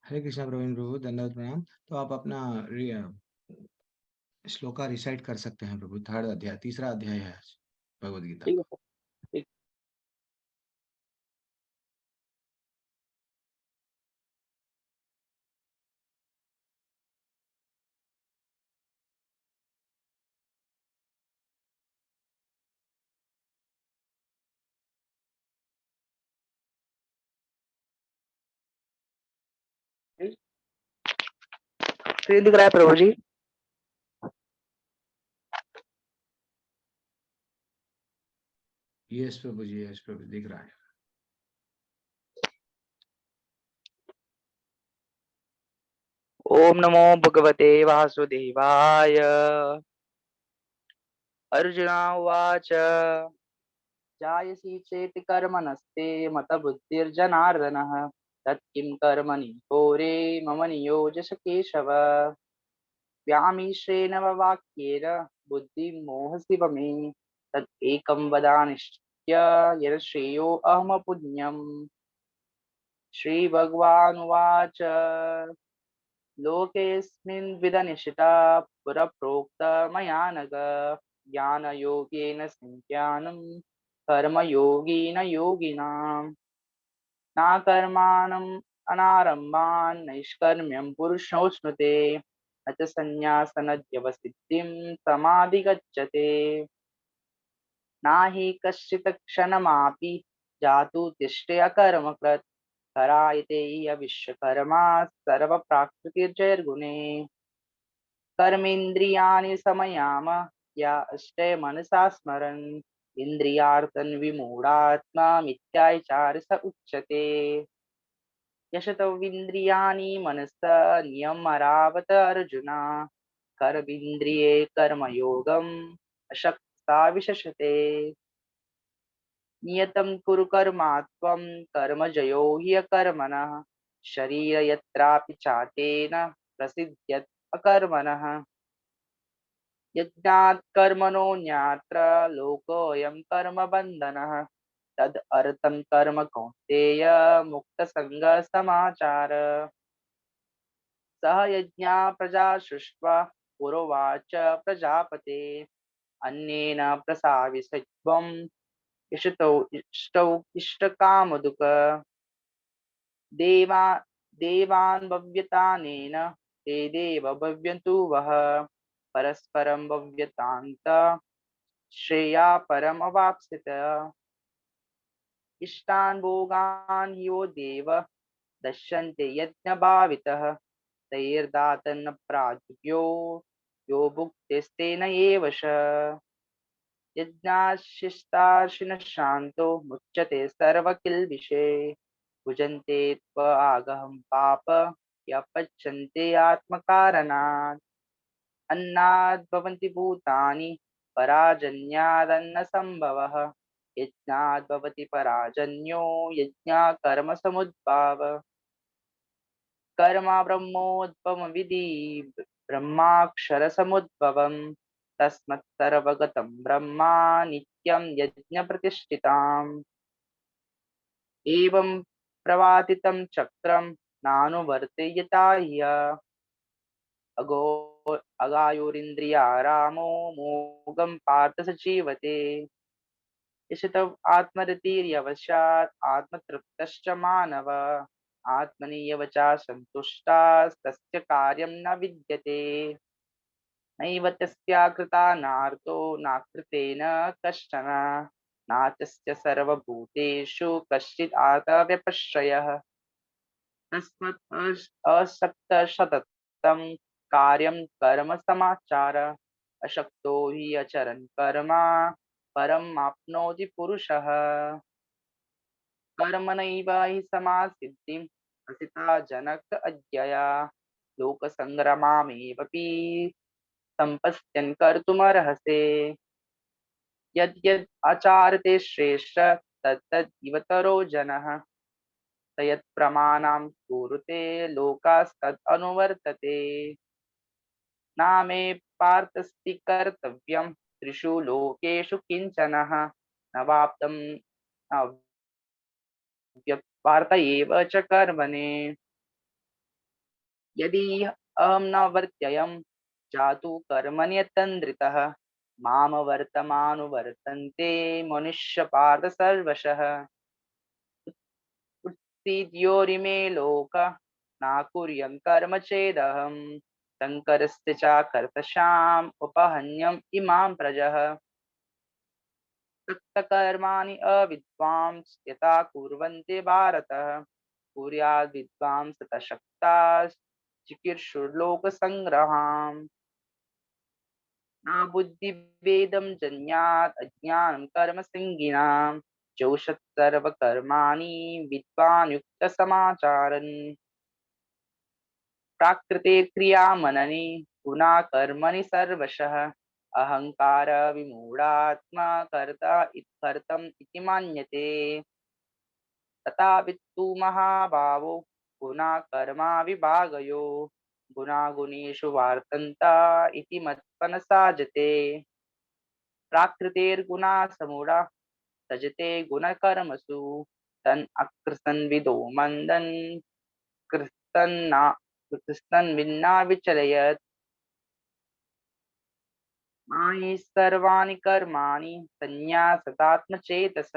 हरे कृष्णा प्रवीण प्रभु, दंडवत प्रणाम। तो आप अपना श्लोका रिसाइट कर सकते हैं प्रभु। थर्ड अध्याय, तीसरा अध्याय है आज भगवद गीता ठीक का। है सर। ठीक। स्क्रीन दिख रहा है प्रभु जी? यस प्रभु जी, यस प्रभु, दिख रहा है। ओम नमो भगवते वासुदेवाय। अर्जुना उवाच जायसी चेत् कर्मणस्ते मत बुद्धिर्जनार्दनः तत्किं कर्मणि घोरे मम नियोजस केशव। व्यामिश्रेण वाक्येन बुद्धिं मोहसि मे तत् एकं वदानिश्च यत् श्रेयो अहमपुण्यम्। श्रीभगवानुवाच लोकेऽस्मिन् विदनिशिता पुरप्रोक्त मया नघ ज्ञानयोगेन संज्ञानं कर्मयोगेन योगिनाम् न कर्माणम् अनारम्भान् नैष्कर्म्यं पुरुषोऽश्नुते न च सन्न्यासनद्यवसिद्धिं समाधिगच्छते नाहि कश्चित् क्षणमापि जातु तिष्ठे अकर्मकृत् करायते विश्वकर्मा सर्वप्राकृतिर्जयर्गुणे कर्मेन्द्रियाणि संयम या अष्टे मनसा स्मरन् इन्द्रियार्थन् विमूढात्मा मिथ्याचार स उच्यते यशतविन्द्रियाणि मनसा नियमरावत अर्जुन कर्मेन्द्रिये कर्मयोगम् अशक्ता विशशते नियतं कुरु कर्मात्वं कर्मजयो हि अकर्मणः शरीर यत्रापि चातेन प्रसिद्ध्यत् अकर्मणः यज्ञात् कर्मणोऽन्यत्र लोकोऽयं कर्मबन्धनः तद् अर्थं कर्म कौन्तेय मुक्तसङ्गः समाचार सह यज्ञा प्रजा सृष्ट्वा पुरोवाच प्रजापते अन्येन प्रसाविसत्वम् इष्टौ इष्टौ इष्टकामदुक देवा देवान् भव्यतानेन ते देव भव्यन्तु वः परस्परं भव्यतान्त श्रेया परमवाप्स्यत इष्टान् भोगान् यो देव दश्यन्ते यज्ञभावितः तैर्दातन्न प्राज्ञो यो भुक्तिस्तेन एव श यज्ञाशिष्टाशिनः शान्तो मुच्यते सर्वकिल्बिषे भुजन्ते त्वागहं पाप यपच्यन्ते आत्मकारणात् अन्नाद् भवन्ति भूतानि पराजन्यादन्नसम्भवः यज्ञाद् भवति पराजन्यो यज्ञात् कर्मसमुद्भव कर्म ब्रह्मोद्भवमिति ब्रह्माक्षरसमुद्भवम् तस्मात् सर्वगतं ब्रह्मा नित्यं यज्ञप्रतिष्ठिताम् एवं प्रवादितं चक्रं नानुवर्तयता ह्य अगो अगायुरिन्द्रियारामो मोघं पार्थ स जीवते इषितव् आत्मरतिर्यवशात् आत्मतृप्तश्च मानव आत्मनि यवचा सन्तुष्टास्तस्य कार्यं न विद्यते नैव तस्या कृता नार्तो नाकृतेन कश्चन नातस्य सर्वभूतेषु कश्चित् आत्मव्यपश्रयः तस्मात् असक्तः सततं कार्यं कर्म समाचार अशक्तो हि अचरन् कर्म परम् आप्नोति पुरुषः कर्मणैव हि समासिद्धिम् असिता जनक अज्ञया लोकसङ्ग्रमामेवपि सम्पश्यन् कर्तुमर्हसि यद् यद् आचारते श्रेष्ठ तत्तद् इवतरो जनः स यत् प्रमाणं कुरुते लोकास्तद् अनुवर्तते नामे पार्थस्ति कर्तव्यं त्रिषु लोकेषु किञ्चनः न वाप्तं न व्यपार्थ एव च कर्मणि यदि अहं न वर्त्ययं जातु कर्मण्यतन्द्रितः मामवर्तमानुवर्तन्ते मनुष्यपार्थ सर्वशः उत्सीद्योरिमे लोका नाकुर्यं कर्म चेदहं शङ्करस्य च कर्तशाम् उपहन्यम् इमां प्रजः कृतकर्माणि अविद्वांस यथा कुर्वन्ति भारत कुर्याद् विद्वांस तशक्ताः चिकीर्षुर्लोकसङ्ग्रहाम् न बुद्धिभेदं जन्यात् अज्ञानं कर्मसङ्गिनां जोषत् सर्वकर्माणि विद्वान् युक्तसमाचारन् प्राकृतेर्क्रियामननि गुणा कर्मणि सर्वशः अहङ्कार विमूढात्मा कर्ता कर्तम् इति मन्यते तथा वित्तु महाभावो गुणा कर्मा विभागयो गुणागुणेषु वार्तन्ता इति मत्पनसाजते प्राकृतेर्गुणा समूढा सजते गुणकर्मसु तन् अकृसन् विदो मन्दन् कृस्तन्ना कृतस्तन् विन्ना विचलयत् मायि सर्वाणि कर्माणि सन्न्यासदात्मचेतस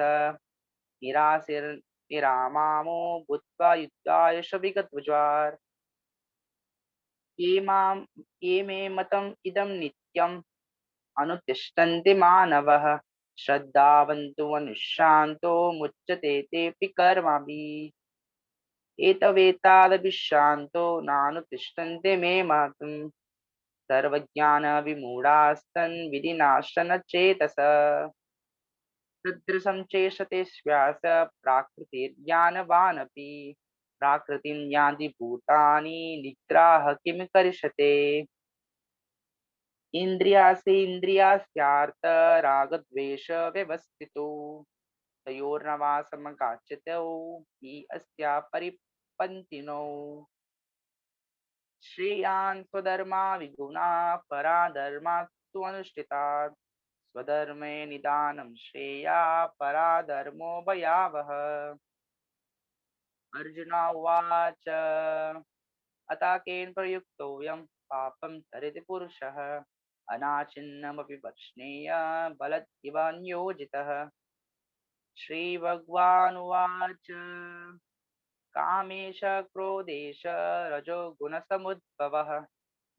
निरामामो भूत्वा युद्धाय विगतज्वार ये मे मतम् इदं नित्यम् अनुतिष्ठन्ति मानवः श्रद्धावन्तो अनुष्ठान्तो मुच्यते तेऽपि कर्माभिः एतवेतादभिश्रान्तो नानुतिष्ठन्ते मे मातुम् सर्वज्ञानविमूढास्तन् विधिनाशन चेतस सदृशं चेष्टते श्वास प्राकृतिर्ज्ञानवानपि प्राकृतिं यान्ति भूतानि निग्राह किं करिष्यते इन्द्रियास्येन्द्रियास्यार्थ रागद्वेष व्यवस्थितो तयोर्नवासमगाच्यतौ हि अस्या परिपन्थिनौ श्रेयान् स्वधर्मा विगुणा पराधर्मास्तु अनुष्ठितात् स्वधर्मे निदानं श्रेया पराधर्मो भयावह अर्जुन उवाच अतः केन प्रयुक्तोऽयं पापं चरति पुरुषः अनाचिन्नमपि वर्ष्णेय बलदिव नियोजितः श्रीभगवानुवाच कामेश क्रोधेश रजोगुणसमुद्भवः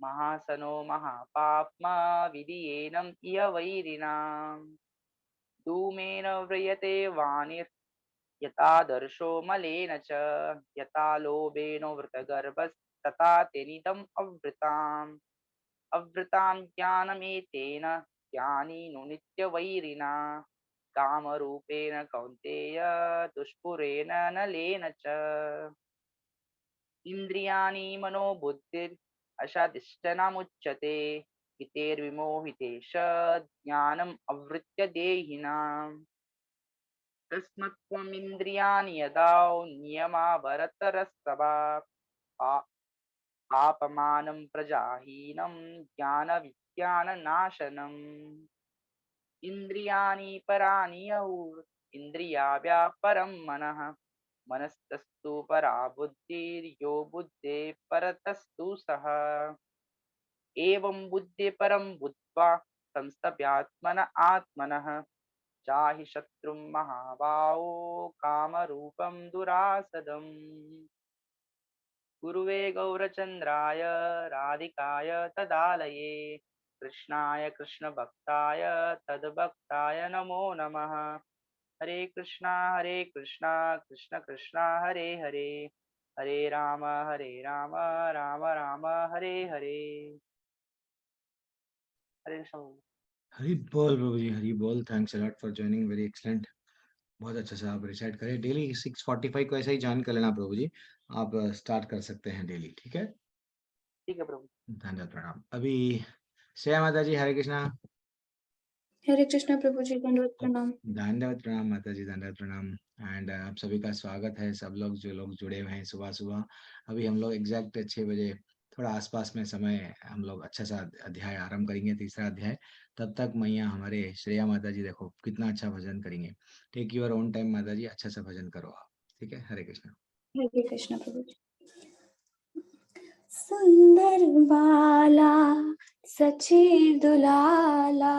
महासनो महापाप्मा विधियेनम् इह वैरिणाम् धूमेन व्रियते वाणिर्यथादर्शो मलेन च यथा लोभेन वृतगर्भस्तथा तेनिदम् अवृतां ज्ञानमेतेन ज्ञानिनो नित्यवैरिणा कामरूपेण कौन्तेय दुष्पुरेण नलेन च इन्द्रियाणि मनोबुद्धिर् अशाधिष्ठनामुच्यते हितेर्विमोहितेश ज्ञानम् आवृत्य देहिनाम् तस्मत्त्वमिन्द्रियाणि यदा नियमावरतरस्तवा पा- पापमानं प्रजाहीनं ज्ञानविज्ञाननाशनम् इन्द्रियाणि पराणि इन्द्रियाव्यापरं मनः मनस्तस्तु परा बुद्धिर्यो बुद्धे परतस्तु सः एवं बुद्धि परं बुद्ध्वा संस्तभ्यात्मन आत्मनः जाहि शत्रुं महाबाहो कामरूपं दुरासदम् गुरुवे गौरचन्द्राय राधिकाय तदालये कृष्णाय कृष्णभक्ताय तद्भक्ताय नमो नमः हरे कृष्णा कृष्ण कृष्णा हरे हरे हरे राम राम राम हरे हरे हरे कृष्ण। हरी बोल प्रभु जी, हरी बोल। Thanks a lot for joining, very excellent. बहुत अच्छा से आप रिसाइट करें। डेली 6:45 को ऐसा ही ज्वाइन कर लेना प्रभु जी। आप स्टार्ट कर सकते हैं डेली, ठीक है। ठीक है प्रभु। धन्यवाद, प्रणाम। अभी श्रेया माता जी, हरे कृष्णा। हरे कृष्णा प्रभु जी, दंडवत प्रणाम। धन्यवाद, प्रणाम माता जी, धन्यवाद, प्रणाम। एंड आप सभी का स्वागत है, सब लोग जो लोग जुड़े हुए हैं सुबह सुबह। अभी हम लोग एग्जैक्ट 6 बजे थोड़ा आसपास में समय हम लोग अच्छा सा अध्याय आरंभ करेंगे, तीसरा अध्याय। तब तक मैया हमारे श्रेया माता जी देखो कितना अच्छा भजन करेंगे। टेक योर ओन टाइम माता जी, अच्छा सा भजन करो आप, ठीक है। हरे कृष्णा। हरे कृष्णा प्रभु जी। सुंदर बाला सची दुलाला,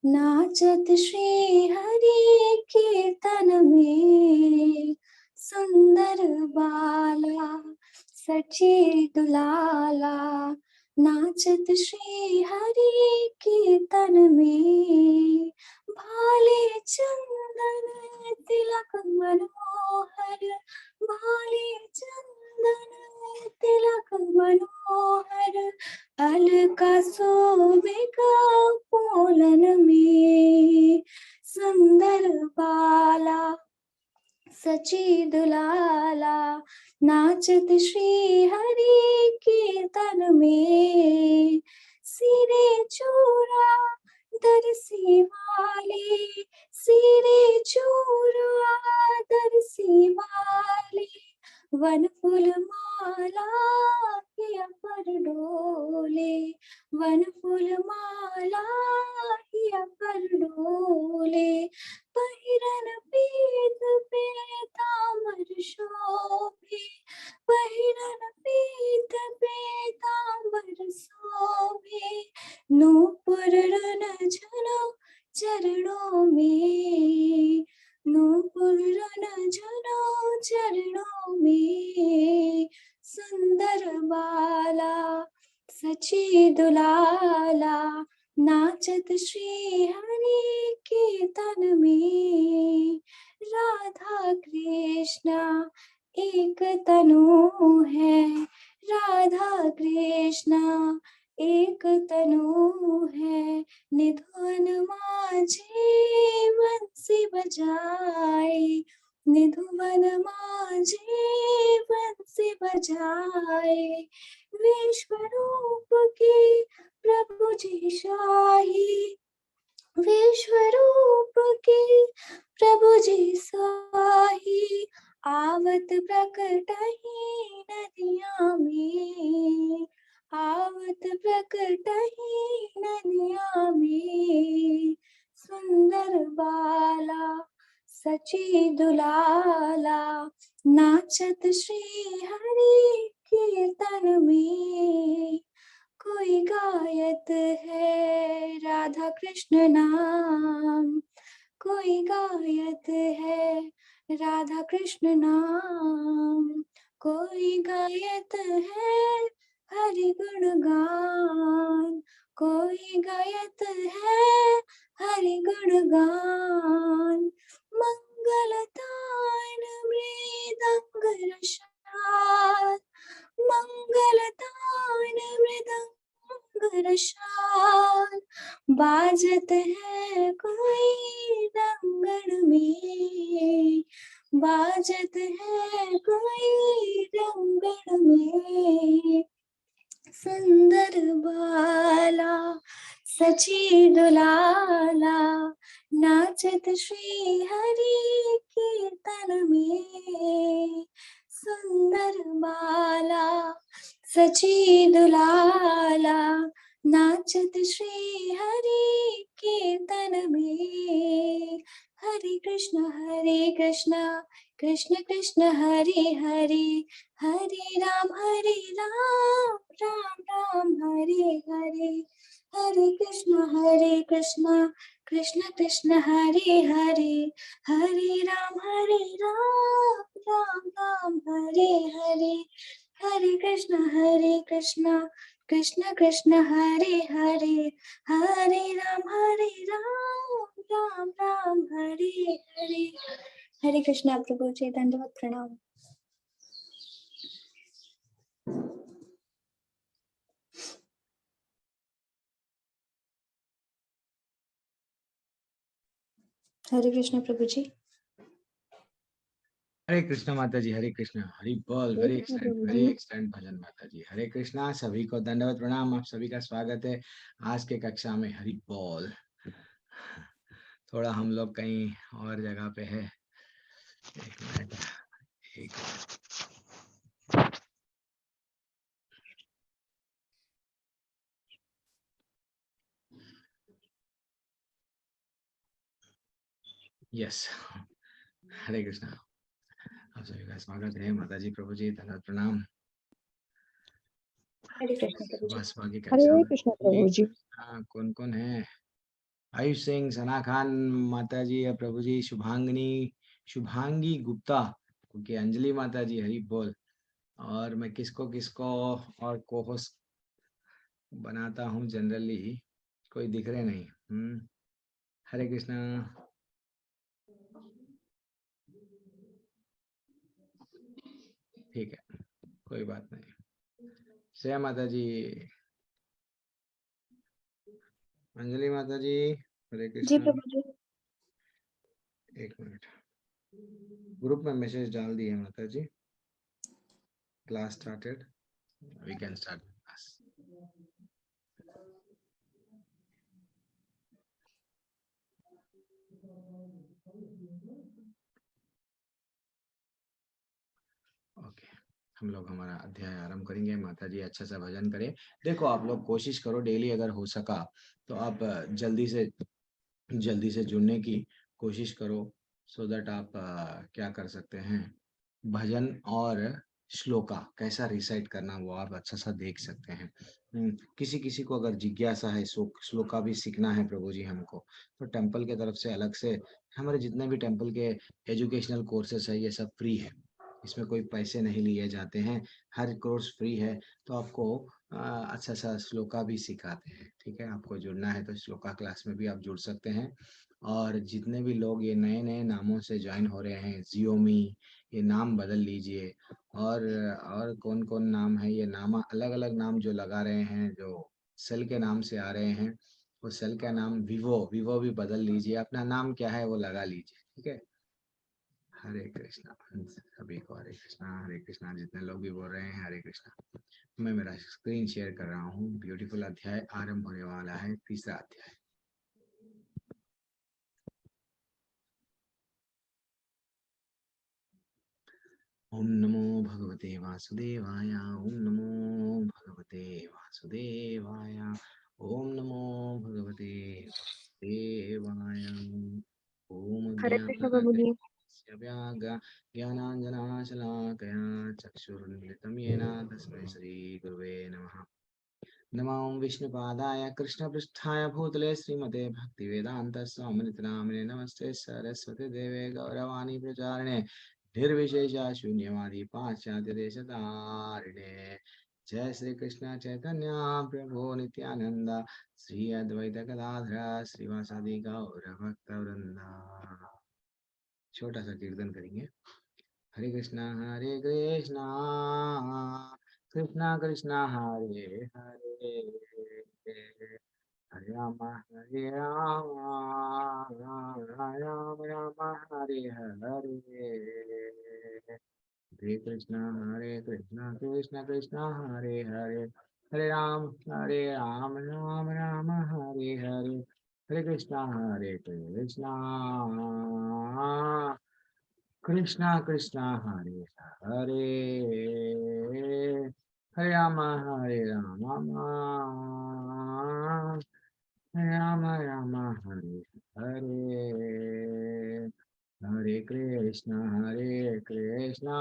नाचत श्री हरि कीर्तन में। सुंदर बाला सची दुलाला, नाचत श्री हरि कीर्तन में। भाले चंदन तिलक मनोहर, भाले चंदन तिलक मनोहर, अलका शोभे पोलन में। सुंदर बाला सची दुलाला, नाचत श्री हरि कीर्तन में। सिरे चूड़ा दरसी वाले, सिरे चूड़ा दरसी वाले, वन फूल माला हिया पर डोले। वन फूल माला हिया पर डोले, पहिरन पीत पीताम्बर शोभे। पहिरन पीत पीताम्बर शोभे, नूपुर रन झनो चरणों में। नूपुर रन झनो चरणों में। सुंदर बाला सची दुलाला, नाचत श्री हरि कीर्तन में। राधा कृष्णा एक तनु है, राधा कृष्णा एक तनु है। निधुवन माझे बंसी बजाए, निधुवन माझे बंसी बजाए। विश्वरूप के प्रभु जी शाही, विश्वरूप के प्रभु जी साही, आवत प्रकट ही नदिया में। आवत प्रकट ही नदिया में। सुंदर बाला सची दुलाला, नाचत श्री हरि कीर्तन में। कोई गायत है राधा कृष्ण नाम, कोई गायत है राधा कृष्ण नाम। कोई गायत है हरि गुण गान, कोई गायत है हरि गुण गान। मंगलतान मृदंग रसाल, मंगलतान मृदंग रसाल, बाजत है कोई रंगण में। बाजत है कोई रंगण में। सुंदर बाला सची दुलाला, नाचत श्री हरि कीर्तन में। सुंदर बाला सची दुलाला, नाचत श्री हरि कीर्तन में। हरे कृष्ण कृष्ण कृष्ण हरे हरे, हरे राम राम राम हरे हरे। हरे कृष्ण कृष्ण कृष्ण हरे हरे, हरे राम राम राम हरे हरे। हरे कृष्ण कृष्ण कृष्ण हरे हरे, हरे राम राम राम हरे हरे। हरे कृष्णा प्रभु जी, दंडवत प्रणाम। हरे कृष्णा प्रभु जी। हरे कृष्ण माता जी, हरे कृष्ण, हरि बोल। वेरी एक्सलेंट भजन माता जी। हरे कृष्णा, सभी को दंडवत प्रणाम। आप सभी का स्वागत है आज के कक्षा में। हरि बोल। थोड़ा हम लोग कहीं और जगह पे है, एक मिनट, एक यस। हरे कृष्णा, आप सभी का स्वागत है माता जी, प्रभु जी, दंडवत प्रणाम। हरे कृष्ण प्रभु जी। सुबह की हरे कक्षा में कृष्ण प्रभु जी। हाँ, कौन-कौन है? आयुष सिंह, सना खान माता जी या प्रभु जी, शुभांगी गुप्ता, क्योंकि अंजलि माता जी, हरि बोल। और मैं किसको और को-होस्ट बनाता हूँ जनरली, कोई दिख रहे नहीं। हरे कृष्णा। ठीक है, कोई बात नहीं। श्रेया माता जी, अंजलि माता जी, हरे जी कृष्णा। प्रभु जी। 1 मिनट, ग्रुप में मैसेज डाल दिए माता जी। Class started, we can start class. Okay, हम लोग हमारा अध्याय आरंभ करेंगे। माता जी अच्छा सा भजन करें। देखो, आप लोग कोशिश करो डेली, अगर हो सका तो आप जल्दी से जुड़ने की कोशिश करो, सो दैट आप क्या कर सकते हैं, भजन और श्लोका कैसा रिसाइट करना वो आप अच्छा सा देख सकते हैं। किसी को अगर जिज्ञासा है, श्लोका भी सीखना है प्रभु जी हमको, तो टेम्पल के तरफ से अलग से हमारे जितने भी टेम्पल के एजुकेशनल कोर्सेस है, ये सब फ्री है। इसमें कोई पैसे नहीं लिए जाते हैं, हर कोर्स फ्री है। तो आपको अच्छा सा श्लोका भी सिखाते हैं। ठीक है, आपको जुड़ना है तो श्लोका क्लास में भी आप जुड़ सकते हैं। और जितने भी लोग ये नए नए नामों से ज्वाइन हो रहे हैं, जियोमी, ये नाम बदल लीजिए। और कौन कौन नाम है, ये नाम अलग अलग नाम जो लगा रहे हैं, जो सेल के नाम से आ रहे हैं, वो सेल का नाम विवो भी बदल लीजिए। अपना नाम क्या है वो लगा लीजिए। ठीक है, हरे कृष्णा सभी को, हरे कृष्णा जितने लोग भी बोल रहे हैं, हरे कृष्णा। मैं मेरा स्क्रीन शेयर कर रहा हूँ। ब्यूटीफुल अध्याय आरंभ होने वाला है, तीसरा अध्याय। ओम नमो भगवते वासुदेवाय, ओम नमो भगवते वासुदेवाय, ओम नमो भगवते वासुदेवाय। ओम हरे कृष्ण प्रभु जी। ज्ञानाञ्जनशलाकया चक्षुरुन्मिलितं येन तस्मै श्रीगुरुवे नमः। नमो विष्णुपादाय कृष्णपृष्ठाय भूतले श्रीमते भक्तिवेदान्त स्वामिनिति नमस्ते सरस्वती देवे गौरवाणी प्रचारिणे निर्विशेषा शून्यवादी पाश्चात्य देशतारिणे। जय श्री कृष्ण चैतन्य प्रभु नित्यानंद, श्री अद्वैत गदाधर श्रीवासादि गौर भक्त वृंदा। छोटा सा कीर्तन करेंगे। हरे कृष्णा कृष्णा कृष्णा हरे हरे, हरे राम राम राम हरे हरे। हरे कृष्णा कृष्णा कृष्णा हरे हरे, हरे राम राम राम हरे हरे। हरे कृष्णा कृष्णा कृष्णा हरे हरे, हरे राम राम हरे हरे। हरे कृष्णा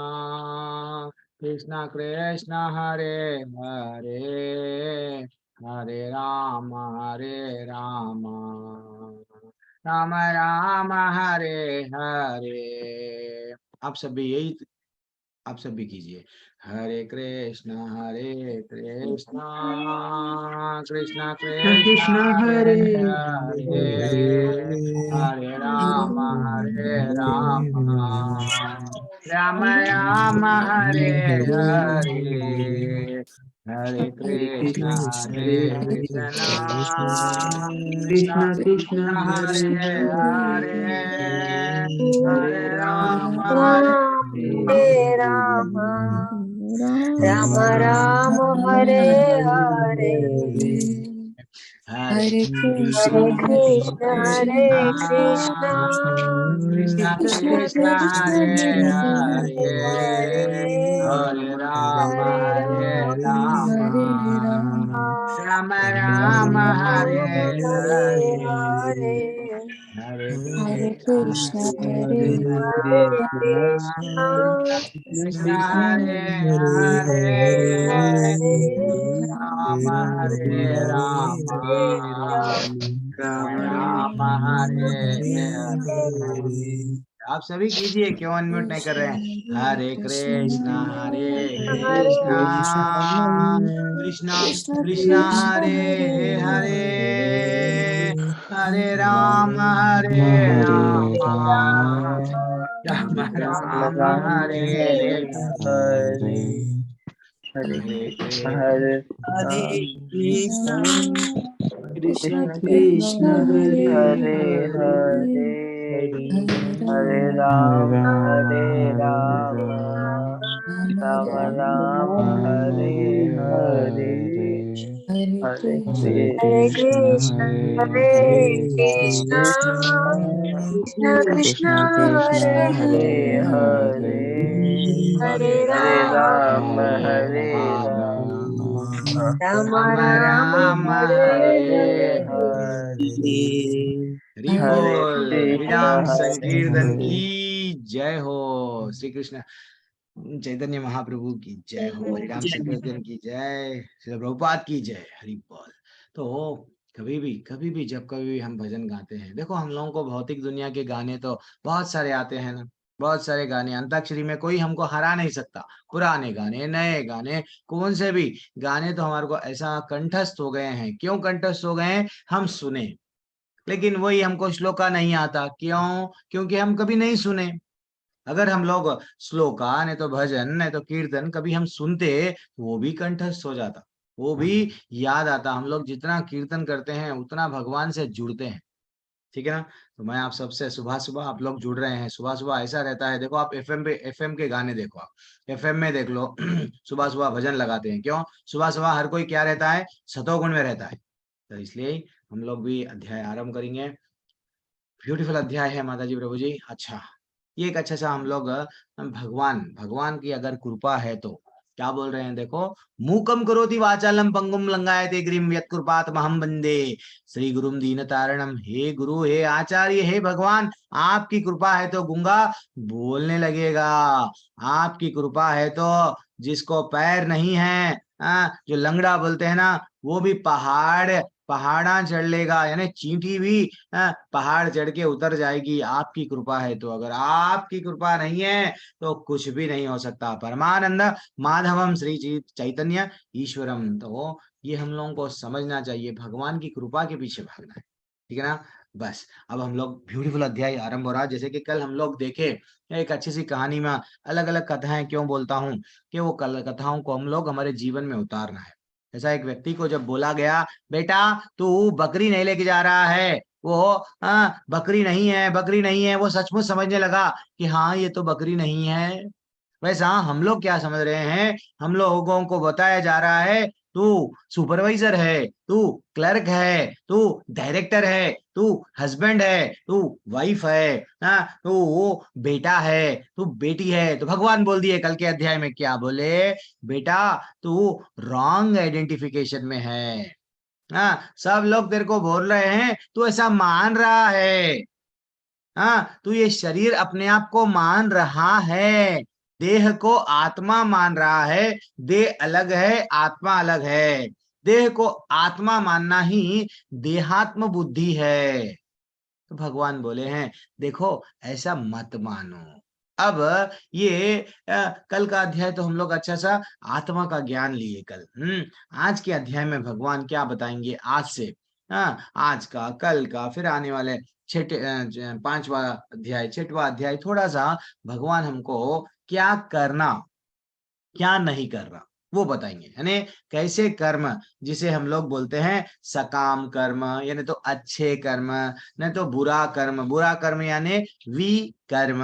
कृष्णा कृष्णा हरे हरे, हरे राम राम राम हरे हरे। आप सब भी कीजिए। हरे कृष्णा कृष्णा कृष्ण हरे हरे हरे, हरे राम राम राम हरे हरे। हरे हरे कृष्णा कृष्ण कृष्णा कृष्णा कृष्ण कृष्ण कृष्णा हरे हरे हरे हरे, हरे हरे राम राम हरे राम, राम राम हरे हरे, हरे हरे कृष्णा कृष्ण हरे कृष्ण, कृष्णा कृष्ण कृष्णा कृष्ण हरे हरे हरे, हरे, हरे राम हरे राम हरे राम, राम राम राम हरे राम हरे हरे। हरे, Hare Krishna, Hare Hare Krishna, Krishna Krishna Hare Hare, Hare Ram हरे राम, राम राम हरे हरे। आप सभी कीजिए, क्यों अनम्यूट नहीं कर रहे हैं? हरे कृष्णा कृष्णा कृष्णा हरे हरे, हरे Ram Ram, Ram Ram Hare Hare. Hare Hare Hare Krishna, Krishna Krishna Krishna Krishna, Hare हरे Hare हरे Hare, हरे Hare राम हरे Hare Ram Ram, Ram Ram Ram Hare Hare Hare हरे Krishna, Hare कृष्ण Krishna, हरे Hare Krishna, Krishna Krishna Krishna, Krishna Krishna Hare हरे Hare, हरे हरे Hare हरे Rama, Ram Hare Hare Ram, Ram Rama Ram Rama, Ram Hare Hare Hare Hare, हरे। हरि हरे बोल, कृष्ण हरिनाम हरे संकीर्तन की जय हो। श्री कृष्ण चैतन्य महाप्रभु की जय हो, हरिनाम संकीर्तन की जय, श्री प्रभुपाद की जय। हरि बोल। तो कभी भी जब कभी भी हम भजन गाते हैं, देखो हम लोगों को भौतिक दुनिया के गाने तो बहुत सारे आते हैं ना, बहुत सारे गाने, अंताक्षरी में कोई हमको हरा नहीं सकता। पुराने गाने, नए गाने, कौन से भी गाने तो हमारे को ऐसा कंठस्थ हो गए हैं। क्यों कंठस्थ हो गए हैं? हम सुने, लेकिन वही हमको श्लोका नहीं आता। क्यों? क्योंकि हम कभी नहीं सुने। अगर हम लोग श्लोका नहीं तो भजन नहीं तो कीर्तन कभी हम सुनते, वो भी कंठस्थ हो जाता, वो भी याद आता। हम लोग जितना कीर्तन करते हैं उतना भगवान से जुड़ते हैं। ठीक है ना? तो मैं आप सबसे सुबह सुबह आप लोग जुड़ रहे हैं, सुबह सुबह ऐसा रहता है। देखो आप एफएम पे, एफएम के गाने देखो, आप एफएम में देख लो सुबह सुबह भजन लगाते हैं। क्यों? सुबह सुबह हर कोई क्या रहता है? सतोगुण में रहता है। तो इसलिए हम लोग भी अध्याय आरंभ करेंगे। ब्यूटीफुल अध्याय है माता जी, प्रभु जी। अच्छा, ये एक अच्छा सा हम लोग भगवान भगवान की अगर कृपा है तो क्या बोल रहे हैं? देखो, मूकम करोति वाचालम पंगुम लंगायते गिरिम यत्कृपात महम वंदे श्री गुरुम दीन तारणम। हे गुरु, हे आचार्य, हे भगवान, आपकी कृपा है तो गूंगा बोलने लगेगा। आपकी कृपा है तो जिसको पैर नहीं है, जो लंगड़ा बोलते हैं ना, वो भी पहाड़ा चढ़ लेगा, यानी चींटी भी पहाड़ चढ़ के उतर जाएगी। आपकी कृपा है तो। अगर आपकी कृपा नहीं है तो कुछ भी नहीं हो सकता। परमानंद माधवम श्री चैतन्य ईश्वरम। तो ये हम लोगों को समझना चाहिए, भगवान की कृपा के पीछे भागना है। ठीक है ना? बस अब हम लोग ब्यूटीफुल अध्याय आरंभ हो रहा है। जैसे कि कल हम लोग देखे एक अच्छी सी कहानी में अलग अलग कथाएं, क्यों बोलता हूँ कि वो कथाओं को हम लोग हमारे जीवन में उतारना है। ऐसा एक व्यक्ति को जब बोला गया, बेटा तू बकरी नहीं लेके जा रहा है, वो बकरी नहीं है, बकरी नहीं है, वो सचमुच समझने लगा कि हाँ ये तो बकरी नहीं है। वैसा हम लोग क्या समझ रहे हैं? हम लोगों को बताया जा रहा है तू सुपरवाइजर है, तू क्लर्क है, तू डायरेक्टर है, तू हस्बैंड है, तू वाइफ है, तू वो बेटा है, तू बेटी है। तो भगवान बोल दिए कल के अध्याय में, क्या बोले? बेटा तू रॉन्ग आइडेंटिफिकेशन में है। सब लोग तेरे को बोल रहे हैं, तू ऐसा मान रहा है। तू ये शरीर अपने आप को मान रहा है, देह को आत्मा मान रहा है। देह अलग है, आत्मा अलग है। देह को आत्मा मानना ही देहात्म बुद्धि है। तो भगवान बोले हैं, देखो ऐसा मत मानो। अब ये कल का अध्याय तो हम लोग अच्छा सा आत्मा का ज्ञान लिए कल। आज के अध्याय में भगवान क्या बताएंगे आज से? आज का, कल का, फिर आने वाले पांचवा अध्याय, छठवा अध्याय, थोड़ा सा भगवान हमको क्या करना, क्या नहीं करना, वो बताएंगे। यानी कैसे कर्म, जिसे हम लोग बोलते हैं सकाम कर्म, यानी तो अच्छे कर्म, नहीं तो बुरा कर्म। बुरा कर्म यानी विकर्म।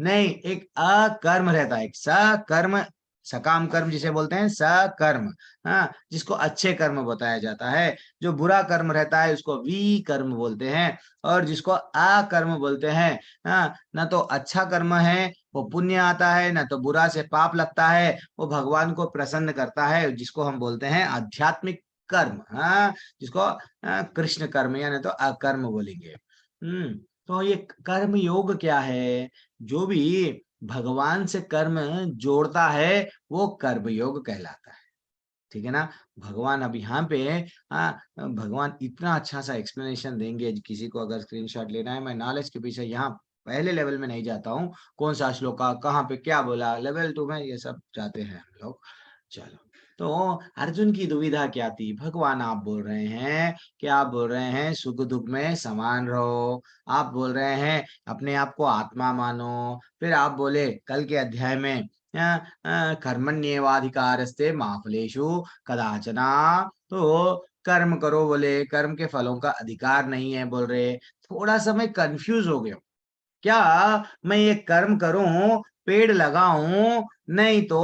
नहीं, एक अकर्म रहता है, एक सकर्म। सकाम कर्म जिसे बोलते हैं सकर्म, जिसको अच्छे कर्म बताया जाता है। जो बुरा कर्म रहता है उसको विकर्म बोलते हैं। और जिसको अकर्म बोलते हैं, ना तो अच्छा कर्म है वो पुण्य आता है, ना तो बुरा से पाप लगता है, वो भगवान को प्रसन्न करता है, जिसको हम बोलते हैं आध्यात्मिक कर्म। जिसको कृष्ण कर्म यानी तो अकर्म बोलेंगे। तो ये कर्म योग क्या है? जो भी भगवान से कर्म जोड़ता है वो कर्म योग कहलाता है। ठीक है ना? भगवान अब यहाँ पे भगवान इतना अच्छा-सा एक्सप्लेनेशन देंगे, किसी को अगर स्क्रीनशॉट लेना है, मैं नॉलेज के पीछे यहाँ पहले लेवल में नहीं जाता हूँ, कौन-सा श्लोका, कहाँ पे क्या बोला, लेवल 2 में ये सब जाते हैं हम लोग। चलो, तो अर्जुन की दुविधा क्या थी? भगवान आप बोल रहे हैं कि आप बोल रहे हैं सुख-दुःख में समान रहो, आप बोल रहे हैं अपने आप को आत्मा मानो, फिर आप बोले कल के अध्याय में कर्मण्येवाधिकारस्ते मा फलेषु कदाचना, तो कर्म करो बोले, कर्म के फलों का अधिकार नहीं है बोल रहे। थोड़ा-सा मैं कन्फ्यूज़ हो गया हूँ। क्या मैं ये कर्म करूं, पेड़ लगाऊं, नहीं तो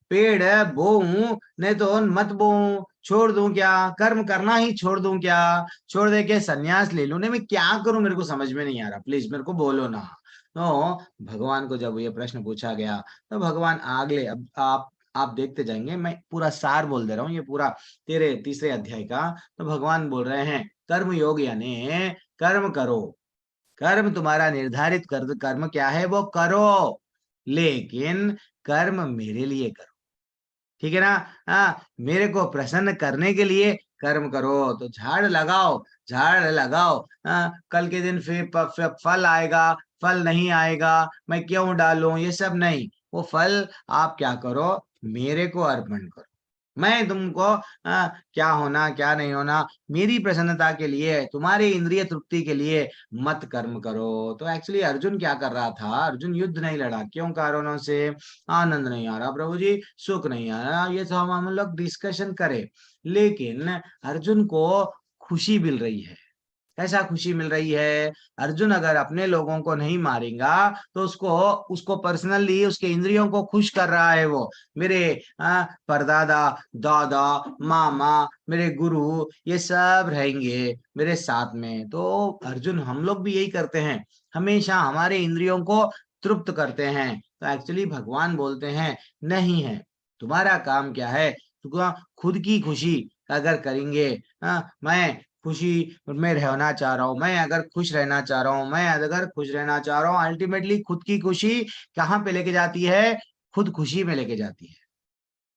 पेड़ बोऊं, नहीं तो मत बोऊं, छोड़ दूं क्या? कर्म करना ही छोड़ दूं क्या? छोड़ दे के संन्यास ले लूं? नहीं, मैं क्या करूं? मेरे को समझ में नहीं आ रहा, प्लीज मेरे को बोलो ना। तो भगवान को जब ये प्रश्न पूछा गया, तो भगवान आगे, अब आप देखते जाएंगे, मैं पूरा सार बोल दे रहा हूँ, ये पूरा तेरे तीसरे अध्याय का। तो भगवान बोल रहे हैं कर्म योग यानी कर्म करो, कर्म तुम्हारा निर्धारित कर्म क्या है वो करो, लेकिन कर्म मेरे लिए करो। ठीक है ना? मेरे को प्रसन्न करने के लिए कर्म करो। तो झाड़ लगाओ, झाड़ लगाओ, कल के दिन फिर फल आएगा, फल नहीं आएगा, मैं क्यों डालूं, ये सब नहीं। वो फल आप क्या करो, मेरे को अर्पण करो। मैं तुमको क्या होना क्या नहीं होना, मेरी प्रसन्नता के लिए, तुम्हारे इंद्रिय तृप्ति के लिए मत कर्म करो। तो एक्चुअली अर्जुन क्या कर रहा था? अर्जुन युद्ध नहीं लड़ा, क्यों कारणों से? आनंद नहीं आ रहा प्रभु जी, सुख नहीं आ रहा, ये तो हम लोग डिस्कशन करें, लेकिन अर्जुन को खुशी मिल रही है। कैसा खुशी मिल रही है? अर्जुन अगर अपने लोगों को नहीं मारेगा तो उसको उसको पर्सनली उसके इंद्रियों को खुश कर रहा है वो। मेरे परदादा, दादा, मामा, मेरे गुरु, ये सब रहेंगे मेरे साथ में। तो अर्जुन, हम लोग भी यही करते हैं, हमेशा हमारे इंद्रियों को तृप्त करते हैं। तो एक्चुअली भगवान बोलते हैं नहीं है, तुम्हारा काम क्या है? खुद की खुशी अगर करेंगे, मैं खुशी में रहना चाह रहा हूँ, मैं अगर खुश रहना चाह रहा हूँ, मैं अगर खुश रहना चाह रहा हूँ, अल्टीमेटली खुद की खुशी कहाँ पे लेके जाती है? खुद खुशी में लेके जाती है।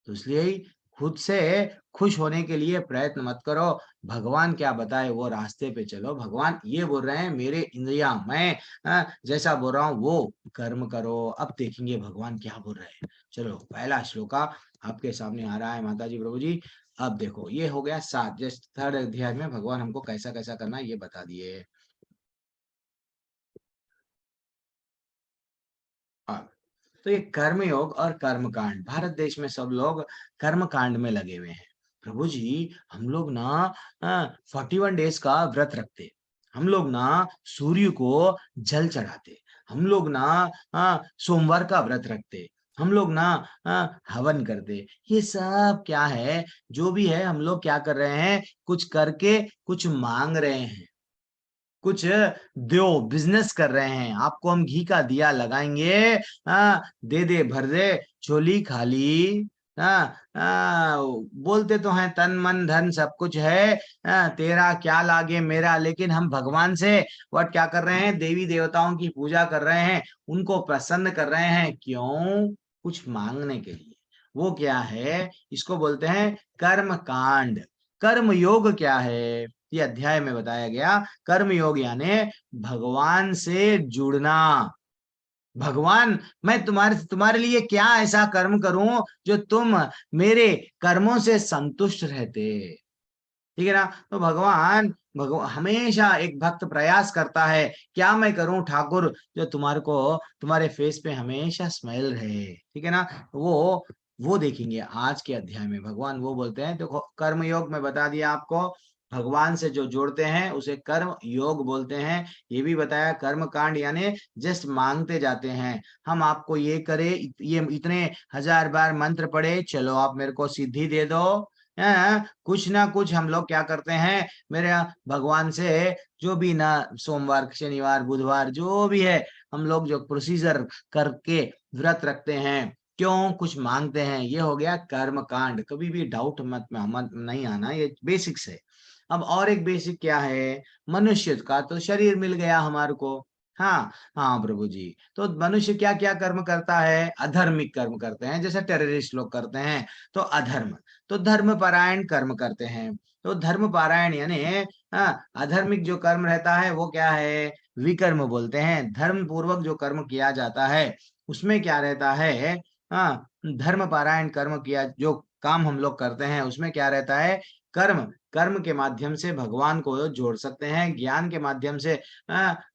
तो इसलिए ही खुद से खुश होने के लिए प्रयत्न मत करो, भगवान क्या बताए वो रास्ते पे चलो। भगवान ये बोल रहे हैं मेरे इंद्रियां, मैं जैसा बोल रहा हूँ वो कर्म करो। अब देखेंगे भगवान क्या बोल रहे हैं। चलो, पहला श्लोका आपके सामने आ रहा है माता जी, प्रभु जी। अब देखो, ये हो गया 7, जस्ट थर्ड अध्याय में भगवान हमको कैसा कैसा करना है ये बता दिए। हाँ, तो ये कर्म योग और कर्म कांड, भारत देश में सब लोग कर्म कांड में लगे हुए हैं। प्रभु जी, हम लोग ना 41 डेज का व्रत रखते, हम लोग ना सूर्य को जल चढ़ाते, हम लोग ना सोमवार का व्रत रखते, हम लोग ना हवन करते। ये सब क्या है? जो भी है हम लोग क्या कर रहे हैं? कुछ करके कुछ मांग रहे हैं, कुछ दो, बिजनेस कर रहे हैं। आपको हम घी का दिया लगाएंगे, दे दे भर दे झोली खाली। बोलते तो हैं तन मन धन सब कुछ है, तेरा क्या लागे मेरा, लेकिन हम भगवान से व्हाट क्या कर रहे हैं? देवी देवताओं की पूजा कर रहे हैं, उनको प्रसन्न कर रहे हैं। क्यों? कुछ मांगने के लिए। वो क्या है? इसको बोलते हैं कर्म कांड। कर्म योग क्या है? ये अध्याय में बताया गया। कर्म योग यानी भगवान से जुड़ना। भगवान, मैं तुम्हारे लिए क्या ऐसा कर्म करूं जो तुम मेरे कर्मों से संतुष्ट रहते? ठीक है ना? तो भगवान हमेशा एक भक्त प्रयास करता है, क्या मैं करूं ठाकुर जो तुम्हारे को, तुम्हारे फेस पे हमेशा स्माइल रहे। ठीक है ना? वो देखेंगे आज के अध्याय में। भगवान वो बोलते हैं, देखो कर्म योग में बता दिया आपको, भगवान से जो जोड़ते हैं उसे कर्म योग बोलते हैं। ये भी बताया कर्म कांड यानी जस्ट मांगते जाते हैं, हम आपको ये करे, ये इतने 1000 बार मंत्र पढ़े, चलो आप मेरे को सिद्धि दे दो। कुछ ना कुछ हम लोग क्या करते हैं, मेरे भगवान से जो भी ना, सोमवार, शनिवार, बुधवार, जो भी है हम लोग जो प्रोसीजर करके व्रत रखते हैं, क्यों? कुछ मांगते हैं। ये हो गया कर्म कांड। कभी भी डाउट मत नहीं आना, ये बेसिक्स है। अब और एक बेसिक क्या है? मनुष्य का तो शरीर मिल गया हमारे को, हाँ, हाँ प्रभु जी। तो मनुष्य क्या-क्या कर्म करता है? अधर्मिक कर्म करते हैं, जैसे टेररिस्ट लोग करते हैं, तो अधर्म। तो धर्मपरायण कर्म करते हैं। तो धर्मपरायण यानी अधर्मिक जो कर्म रहता है वो क्या है? विकर्म बोलते हैं। धर्म पूर्वक जो कर्म किया जाता है, उसमें क्या रहता है? धर्मपरायण कर्म किया जो काम हम लोग करते हैं, उसमें क्या रहता है? कर्म, कर्म के माध्यम से भगवान को जोड़ सकते हैं, ज्ञान के माध्यम से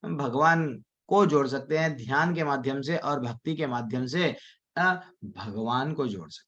भगवान को जोड़ सकते हैं, ध्यान के माध्यम से और भक्ति के माध्यम से भगवान को जोड़ सकते हैं।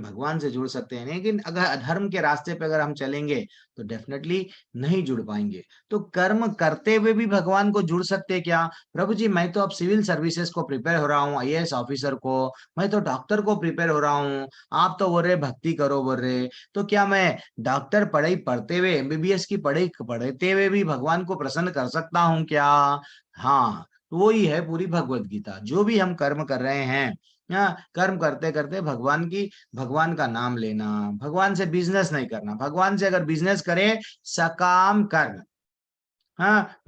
भगवान से जुड़ सकते हैं, लेकिन अगर अधर्म के रास्ते पे अगर हम चलेंगे, तो डेफ़िनेटली नहीं जुड़ पाएँगे। तो कर्म करते हुए भी भगवान को जुड़ सकते हैं क्या? प्रभु जी, मैं तो अब सिविल सर्विसेज़ को प्रिपेयर हो रहा हूँ, आईएएस ऑफ़िसर को, मैं तो डॉक्टर को प्रिपेयर हो रहा हूँ, आप तो बोल रहे भक्ति करो बोल रहे, तो क्या मैं डॉक्टर पढ़ाई पढ़ते हुए एमबीबीएस की पढ़ाई पढ़ते हुए भी भगवान को प्रसन्न कर सकता हूँ क्या? हाँ, तो वो ही है पूरी भगवत गीता। जो भी हम कर्म कर रहे हैं, कर्म करते-करते भगवान का नाम लेना, भगवान से बिज़नेस नहीं करना। भगवान से अगर बिज़नेस करें, सकाम कर्म।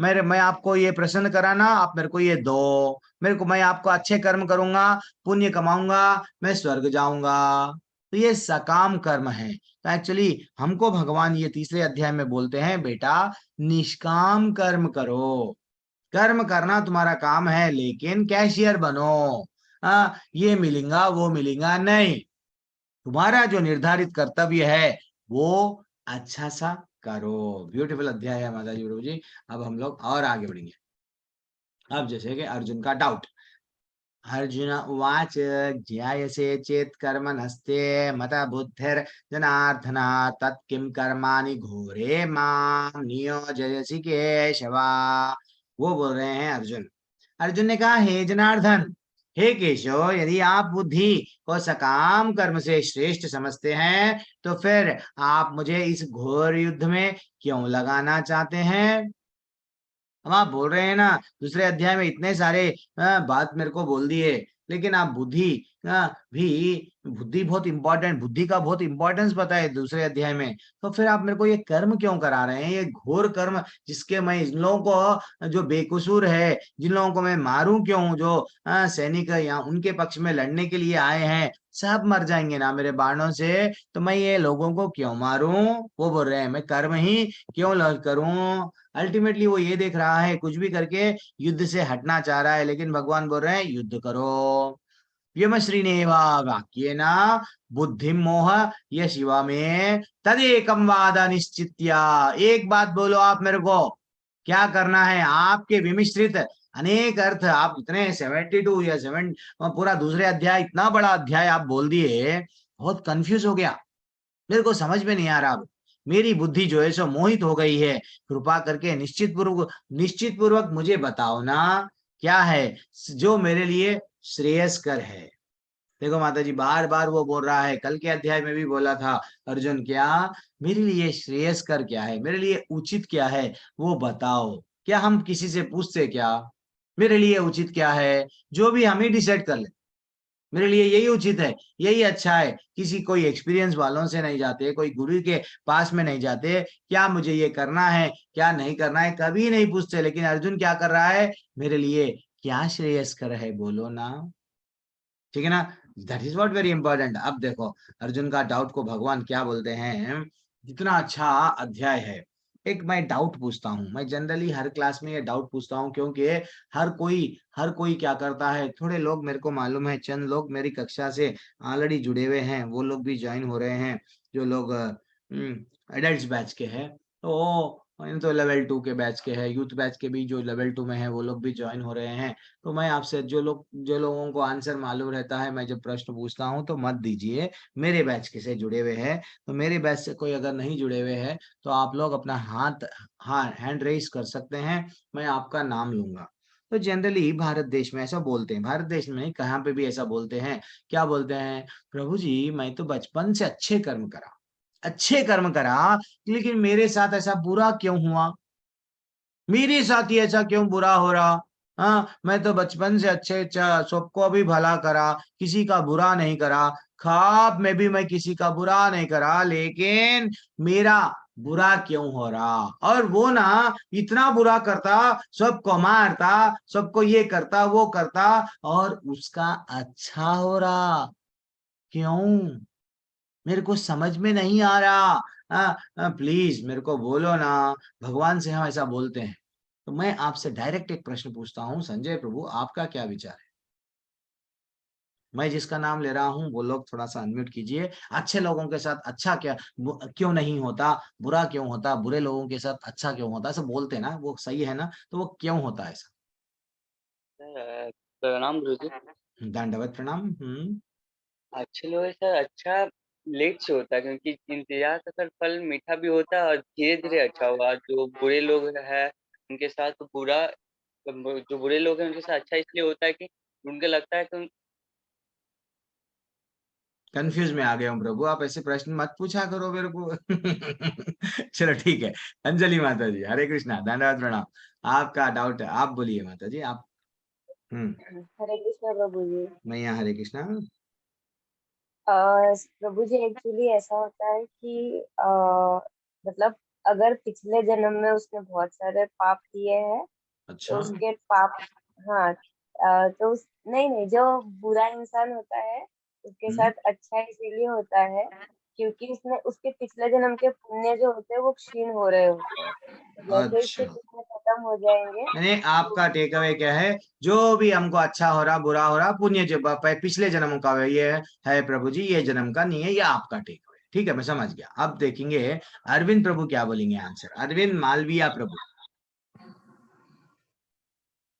मैं आपको ये प्रसन्न कराना, आप मेरे को ये दो। मैं आपको अच्छे कर्म करूँगा, पुण्य कमाऊँगा, मैं स्वर्ग जाऊँगा। तो ये सकाम कर्म है। तो एक्चुअली हमको भगवान ये तीसरे अध्याय में बोलते हैं, बेटा निष्काम कर्म करो। कर्म करना तुम्हारा काम है, लेकिन कैशियर बनो। ये मिलेगा, वो मिलेगा नहीं। तुम्हारा जो निर्धारित कर्तव्य है, वो अच्छा-सा करो। ब्यूटीफुल अध्याय है माताजी, प्रभु जी। अब हम लोग और आगे बढ़ेंगे। अब जैसे कि अर्जुन का डाउट। अर्जुन उवाच ज्ञायसे चेत् कर्मणस्ते मता बुद्धिर्जनार्दन तत् किं कर्माणि घोरे मां नियोजयसि केशव। वो बोल रहे हैं अर्जुन। अर्जुन ने कहा, हे जनार्दन, हे केशव, यदि आप बुद्धि को सकाम कर्म से श्रेष्ठ समझते हैं, तो फिर आप मुझे इस घोर युद्ध में क्यों लगाना चाहते हैं? अब आप बोल रहे हैं ना, दूसरे अध्याय में इतने सारे बात मेरे को बोल दिए, लेकिन आप भी बुद्धि बहुत इम्पोर्टेंट, बुद्धि का बहुत इम्पोर्टेंस बताए दूसरे अध्याय में। तो फिर आप मेरे को ये कर्म क्यों करा रहे हैं? ये घोर कर्म जिसके मैं इन लोगों को जो बेकसूर है, जिन लोगों को मैं मारूँ क्यों? जो सैनिक यहाँ उनके पक्ष में लड़ने के लिए आए हैं, सब मर जाएँगे ना मेरे बाणों से, तो मैं ये लोगों को क्यों मारूँ? वो बोल रहे हैं, मैं कर्म ही क्यों ल करूँ? अल्टीमेटली वो ये देख रहा है कुछ भी करके युद्ध से हटना चाह रहा है, लेकिन भगवान बोल रहे हैं युद्ध करो। यमश्रीनेवा वाक्येन बुद्धिं मोह ये शिवा में तदेकं वाद निश्चित्य। एक बात बोलो आप मेरे को, क्या करना है? आपके विमिश्रित अनेक अर्थ आप इतने 72 या 7 पूरा दूसरे अध्याय, इतना बड़ा अध्याय आप बोल दिए, बहुत कन्फ्यूज हो गया। मेरे को समझ में नहीं आ रहा अब। मेरी बुद्धि जो है सो मोहित हो गई है। कृपा करके निश्चित पूर्वक मुझे बताओ ना, क्या है जो मेरे लिए श्रेयस्कर है? देखो माताजी, बार-बार वो बोल रहा है, कल के अध्याय में भी बोला था अर्जुन, क्या मेरे लिए श्रेयस्कर क्या है? मेरे लिए उचित क्या है? वो बताओ। क्या हम किसी से पूछते क्या? मेरे लिए उचित क्या है? जो भी हम ही डिसाइड कर लें। मेरे लिए यही उचित है, यही अच्छा है। किसी कोई एक्सपीरियंस वालों से नहीं जाते, कोई गुरु के पास में नहीं जाते, क्या मुझे ये करना है, क्या नहीं करना है, कभी नहीं पूछते। लेकिन अर्जुन क्या कर रहा है? मेरे लिए क्या श्रेयस्कर है बोलो ना, ठीक है ना? That is what very important. अब देखो अर्जुन का डाउट को भगवान क्या बोलते हैं, कितना अच्छा अध्याय है। एक मैं डाउट पूछता हूँ, मैं जनरली हर क्लास में ये डाउट पूछता हूँ, क्योंकि हर कोई क्या करता है, थोड़े लोग मेरे को मालूम है, चंद लोग मेरी कक्षा से ऑलरेडी जुड़े हुए हैं, वो लोग भी जॉइन हो रहे हैं, जो लोग एडल्ट्स बैच के हैं। तो इन तो लेवल 2 के बैच के हैं, यूथ बैच के भी जो लेवल 2 में हैं, वो लोग भी जॉइन हो रहे हैं। तो मैं आपसे जो लोगों को आंसर मालूम रहता है, मैं जब प्रश्न पूछता हूँ तो मत दीजिए। मेरे बैच के से जुड़े हुए हैं, तो मेरे बैच से कोई अगर नहीं जुड़े हुए हैं, तो आप लोग अपना हैंड रेज़ कर सकते हैं, मैं आपका नाम लूँगा। तो जनरली भारत देश में ऐसा बोलते हैं, भारत देश में नहीं, कहाँ पे भी ऐसा बोलते हैं। क्या बोलते हैं? प्रभु जी, मैं तो बचपन से अच्छे कर्म करा, लेकिन मेरे साथ ऐसा बुरा क्यों हुआ? मेरे साथ ही ऐसा क्यों बुरा हो रहा? मैं तो बचपन से अच्छे सबको भी भला करा, किसी का बुरा नहीं करा, ख्वाब में भी मैं किसी का बुरा नहीं करा, लेकिन मेरा बुरा क्यों हो रहा। और वो ना इतना बुरा करता, सबको मारता, सबको ये करता वो करता, और उसका अच्छा हो रहा क्यों, मेरे को समझ में नहीं आ रहा। प्लीज मेरे को बोलो ना। भगवान से हम ऐसा बोलते हैं। तो मैं आपसे डायरेक्ट एक प्रश्न पूछता हूँ संजय प्रभु, आपका क्या विचार है। मैं जिसका नाम ले रहा हूँ वो लोग थोड़ा सा अनम्यूट कीजिए। अच्छे लोगों के साथ अच्छा क्यों नहीं होता, बुरा क्यों होता, बुरे लोगों के साथ अच्छा क्यों होता, ऐसा बोलते हैं ना, वो सही है ना, तो वो क्यों होता है ऐसा। प्रणाम गुरुजी। दंडवत प्रणाम। अच्छे लोगों के साथ अच्छा लेट से होता है, क्योंकि इंतजार का फल मीठा भी होता है और धीरे धीरे अच्छा हुआ। जो बुरे लोग हैं उनके साथ तो बुरा, जो बुरे लोग हैं उनके साथ अच्छा इसलिए होता है कि उनको लगता है कि कंफ्यूज में आ गया हूँ प्रभु, आप ऐसे प्रश्न मत पूछा करो मेरे को। चलो ठीक है। अंजलि माता जी, हरे कृष्णा, धन्यवाद प्रणाम। आपका डाउट है, आप बोलिए माता जी, आप। हरे कृष्णा प्रभु जी। मैं यहाँ हरे कृष्णा। प्रभु जी एक्चुअली ऐसा होता है कि मतलब अगर पिछले जन्म में उसने बहुत सारे पाप किए हैं तो अच्छा। उसके पाप, हाँ, तो नहीं नहीं, जो बुरा इंसान होता है उसके हम्म, साथ अच्छा इसीलिए होता है क्योंकि उसने उसके पिछले जन्म के पुण्य जो होते हैं वो क्षीण हो रहे होते हैं। जैसे इसके अच्छा, पुण्य खत्म हो जाएंगे यानी तो आपका टेक अवे क्या है, जो भी हमको अच्छा हो रहा बुरा हो रहा पुण्य जो पिछले जन्म का ये है प्रभु जी, ये जन्म का नहीं है, ये आपका टेक अवे। ठीक है, मैं समझ गया। अब देखेंगे अरविंद प्रभु क्या बोलेंगे आंसर। अरविंद मालविया प्रभु,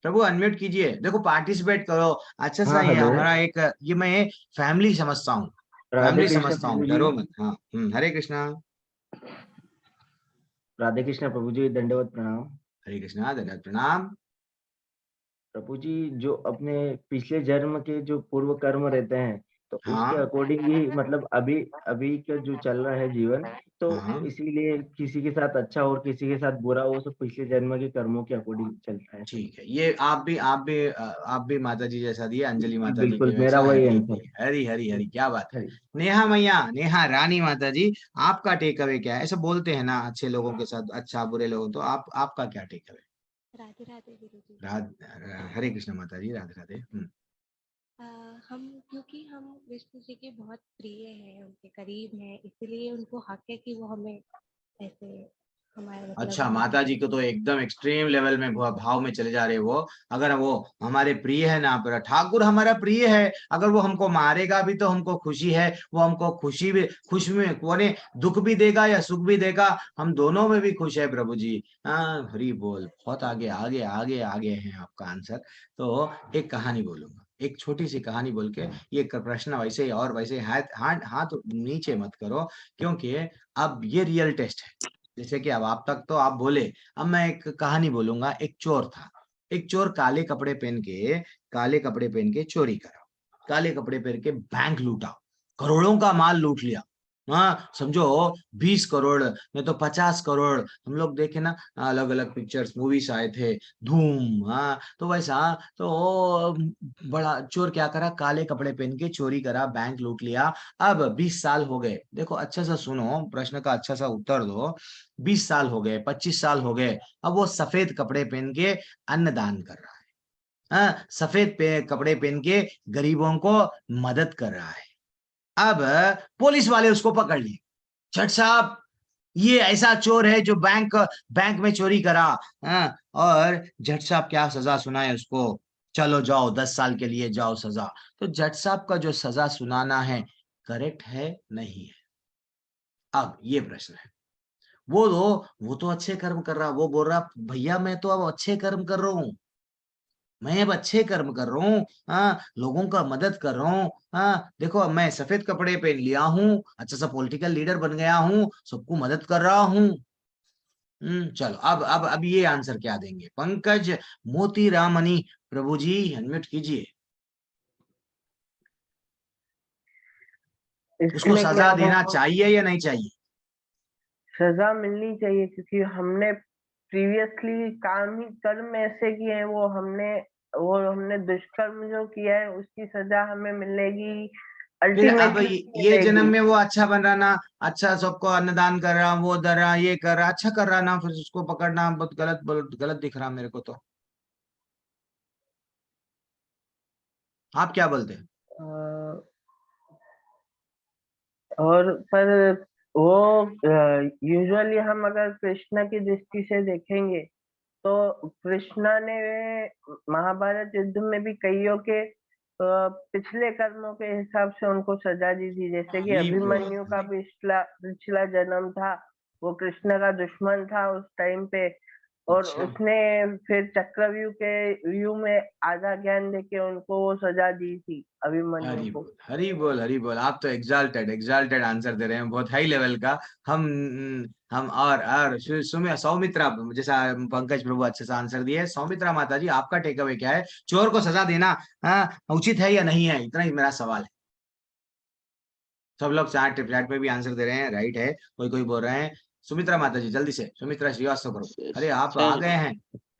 प्रभु अनम्यूट कीजिए, देखो पार्टिसिपेट करो। अच्छा सा हाँ ये हेलो। हमारा एक, ये मैं फैमिली समझता हूँ, राधे फैमिली कृष्ण समझता प्रभु हूँ, जी। डरो मत। हाँ, हरे कृष्णा। राधे कृष्ण प्रभु जी, दंडवत प्रणाम। हरे कृष्णा, दंडवत प्रणाम। प्रभु जी, जो अपने पिछले जन्म के जो पूर्व कर्म रहते हैं तो उसके हाँ अकॉर्डिंग ही मतलब अभी अभी का जो चल रहा है जीवन, तो हाँ, इसीलिए किसी के साथ अच्छा और किसी के साथ बुरा, वो सब पिछले जन्म के कर्मों के अकॉर्डिंग चलता है सब। ठीक है। ये आप भी माता जी जैसा दिए, अंजलि माता जी के बिल्कुल मेरा वैसा वही हरी आंसर। हरी हरी हरी, क्या बात है। हरी। नेहा मैया, नेहा रानी माता जी, आपका टेक अवे क्या है। ऐसे बोलते हैं ना, अच्छे लोगों के साथ अच्छा, बुरे लोगों, तो आपका क्या टेक अवे। राधे राधे गुरु जी। हरे कृष्ण माता जी, राधे राधे। हम क्योंकि हम विष्णु जी के बहुत प्रिय हैं, उनके करीब हैं, इसलिए उनको हक है कि वो हमें ऐसे हमारे मतलब अच्छा, माता जी को तो एकदम एक्सट्रीम लेवल में भाव में चले जा रहे वो। अगर वो हमारे प्रिय है ना, पर ठाकुर हमारा प्रिय है, अगर वो हमको मारेगा भी तो हमको खुशी है, वो हमको खुशी भी, खुश में कोने दुख भी देगा या सुख भी देगा, हम दोनों में भी खुश है प्रभु जी। हाँ, हरी बोल, बहुत आगे आगे आगे आगे है आपका आंसर। तो एक कहानी बोलूंगा, एक छोटी सी कहानी बोल के, ये प्रश्न वैसे ही और वैसे हाथ हाथ हाथ नीचे मत करो, क्योंकि अब ये रियल टेस्ट है। जैसे कि अब आप तक तो आप बोले, अब मैं एक कहानी बोलूंगा। एक चोर था, एक चोर काले कपड़े पहन के चोरी करा, काले कपड़े पहन के बैंक लूटा, करोड़ों का माल लूट लिया। हाँ समझो, 20 करोड़ नहीं तो 50 करोड़। हम लोग देखे ना, अलग अलग पिक्चर्स मूवीज आए थे, धूम, हाँ, तो वैसा। तो बड़ा चोर क्या करा, काले कपड़े पहन के चोरी करा, बैंक लूट लिया। अब 20 साल हो गए, देखो अच्छा सा सुनो, प्रश्न का अच्छा सा उत्तर दो। 20 साल हो गए, 25 साल हो गए, अब वो सफेद कपड़े पहन के अन्नदान कर रहा है। हाँ, सफेद कपड़े पहन के गरीबों को मदद कर रहा है। अब पुलिस वाले उसको पकड़ लिए, जट साहब, ये ऐसा चोर है जो बैंक बैंक में चोरी करा। हाँ, और जट साहब क्या सजा सुनाए उसको, चलो जाओ 10 साल के लिए जाओ सजा। तो जट साहब का जो सजा सुनाना है, करेक्ट है नहीं है। अब ये प्रश्न है, वो तो अच्छे कर्म कर रहा, वो बोल रहा भैया मैं तो अब अच्छे कर्म कर रहा हूँ, मैं अब अच्छे कर्म कर रहा हूँ, हाँ, लोगों का मदद कर रहा हूँ। हाँ देखो, अब मैं सफेद कपड़े पहन लिया हूँ, अच्छा सा पॉलिटिकल लीडर बन गया हूँ, सबको मदद कर रहा हूँ। चलो, अब ये आंसर क्या देंगे। पंकज मोती रामनी प्रभु जी, अनम्यूट कीजिए। उसको इसमें सजा क्या है, देना चाहिए या नहीं चाहिए। सजा मिलनी चाहिए क्योंकि हमने प्रीवियसली काम ही कर्म ऐसे किए हैं, वो हमने दुष्कर्म जो किया है उसकी सजा हमें मिलेगी। फिर अब अल्टीमेटली ये जन्म मिलेगी। में वो अच्छा बन रहा ना, अच्छा सबको अन्नदान कर रहा, वो दे रहा, ये कर रहा, अच्छा कर रहा ना, फिर उसको पकड़ना बहुत गलत गलत दिख रहा मेरे को तो। आप क्या बोलते हैं? अ, और पर वो यूजुअली हम अगर कृष्ण की दृष्टि से देखेंगे तो कृष्णा ने महाभारत युद्ध में भी कईयों के पिछले कर्मों के हिसाब से उनको सजा दी थी। जैसे कि हरी बोल, अभिमन्यु का पिछला पिछला जन्म था, वो कृष्ण का दुश्मन था उस टाइम पे, और अच्छा, उसने फिर चक्रव्यूह के व्यू में आधा ज्ञान देके उनको वो सजा दी थी अभिमन्यु हरी को। बोल, हरी बोल, हरी बोल। आप तो एग्जाल्टेड एग्जाल्टेड आंसर दे रहे हैं, बहुत हाई लेवल का। हम और सौमित्रा, जैसा पंकज प्रभु अच्छे से आंसर दिए। सौमित्रा माता जी, आपका टेक अवे क्या है? चोर को सजा देना उचित है या नहीं है? इतना ही मेरा सवाल है। सब लोग चैट चैट में भी आंसर दे रहे हैं, राइट है। कोई कोई बोल रहे हैं। सुमित्रा माता जी जल्दी से, सुमित्रा श्रीवास्तव करो। अरे आप आ सर गए हैं।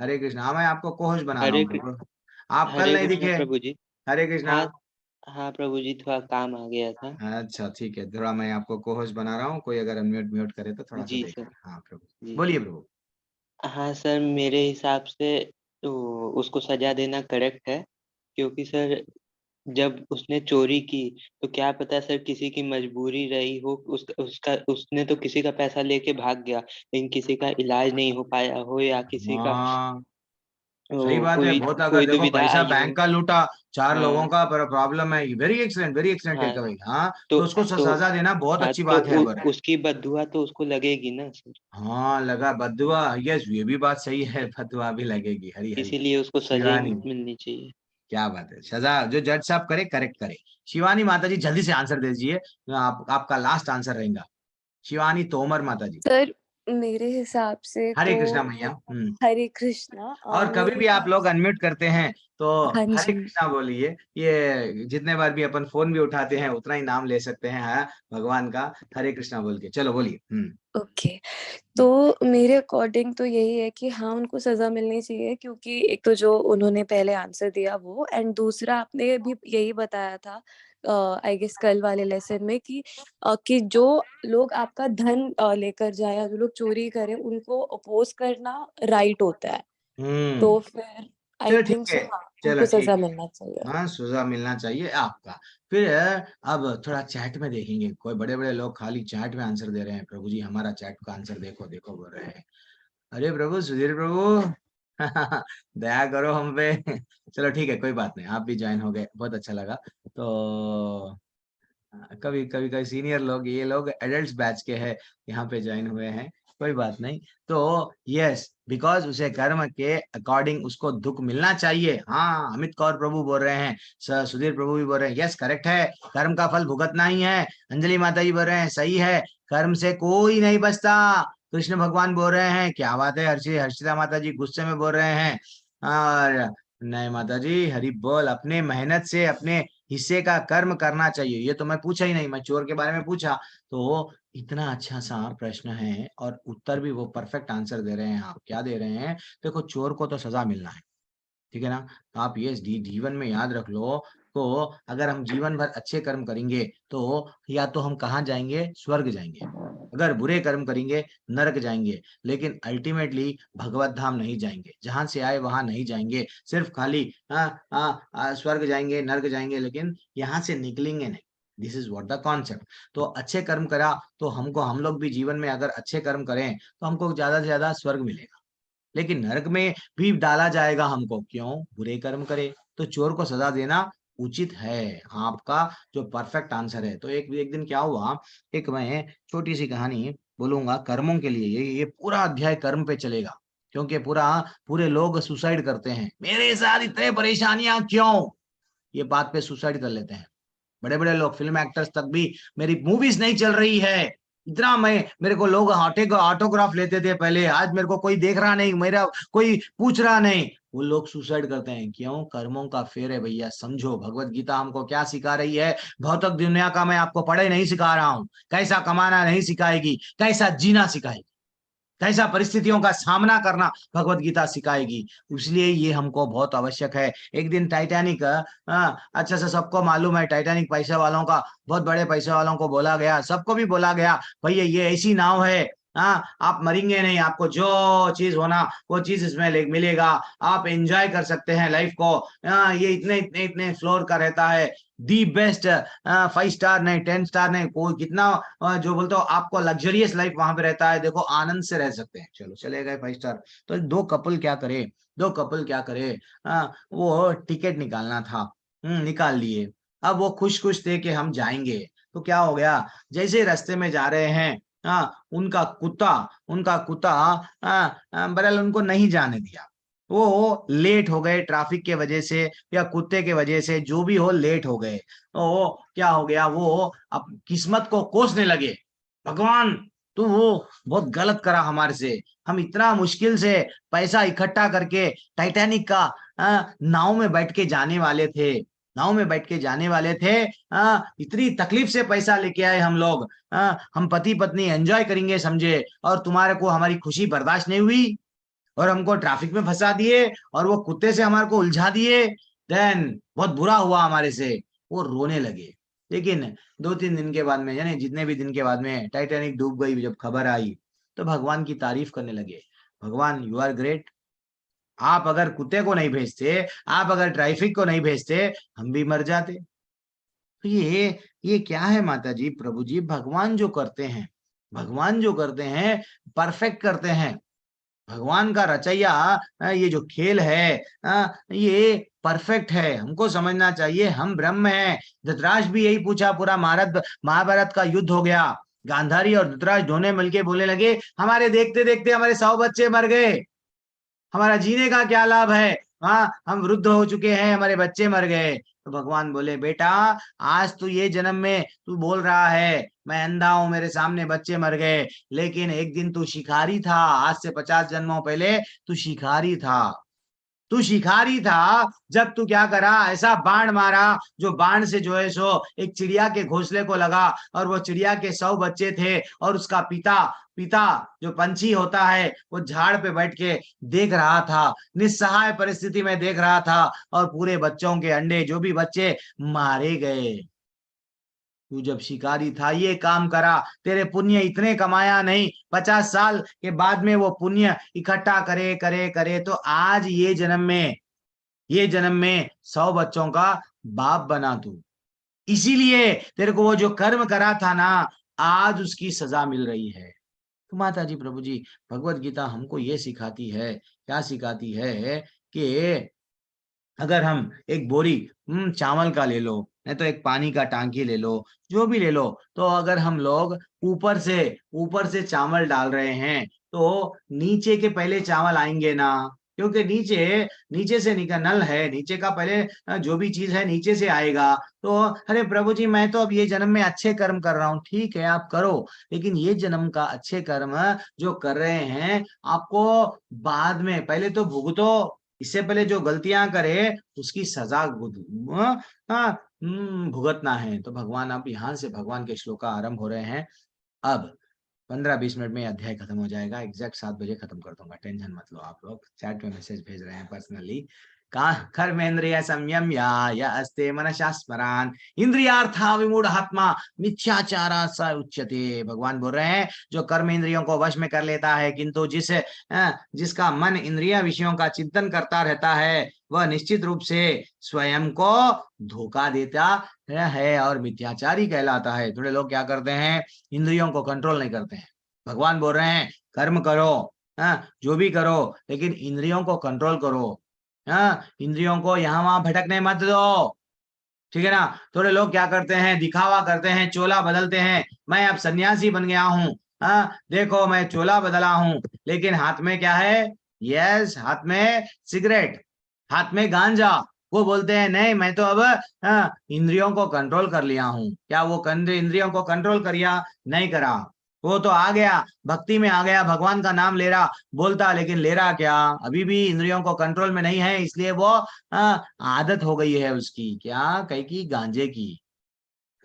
हरे कृष्णा। हाँ, मैं आपको कोहोश बना रहा हरे हूँ प्रभु। आप कल हरे नहीं कृष्ण दिखे। प्रभु जी। हरे कृष्णा। हाँ हाँ प्रभु जी, थोड़ा काम आ गया था। अच्छा ठीक है, थोड़ा मैं आपको कोहोस्ट बना रहा हूँ। कोई अगर अनम्यूट म्यूट करे तो थोड़ा सा जी देख सर। लेना। हाँ प्रभु, जी बोलिए प्रभु। हाँ सर, मेरे हिसाब से तो उसको सजा देना करेक्ट है, क्योंकि सर जब उसने चोरी की तो क्या पता सर किसी की मजबूरी रही हो, उसका उसने तो किसी का पैसा लेके भाग गया, लेकिन किसी का इलाज नहीं हो पाया हो, या किसी का हाँ, सही बात है। कोई बहुत अगर कोई देखो दुविधा पैसा आई हो। बैंक का लूटा, चार लोगों हाँ का प्रॉब्लम है। वेरी एक्सलेंट हाँ। Take away. हाँ, तो तो उसको तो सजा देना बहुत हाँ अच्छी तो बात है। पर उसकी बददुआ तो उसको लगेगी ना सर, हाँ, लगा बददुआ। यस, ये भी बात सही है, बददुआ भी लगेगी। हरी हरी। इसीलिए उसको सजा शिवानी, मिलनी चाहिए। क्या बात है। सजा जो जज साहब करे, करेक्ट करे। शिवानी माता जी जल्दी से आंसर दे दीजिए। आपका लास्ट आंसर रहेगा। शिवानी तोमर माता जी। सर मेरे हिसाब से हरे तो कृष्णा मैया। हरे कृष्णा और कभी मेरे भी आप हिसाब लोग से। अनम्यूट करते हैं तो हाँ हरे जी। कृष्णा बोलिए। ये जितने बार भी अपन फोन भी उठाते हैं उतना ही नाम ले सकते हैं। हाँ, भगवान का हरे कृष्णा बोल के चलो बोलिए। ओके, तो मेरे अकॉर्डिंग तो यही है कि हाँ, उनको सज़ा मिलनी चाहिए, क्योंकि एक तो जो उन्होंने पहले आंसर दिया वो, एंड दूसरा आपने भी यही बताया था आई गेस कल वाले लेसन में कि जो लोग आपका धन लेकर जाएँ या जो लोग चोरी करें उनको अपोज़ करना राइट होता है। हम्म। तो फिर आई चलो थिंक ठीक सो है। हाँ, चलो उनको ठीक सज़ा है। मिलना चाहिए। हाँ, सजा मिलना चाहिए आपका। फिर अब थोड़ा चैट में देखेंगे। कोई बड़े बड़े लोग खाली चैट में आंसर दे रहे हैं। प्रभु जी हमारा चैट का आंसर देखो देखो बोल रहे हैं। अरे प्रभु, सुधीर प्रभु दया करो हम पे। चलो ठीक है, कोई बात नहीं, आप भी ज्वाइन हो गए, बहुत अच्छा लगा। तो कभी कभी कभी सीनियर लोग, ये लोग एडल्ट्स बैच के हैं, यहाँ पे ज्वाइन हुए हैं। कोई बात नहीं। तो यस, बिकॉज उसे कर्म के अकॉर्डिंग उसको दुख मिलना चाहिए। हाँ, अमित कौर प्रभु बोल रहे हैं, सुधीर प्रभु भी बोल रहे हैं, यस करेक्ट है। कर्म का फल भुगतना ही है। अंजलि माता जी बोल रहे हैं सही है, कर्म से कोई नहीं बचता। कृष्ण भगवान बोल रहे हैं, क्या बात है। हर्षिता माता जी गुस्से में बोल रहे हैं। और नहीं माता जी, हरि बोल। अपने मेहनत से अपने हिस्से का कर्म करना चाहिए। ये तो मैं पूछा ही नहीं, मैं चोर के बारे में पूछा। तो इतना अच्छा सा प्रश्न है और उत्तर भी वो परफेक्ट आंसर दे रहे हैं। आप क्या दे रहे हैं? देखो, चोर को तो सजा मिलना है, ठीक है ना। तो आप ये जीवन में याद रख लो। तो अगर हम जीवन भर अच्छे कर्म करेंगे तो या तो हम कहाँ जाएंगे? स्वर्ग जाएंगे। अगर बुरे कर्म करेंगे, नरक जाएंगे। लेकिन अल्टीमेटली भगवत धाम नहीं जाएंगे, जहां से आए वहां नहीं जाएंगे। सिर्फ खाली स्वर्ग जाएंगे, नरक जाएंगे, लेकिन यहाँ से निकलेंगे नहीं। This is what the concept. तो अच्छे कर्म करा तो हम लोग भी जीवन में अगर अच्छे कर्म करें तो हमको ज्यादा से ज्यादा स्वर्ग मिलेगा। लेकिन नरक में भी डाला जाएगा हमको, क्यों? बुरे कर्म करे। तो चोर को सजा देना उचित है। आपका जो परफेक्ट आंसर है। तो एक एक दिन क्या हुआ, एक मैं छोटी सी कहानी बोलूंगा कर्मों के लिए। ये पूरा अध्याय कर्म पे चलेगा, क्योंकि पूरे लोग सुसाइड करते हैं। मेरे साथ इतने परेशानियां क्यों? ये बात पे सुसाइड कर लेते हैं। बड़े बड़े लोग, फिल्म एक्टर्स तक भी। मेरी मूवीज नहीं चल रही है, इतना मेरे को लोग ऑटोग्राफ लेते थे पहले, आज मेरे को कोई देख रहा नहीं, मेरा कोई पूछ रहा नहीं। वो लोग सुसाइड करते हैं, क्यों? कर्मों का फेर है भैया, समझो। भगवत गीता हमको क्या सिखा रही है? भौतिक दुनिया का मैं आपको पढ़े नहीं सिखा रहा हूँ, कैसा कमाना नहीं सिखाएगी, कैसा जीना सिखाएगी। कैसा परिस्थितियों का सामना करना भगवत गीता सिखाएगी। इसलिए ये हमको बहुत आवश्यक है। एक दिन टाइटैनिक, अच्छा से सबको मालूम है, टाइटैनिक पैसे वालों का, बहुत बड़े पैसे वालों को बोला गया, सबको भी बोला गया, भैया ये ऐसी नाव है, आप मरेंगे नहीं, आपको जो चीज होना वो चीज इसमें मिलेगा, आप एंजॉय कर सकते हैं लाइफ को। ये इतने इतने इतने फ्लोर का रहता है, दी बेस्ट, 5 स्टार नहीं, 10 स्टार नहीं, कोई कितना जो बोलते हो, आपको लग्जरियस लाइफ वहां पे रहता है, देखो आनंद से रह सकते हैं। चलो चले गए 5 स्टार। तो दो कपल क्या करे, वो टिकट निकालना था, निकाल लिए। अब वो खुश खुश थे कि हम जाएंगे। तो क्या हो गया, जैसे रास्ते में जा रहे हैं, उनका कुत्ता बहरहाल उनको नहीं जाने दिया। वो लेट हो गए ट्रैफिक के वजह से या कुत्ते के वजह से, जो भी हो लेट हो गए। तो क्या हो गया, वो अब किस्मत को कोसने लगे, भगवान तू वो बहुत गलत करा हमारे से, हम इतना मुश्किल से पैसा इकट्ठा करके टाइटैनिक का नाव में बैठ के जाने वाले थे, इतनी तकलीफ से पैसा लेके आए हम लोग, हम पति पत्नी एंजॉय करेंगे समझे, और तुम्हारे को हमारी खुशी बर्दाश्त नहीं हुई और हमको ट्रैफिक में फंसा दिए और वो कुत्ते से हमारे को उलझा दिए। देन बहुत बुरा हुआ हमारे से, वो रोने लगे। लेकिन 2-3 दिन के बाद में, यानी जितने भी दिन के बाद में टाइटैनिक डूब गई, जब खबर आई तो भगवान की तारीफ करने लगे, भगवान यू आर ग्रेट, आप अगर कुत्ते को नहीं भेजते, आप अगर ट्रैफिक को नहीं भेजते, हम भी मर जाते। तो ये क्या है माता जी, प्रभु जी, भगवान जो करते हैं परफेक्ट करते हैं। भगवान का रचैया, ये जो खेल है, ये परफेक्ट है, हमको समझना चाहिए, हम ब्रह्म हैं। धृतराष्ट्र भी यही पूछा, पूरा महाभारत का युद्ध हो गया, गांधारी और धृतराष्ट्र दोनों मिलके बोलने लगे, हमारे देखते देखते हमारे 100 बच्चे मर गए, हमारा जीने का क्या लाभ है, हम वृद्ध हो चुके हैं, हमारे बच्चे मर गए। तो भगवान बोले, बेटा आज तू ये जन्म में तू बोल रहा है मैं अंधा हूं, मेरे सामने बच्चे मर गए, लेकिन एक दिन तू शिकारी था, आज से 50 जन्मों पहले तू शिकारी था। जब तू क्या करा, ऐसा बाण मारा, जो बाण से जो है सो एक चिड़िया के घोंसले को लगा, और वो चिड़िया के 100 बच्चे थे, और उसका पिता पिता जो पंछी होता है, वो झाड़ पे बैठ के देख रहा था, निस्सहाय परिस्थिति में देख रहा था, और पूरे बच्चों के अंडे, जो भी बच्चे, मारे गए। तू जब शिकारी था ये काम करा, तेरे पुण्य इतने कमाया नहीं, 50 साल के बाद में वो पुण्य इकट्ठा करे करे करे, तो आज ये जन्म में 100 बच्चों का बाप बना तू। इसीलिए तेरे को वो जो कर्म करा था ना, आज उसकी सजा मिल रही है। तो माता जी, प्रभु जी, भगवत गीता हमको ये सिखाती है, क्या सिखाती है कि अगर हम एक बोरी चावल का ले लो, नहीं तो एक पानी का टांकी ले लो, जो भी ले लो, तो अगर हम लोग ऊपर से चावल डाल रहे हैं, तो नीचे के पहले चावल आएंगे ना, क्योंकि नीचे से निकल नल है, नीचे का पहले जो भी चीज है नीचे से आएगा। तो अरे प्रभु जी, मैं तो अब ये जन्म में अच्छे कर्म कर रहा हूँ, ठीक है आप करो, लेकिन ये जन्म का अच्छे कर्म जो कर रहे हैं, आपको बाद में पहले तो भुगतो, इससे पहले जो गलतियां करे उसकी सजा भुगतना है। तो भगवान, अब यहाँ से भगवान के श्लोक आरंभ हो रहे हैं। अब 15-20 मिनट में अध्याय खत्म हो जाएगा, एग्जैक्ट 7 बजे खत्म कर दूंगा, टेंशन मत लो। आप लोग चैट में मैसेज भेज रहे हैं पर्सनली, कर्मेंद्रिय संयम या अस्ते मनसा स्मरान इंद्रियार्था विमूढ़ात्मा मिथ्याचारा स उच्यते। भगवान बोल रहे हैं, जो कर्म इंद्रियों को वश में कर लेता है, किंतु जिसका मन इंद्रिय विषयों का चिंतन करता रहता है, वह निश्चित रूप से स्वयं को धोखा देता है और मिथ्याचारी कहलाता है। थोड़े लोग क्या करते हैं, इंद्रियों को कंट्रोल नहीं करते हैं। भगवान बोल रहे हैं, कर्म करो, जो भी करो, लेकिन इंद्रियों को कंट्रोल करो, इंद्रियों को यहाँ वहां भटकने मत दो, ठीक है ना। थोड़े लोग क्या करते हैं, दिखावा करते हैं, चोला बदलते हैं, मैं अब सन्यासी बन गया हूँ, देखो मैं चोला बदला हूँ, लेकिन हाथ में क्या है, यस, हाथ में सिगरेट, हाथ में गांजा। वो बोलते हैं नहीं, मैं तो अब इंद्रियों को कंट्रोल कर लिया हूँ। क्या वो इंद्रियों को कंट्रोल करिया? नहीं करा। वो तो आ गया, भक्ति में आ गया, भगवान का नाम ले रहा, बोलता, लेकिन ले रहा क्या, अभी भी इंद्रियों को कंट्रोल में नहीं है, इसलिए वो आदत हो गई है उसकी, क्या, कहीं की गांजे की,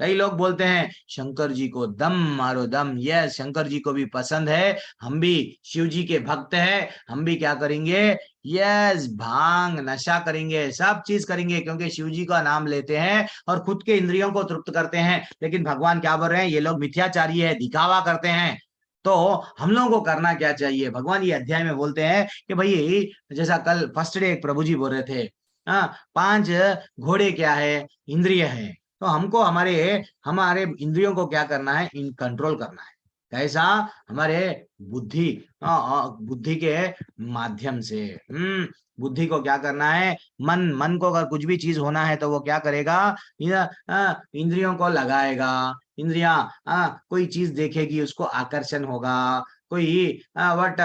कई लोग बोलते हैं शंकर जी को दम मारो दम। यस, शंकर जी को भी पसंद है, हम भी शिव जी के भक्त हैं, हम भी क्या करेंगे, यस, भांग नशा करेंगे, सब चीज करेंगे, क्योंकि शिव जी का नाम लेते हैं और खुद के इंद्रियों को तृप्त करते हैं। लेकिन भगवान क्या बोल रहे हैं, ये लोग मिथ्याचारी है, दिखावा करते हैं। तो हम लोगों को करना क्या चाहिए, भगवान ये अध्याय में बोलते हैं कि भाई, जैसा कल फर्स्ट डे एक प्रभु जी बोल रहे थे, हाँ, 5 घोड़े क्या है, इंद्रिय है। तो हमको हमारे हमारे इंद्रियों को क्या करना है, इन कंट्रोल करना है। कैसा, हमारे बुद्धि, बुद्धि के माध्यम से। बुद्धि को क्या करना है, मन को अगर कुछ भी चीज होना है तो वो क्या करेगा, इंद्रियों को लगाएगा। इंद्रियां कोई चीज देखेगी, उसको आकर्षण होगा। कोई वट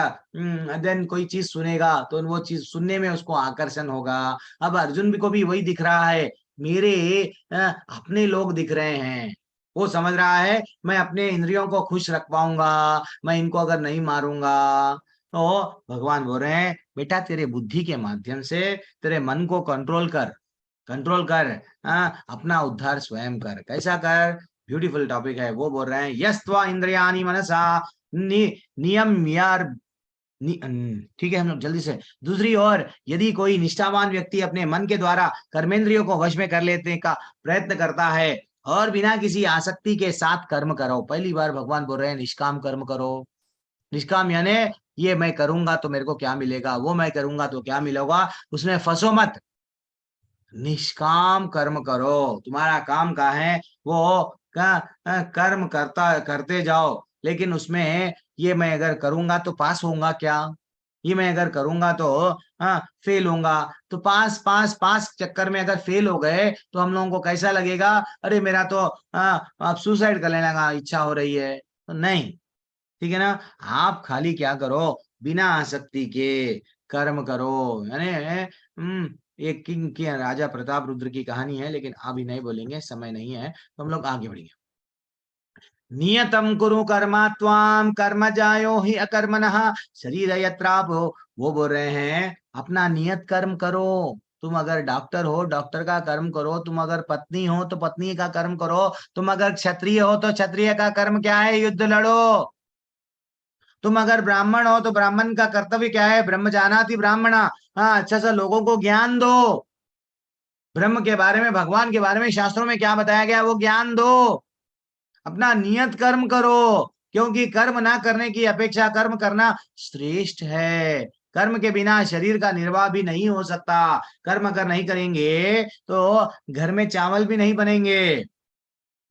देन कोई चीज सुनेगा तो वो चीज सुनने में उसको आकर्षण होगा। अब अर्जुन को भी वही दिख रहा है, मेरे अपने लोग दिख रहे हैं। वो समझ रहा है मैं अपने इंद्रियों को खुश रख पाऊंगा, मैं इनको अगर नहीं मारूंगा। तो भगवान बोल रहे हैं, बेटा तेरे बुद्धि के माध्यम से तेरे मन को कंट्रोल कर, कंट्रोल कर, अपना उद्धार स्वयं कर। कैसा कर, ब्यूटीफुल टॉपिक है। वो बोल रहे हैं यस्त्वा इंद्रियाणि मनसा नियम यार, ठीक है, हम लोग जल्दी से। दूसरी ओर यदि कोई निष्ठावान व्यक्ति अपने मन के द्वारा कर्मेंद्रियों को वश में कर लेने का प्रयत्न करता है और बिना किसी आसक्ति के साथ कर्म करो। पहली बार भगवान बोल रहे हैं निष्काम कर्म करो। निष्काम यानी ये मैं करूंगा तो मेरे को क्या मिलेगा, वो मैं करूंगा तो क्या मिलेगा, उसमें फंसो मत। निष्काम कर्म करो, तुम्हारा काम का है वो कर्म करते जाओ। लेकिन उसमें ये मैं अगर करूंगा तो पास होऊंगा क्या, ये मैं अगर करूंगा तो फेल होऊंगा। तो पास चक्कर में अगर फेल हो गए तो हम लोगों को कैसा लगेगा, अरे मेरा तो अब सुसाइड कर लेने का इच्छा हो रही है। तो नहीं, ठीक है ना, आप खाली क्या करो, बिना आसक्ति के कर्म करो। यानी एक किंग की, राजा प्रताप रुद्र की कहानी है, लेकिन अभी नहीं बोलेंगे, समय नहीं है, तो हम लोग आगे बढ़ेंगे। नियतम कुरु कर्मा त्वाम कर्म जायो ही अकर्मणः शरीर यत्रापो। वो बोल रहे हैं अपना नियत कर्म करो। तुम अगर डॉक्टर हो, डॉक्टर का कर्म करो। तुम अगर पत्नी हो तो पत्नी का कर्म करो। तुम अगर क्षत्रिय हो तो क्षत्रिय का कर्म क्या है, युद्ध लड़ो। तुम अगर ब्राह्मण हो तो ब्राह्मण का कर्तव्य क्या है, ब्रह्म जानाति ब्राह्मणा। हाँ, अच्छा सा लोगों को ज्ञान दो, ब्रह्म के बारे में, भगवान के बारे में शास्त्रों में क्या बताया गया वो ज्ञान दो। अपना नियत कर्म करो, क्योंकि कर्म ना करने की अपेक्षा कर्म करना श्रेष्ठ है। कर्म के बिना शरीर का निर्वाह भी नहीं हो सकता। कर्म अगर नहीं करेंगे तो घर में चावल भी नहीं बनेंगे।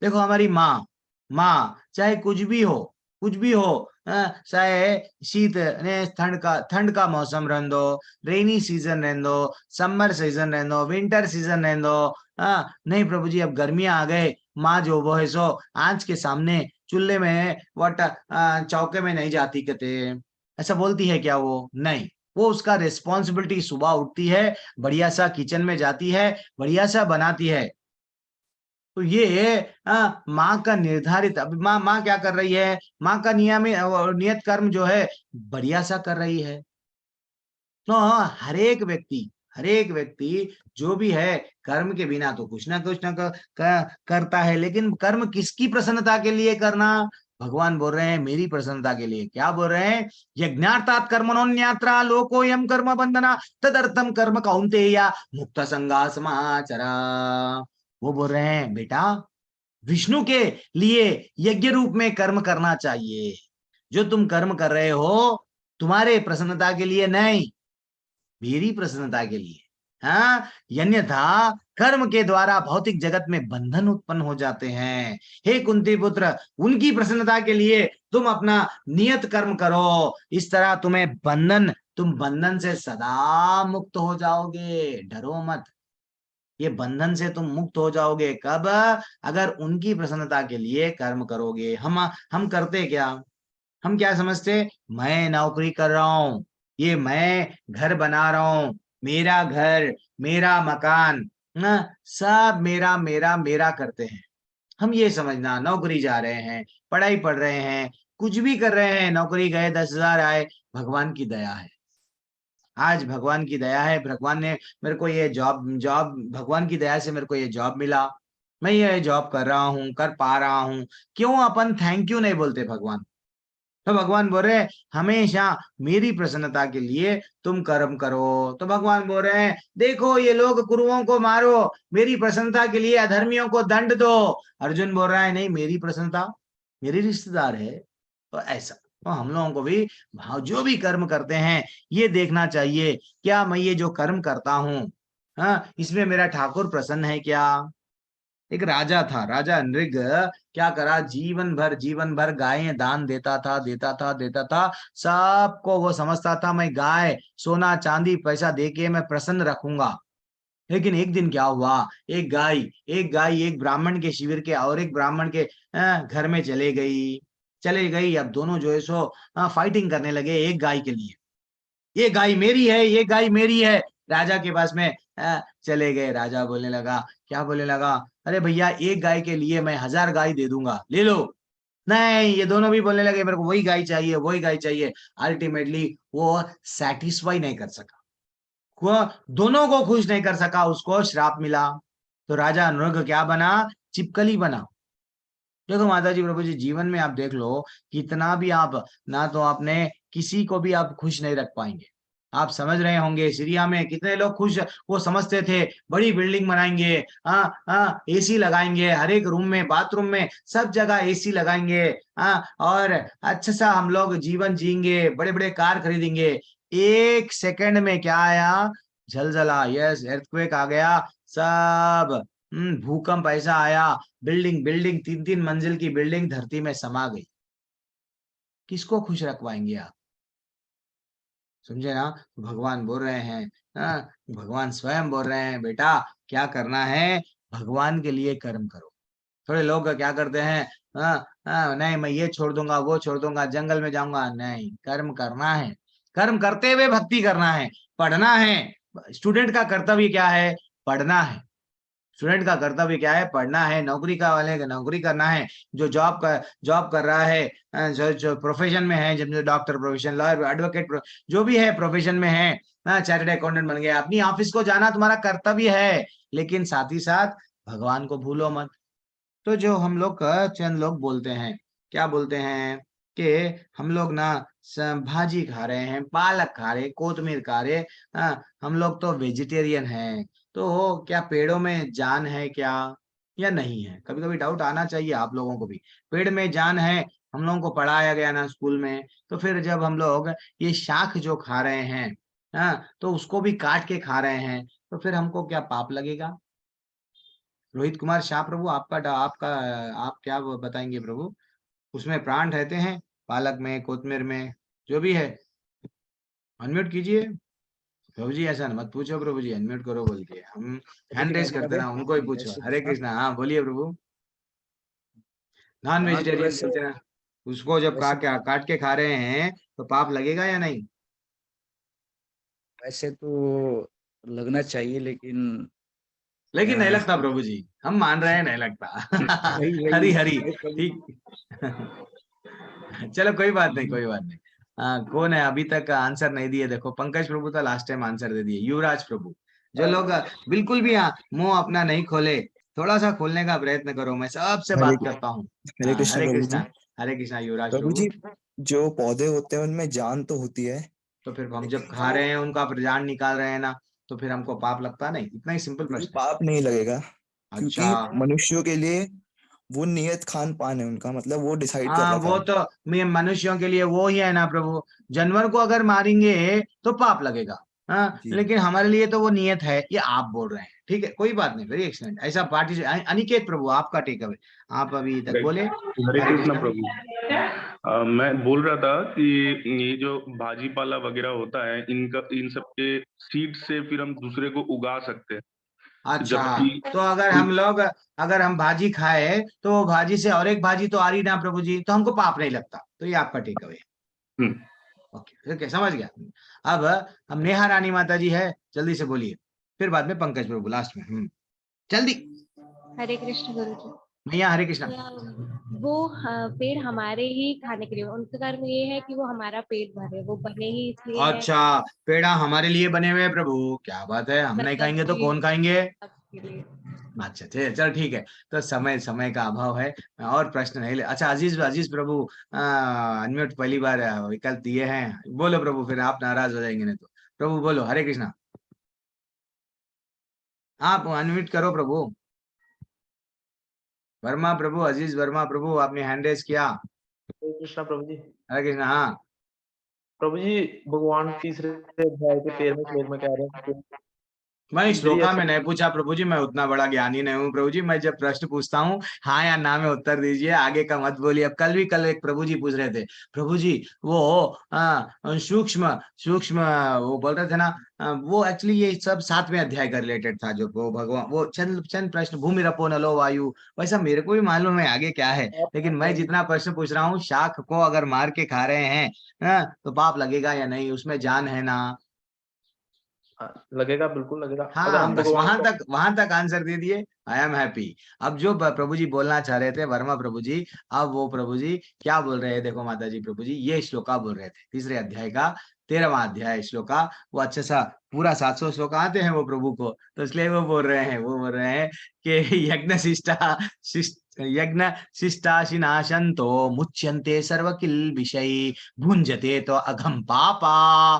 देखो हमारी माँ चाहे कुछ भी हो, कुछ भी हो, चाहे शीत ने ठंड का मौसम रहने दो, रेनी सीजन रहने दो, समर सीजन रहने दो, विंटर सीजन रहने दो, नहीं प्रभु जी अब गर्मियां आ गए, माँ जो वो है सो आंच के सामने चूल्हे में वट चौके में नहीं जाती कहते, ऐसा बोलती है क्या वो? नहीं, वो उसका रिस्पॉन्सिबिलिटी, सुबह उठती है, बढ़िया सा किचन में जाती है, बढ़िया सा बनाती है। तो ये माँ का निर्धारित, अभी माँ क्या कर रही है, माँ का नियत कर्म जो है बढ़िया सा कर रही है। तो हर एक व्यक्ति जो भी है कर्म के बिना तो कुछ ना करता है। लेकिन कर्म किसकी प्रसन्नता के लिए करना? भगवान बोल रहे हैं मेरी प्रसन्नता के लिए। क्या बोल रहे हैं? यज्ञार्थात् कर्मणोऽन्यत्र लोकोऽयं कर्म बंधना तदर्थम कर्म कौन्तेय मुक्त संगा समाचरा। वो बोल रहे हैं बेटा, विष्णु के लिए यज्ञ रूप में कर्म करना चाहिए। जो तुम कर्म कर रहे हो तुम्हारे प्रसन्नता के लिए नहीं, मेरी प्रसन्नता के लिए। हाँ, अन्यथा कर्म के द्वारा भौतिक जगत में बंधन उत्पन्न हो जाते हैं। हे कुंती पुत्र, उनकी प्रसन्नता के लिए तुम अपना नियत कर्म करो। इस तरह तुम बंधन से सदा मुक्त हो जाओगे। डरो मत, ये बंधन से तुम मुक्त हो जाओगे कब? अगर उनकी प्रसन्नता के लिए कर्म करोगे। हम करते क्या, हम क्या समझते, मैं नौकरी कर रहा हूं, ये मैं घर बना रहा हूं, मेरा घर, मेरा मकान, ना सब मेरा मेरा मेरा करते हैं। हम ये समझना, नौकरी जा रहे हैं, पढ़ाई पढ़ रहे हैं, कुछ भी कर रहे हैं, नौकरी गए 10,000 आए, भगवान की दया है। आज भगवान की दया है, भगवान ने मेरे को ये जॉब भगवान की दया से मेरे को ये जॉब मिला। मैं ये जॉब कर रहा हूँ, कर पा रहा हूँ, क्यों अपन थैंक यू नहीं बोलते भगवान? तो भगवान बोल रहे हैं हमेशा मेरी प्रसन्नता के लिए तुम कर्म करो। तो भगवान बोल रहे हैं देखो ये लोग कुरुओं को मारो, मेरी प्रसन्नता के लिए अधर्मियों को दंड दो। अर्जुन बोल रहा है नहीं, मेरी प्रसन्नता, मेरी रिश्तेदार है। तो ऐसा तो हम लोगों को भी जो भी कर्म करते हैं ये देखना चाहिए, क्या मैं ये जो कर्म करता हूँ, हाँ, इसमें मेरा ठाकुर प्रसन्न है क्या? एक राजा था, राजा नृग, क्या करा, जीवन भर गायें दान देता था। सबको वो समझता था मैं गाय सोना चांदी पैसा देके मैं प्रसन्न रखूंगा। लेकिन एक दिन क्या हुआ, एक गाय एक ब्राह्मण के शिविर के और एक ब्राह्मण के घर में चले गई। अब दोनों जो है सो फाइटिंग करने लगे एक गाय के लिए। ये गाय मेरी है, ये गाय मेरी है। राजा के पास में चले गए। राजा बोलने लगा, क्या बोलने लगा, अरे भैया एक गाय के लिए मैं 1000 गाय दे दूंगा, ले लो। नहीं, ये दोनों भी बोलने लगे मेरे को वही गाय चाहिए, वही गाय चाहिए। अल्टीमेटली वो सेटिस्फाई नहीं कर सका, वो दोनों को खुश नहीं कर सका, उसको श्राप मिला। तो राजा नृग क्या बना, चिपकली बना। देखो माता जी प्रभु जी, जीवन में आप देख लो, कितना भी आप ना तो आपने किसी को भी आप खुश नहीं रख पाएंगे। आप समझ रहे होंगे सीरिया में कितने लोग खुश, वो समझते थे बड़ी बिल्डिंग बनाएंगे, एसी लगाएंगे, हर एक रूम में बाथरूम में सब जगह एसी लगाएंगे, और अच्छा सा हम लोग जीवन जिएंगे, बड़े बड़े कार खरीदेंगे। एक सेकंड में क्या आया, झलझला, यस, earthquake आ गया, सब भूकंप ऐसा आया, बिल्डिंग बिल्डिंग 3-3 मंजिल की बिल्डिंग धरती में समा गई। किसको खुश रखवाएंगे आप? समझे ना? भगवान बोल रहे हैं, भगवान स्वयं बोल रहे हैं बेटा क्या करना है, भगवान के लिए कर्म करो। थोड़े लोग क्या करते हैं, नहीं मैं ये छोड़ दूंगा, वो छोड़ दूंगा, जंगल में जाऊंगा, नहीं, कर्म करना है, कर्म करते हुए भक्ति करना है, पढ़ना है। स्टूडेंट का कर्तव्य क्या है, पढ़ना है। स्टूडेंट का कर्तव्य क्या है, पढ़ना है। नौकरी का वाले का नौकरी करना है। जो जॉब कर रहा है, जो प्रोफेशन में है, जब डॉक्टर प्रोफेशन, लॉयर, एडवोकेट, जो भी है प्रोफेशन में है, चार्टर्ड अकाउंटेंट बन गया, अपनी ऑफिस को जाना तुम्हारा कर्तव्य है, लेकिन साथ ही साथ भगवान को भूलो मत। तो जो हम लोग चंद लोग बोलते हैं, क्या बोलते हैं कि हम लोग ना भाजी खा रहे हैं, पालक खा रहे, कोतमीर खा रहे, हम लोग तो वेजिटेरियन हैं। तो क्या पेड़ों में जान है क्या या नहीं है? कभी कभी डाउट आना चाहिए आप लोगों को भी, पेड़ में जान है। हम लोगों को पढ़ाया गया ना स्कूल में, तो फिर जब हम लोग ये शाख जो खा रहे हैं, तो उसको भी काट के खा रहे हैं, तो फिर हमको क्या पाप लगेगा? रोहित कुमार शाह प्रभु, आप क्या बताएंगे प्रभु? उसमें प्राण रहते हैं, पालक में, कोतमीर में, जो भी है। अनम्यूट कीजिए प्रभु जी, ऐसा मत पूछो प्रभु जी, अनम्यूट करो बोल के, हम हैंड रेज करते ना, उनको ही पूछो। हरे कृष्णा, हाँ बोलिए प्रभु। नॉन वेजिटेरियन बोलते ना, उसको जब काट के खा रहे हैं तो पाप लगेगा या नहीं? वैसे तो लगना चाहिए, लेकिन नहीं लगता प्रभु जी, हम मान रहे हैं नहीं लगता। हरी हरी, ठीक। चलो कोई बात नहीं, कोई बात नहीं। कौन है अभी तक आंसर नहीं दिए? देखो पंकज प्रभु तो लास्ट टाइम आंसर दे दिए, युवराज प्रभु। जो लोग बिल्कुल भी मुंह अपना नहीं खोले, थोड़ा सा खोलने का प्रयत्न करो, मैं सबसे बात करता हूँ। हरे कृष्णा हरे प्रभु कृष्णा, जी। हरे कृष्णा युवराज प्रभु प्रभु। जी, जो पौधे होते हैं उनमें जान तो होती है, तो फिर हम जब लेकिन खा रहे हैं उनका जान निकाल रहे हैं ना, तो फिर हमको पाप लगता नहीं? इतना ही सिंपल वो प्रश्न है। पाप नहीं लगेगा, अच्छा, क्योंकि मनुष्यों के लिए वो नियत खान पान है उनका, मतलब वो डिसाइड कर हाँ रखा वो है। तो मैं मनुष्यों के लिए वो ही है ना प्रभु। जानवर को अगर मारेंगे तो पाप लगेगा, हाँ, जी लेकिन हमारे लिए तो वो नियत है, ये आप बोल रहे हैं। ठीक है, कोई बात नहीं, वेरी एक्सीलेंट। ऐसा पार्टी अनिकेत प्रभु, आपका टेक अवे, आप अभी तक बोले। हरे हरे कृष्णा कृष्णा। प्रभु। मैं बोल रहा था कि ये जो भाजी पाला वगैरह होता है, इन सब के सीड से फिर हम दूसरे को उगा सकते हैं। अच्छा, जबकि तो अगर हम भाजी खाए तो वो भाजी से और एक भाजी तो आ रही ना प्रभु जी, तो हमको पाप नहीं लगता। तो ये आपका टेक अवे है। ओके ओके, समझ गया। अब हम नेहा रानी माता जी है, जल्दी से बोलिए, फिर बाद में पंकज प्रभु लास्ट में। जल्दी। हरे कृष्ण गुरु जी। भैया हरे कृष्णा। वो पेड़ हमारे ही खाने के लिए, उनका कर्म ये है कि वो हमारा पेट भरे, वो बने ही इसलिए है। अच्छा, पेड़ा हमारे लिए बने हुए हैं प्रभु, क्या बात है, हम नहीं मतलब खाएंगे तो कि कौन खाएंगे? उसके लिए। अच्छा, चल ठीक है। तो समय का अभाव है, और प्रश्न नहीं ले। अच्छा, अजीज अजीज प्रभु अनम्यूट पहली बार विकल्प दिए हैं, बोलो प्रभु, फिर आप नाराज हो जाएंगे नहीं तो। प्रभु बोलो, हरे कृष्णा। आप अनम्यूट करो प्रभु। वर्मा प्रभु, अजीज वर्मा प्रभु, आपने हैंड रेज किया। हरे कृष्णा प्रभु जी। हरे कृष्णा। हाँ प्रभु जी, भगवान तीसरे अध्याय के 13वें श्लोक में कह रहे हैं कि मैं इंद्रिय श्लोका में नहीं पूछा प्रभु जी, मैं उतना बड़ा ज्ञानी नहीं हूँ प्रभु जी। मैं जब प्रश्न पूछता हूँ हाँ या ना में उत्तर दीजिए, आगे का मत बोलिए। अब कल एक प्रभु जी पूछ रहे थे, प्रभु जी वो सूक्ष्म सूक्ष्म वो बोल रहे थे ना, वो एक्चुअली ये सब 7वें अध्याय का रिलेटेड था, जो वो भगवान वो चंद चंद प्रश्न, भूमि रपो नलो वायु, वैसा मेरे को भी मालूम है आगे क्या है। लेकिन मैं जितना प्रश्न पूछ रहा हूँ, शाख को अगर मार के खा रहे हैं तो पाप लगेगा या नहीं, उसमें जान है ना? लगेगा, बिल्कुल लगेगा। अगर हाँ, हम बस भगवान को वहां तक आंसर दे दिए, आई एम हैप्पी। अब जो प्रभु जी बोलना चाह रहे थे, वर्मा प्रभु जी, अब वो प्रभु जी क्या बोल रहे हैं, देखो माता जी, प्रभु जी ये श्लोका बोल रहे थे, तीसरे अध्याय का 13वां अध्याय श्लोका। वो अच्छा सा पूरा 700 श्लोक आते हैं वो प्रभु को, तो इसलिए वो बोल रहे हैं कि यज्ञ शिष्टाशिनाशंतो मुच्यन्ते सर्व किल विषयी भुंजते तो अघम पापा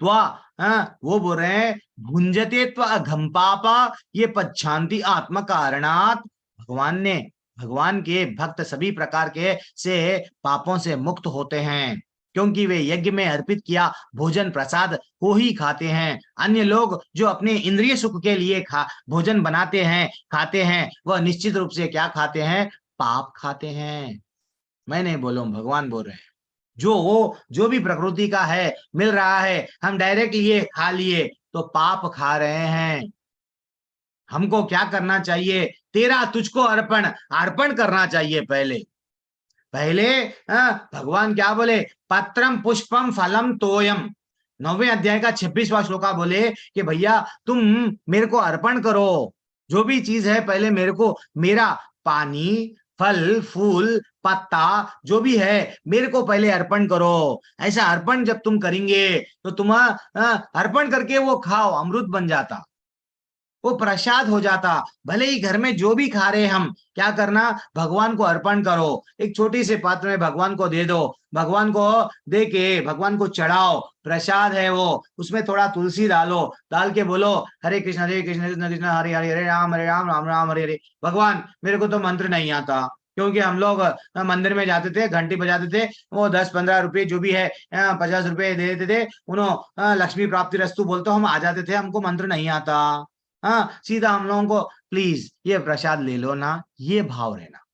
त्वा। वो बोल रहे हैं भुंजते त्वा अघम पापा ये पच्छांति आत्म कारणात। भगवान के भक्त सभी प्रकार के से पापों से मुक्त होते हैं, क्योंकि वे यज्ञ में अर्पित किया भोजन प्रसाद को ही खाते हैं। अन्य लोग जो अपने इंद्रिय सुख के लिए भोजन बनाते हैं, खाते हैं, वह निश्चित रूप से क्या खाते हैं? पाप खाते हैं। मैं नहीं बोलूं, भगवान बोल रहे हैं। जो भी प्रकृति का है मिल रहा है, हम डायरेक्ट ये खा लिए तो पाप खा रहे हैं। हमको क्या करना चाहिए? तेरा तुझको अर्पण करना चाहिए। पहले भगवान क्या बोले? पत्रम पुष्पम फलम तोयम, 9वें अध्याय का 26वां श्लोका बोले कि भैया तुम मेरे को अर्पण करो, जो भी चीज है पहले मेरे को, मेरा पानी, फल फूल पत्ता जो भी है मेरे को पहले अर्पण करो। ऐसा अर्पण जब तुम करेंगे तो तुम अर्पण करके वो खाओ, अमृत बन जाता, वो प्रसाद हो जाता। भले ही घर में जो भी खा रहे हम, क्या करना? भगवान को अर्पण करो, एक छोटी से पात्र में भगवान को दे दो, भगवान को दे के भगवान को चढ़ाओ, प्रसाद है वो, उसमें थोड़ा तुलसी डालो, डाल के बोलो हरे कृष्ण कृष्ण कृष्ण हरे हरे, हरे राम राम राम हरे हरे। भगवान मेरे को तो मंत्र नहीं आता, क्योंकि हम लोग मंदिर में जाते थे, घंटी बजाते थे, वो 10-15 रुपए जो भी है 50 रुपए दे देते थे, उन्होंने लक्ष्मी प्राप्ति रस्तु बोलते हम आ जाते थे, हमको मंत्र नहीं आता। हाँ, सीधा हम लोगों को प्लीज ये प्रसाद ले लो ना, ये भाव रहना।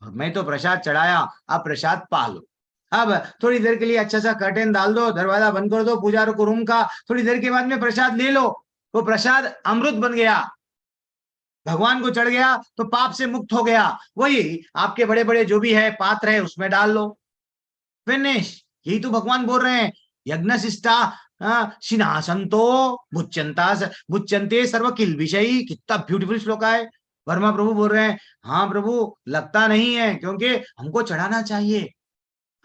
मैं तो प्रसाद चढ़ाया, अब प्रसाद पा लो। अब थोड़ी देर के लिए अच्छा सा कर्टेन डाल दो, दरवाजा बंद कर दो पूजा को रूम का, थोड़ी देर के बाद में प्रसाद ले लो, वो प्रसाद अमृत बन गया, भगवान को चढ़ गया तो पाप से मुक्त हो गया। वही आपके बड़े बड़े जो भी है पात्र है उसमें डाल लो, फिनिश। यही तो भगवान बोल रहे हैं, यज्ञ शिष्टा शिनासंतो मुच्यन्ते सर्व किल विषयी। कितना ब्यूटीफुल श्लोक है। वर्मा प्रभु बोल रहे हैं हाँ प्रभु, लगता नहीं है, क्योंकि हमको चढ़ाना चाहिए।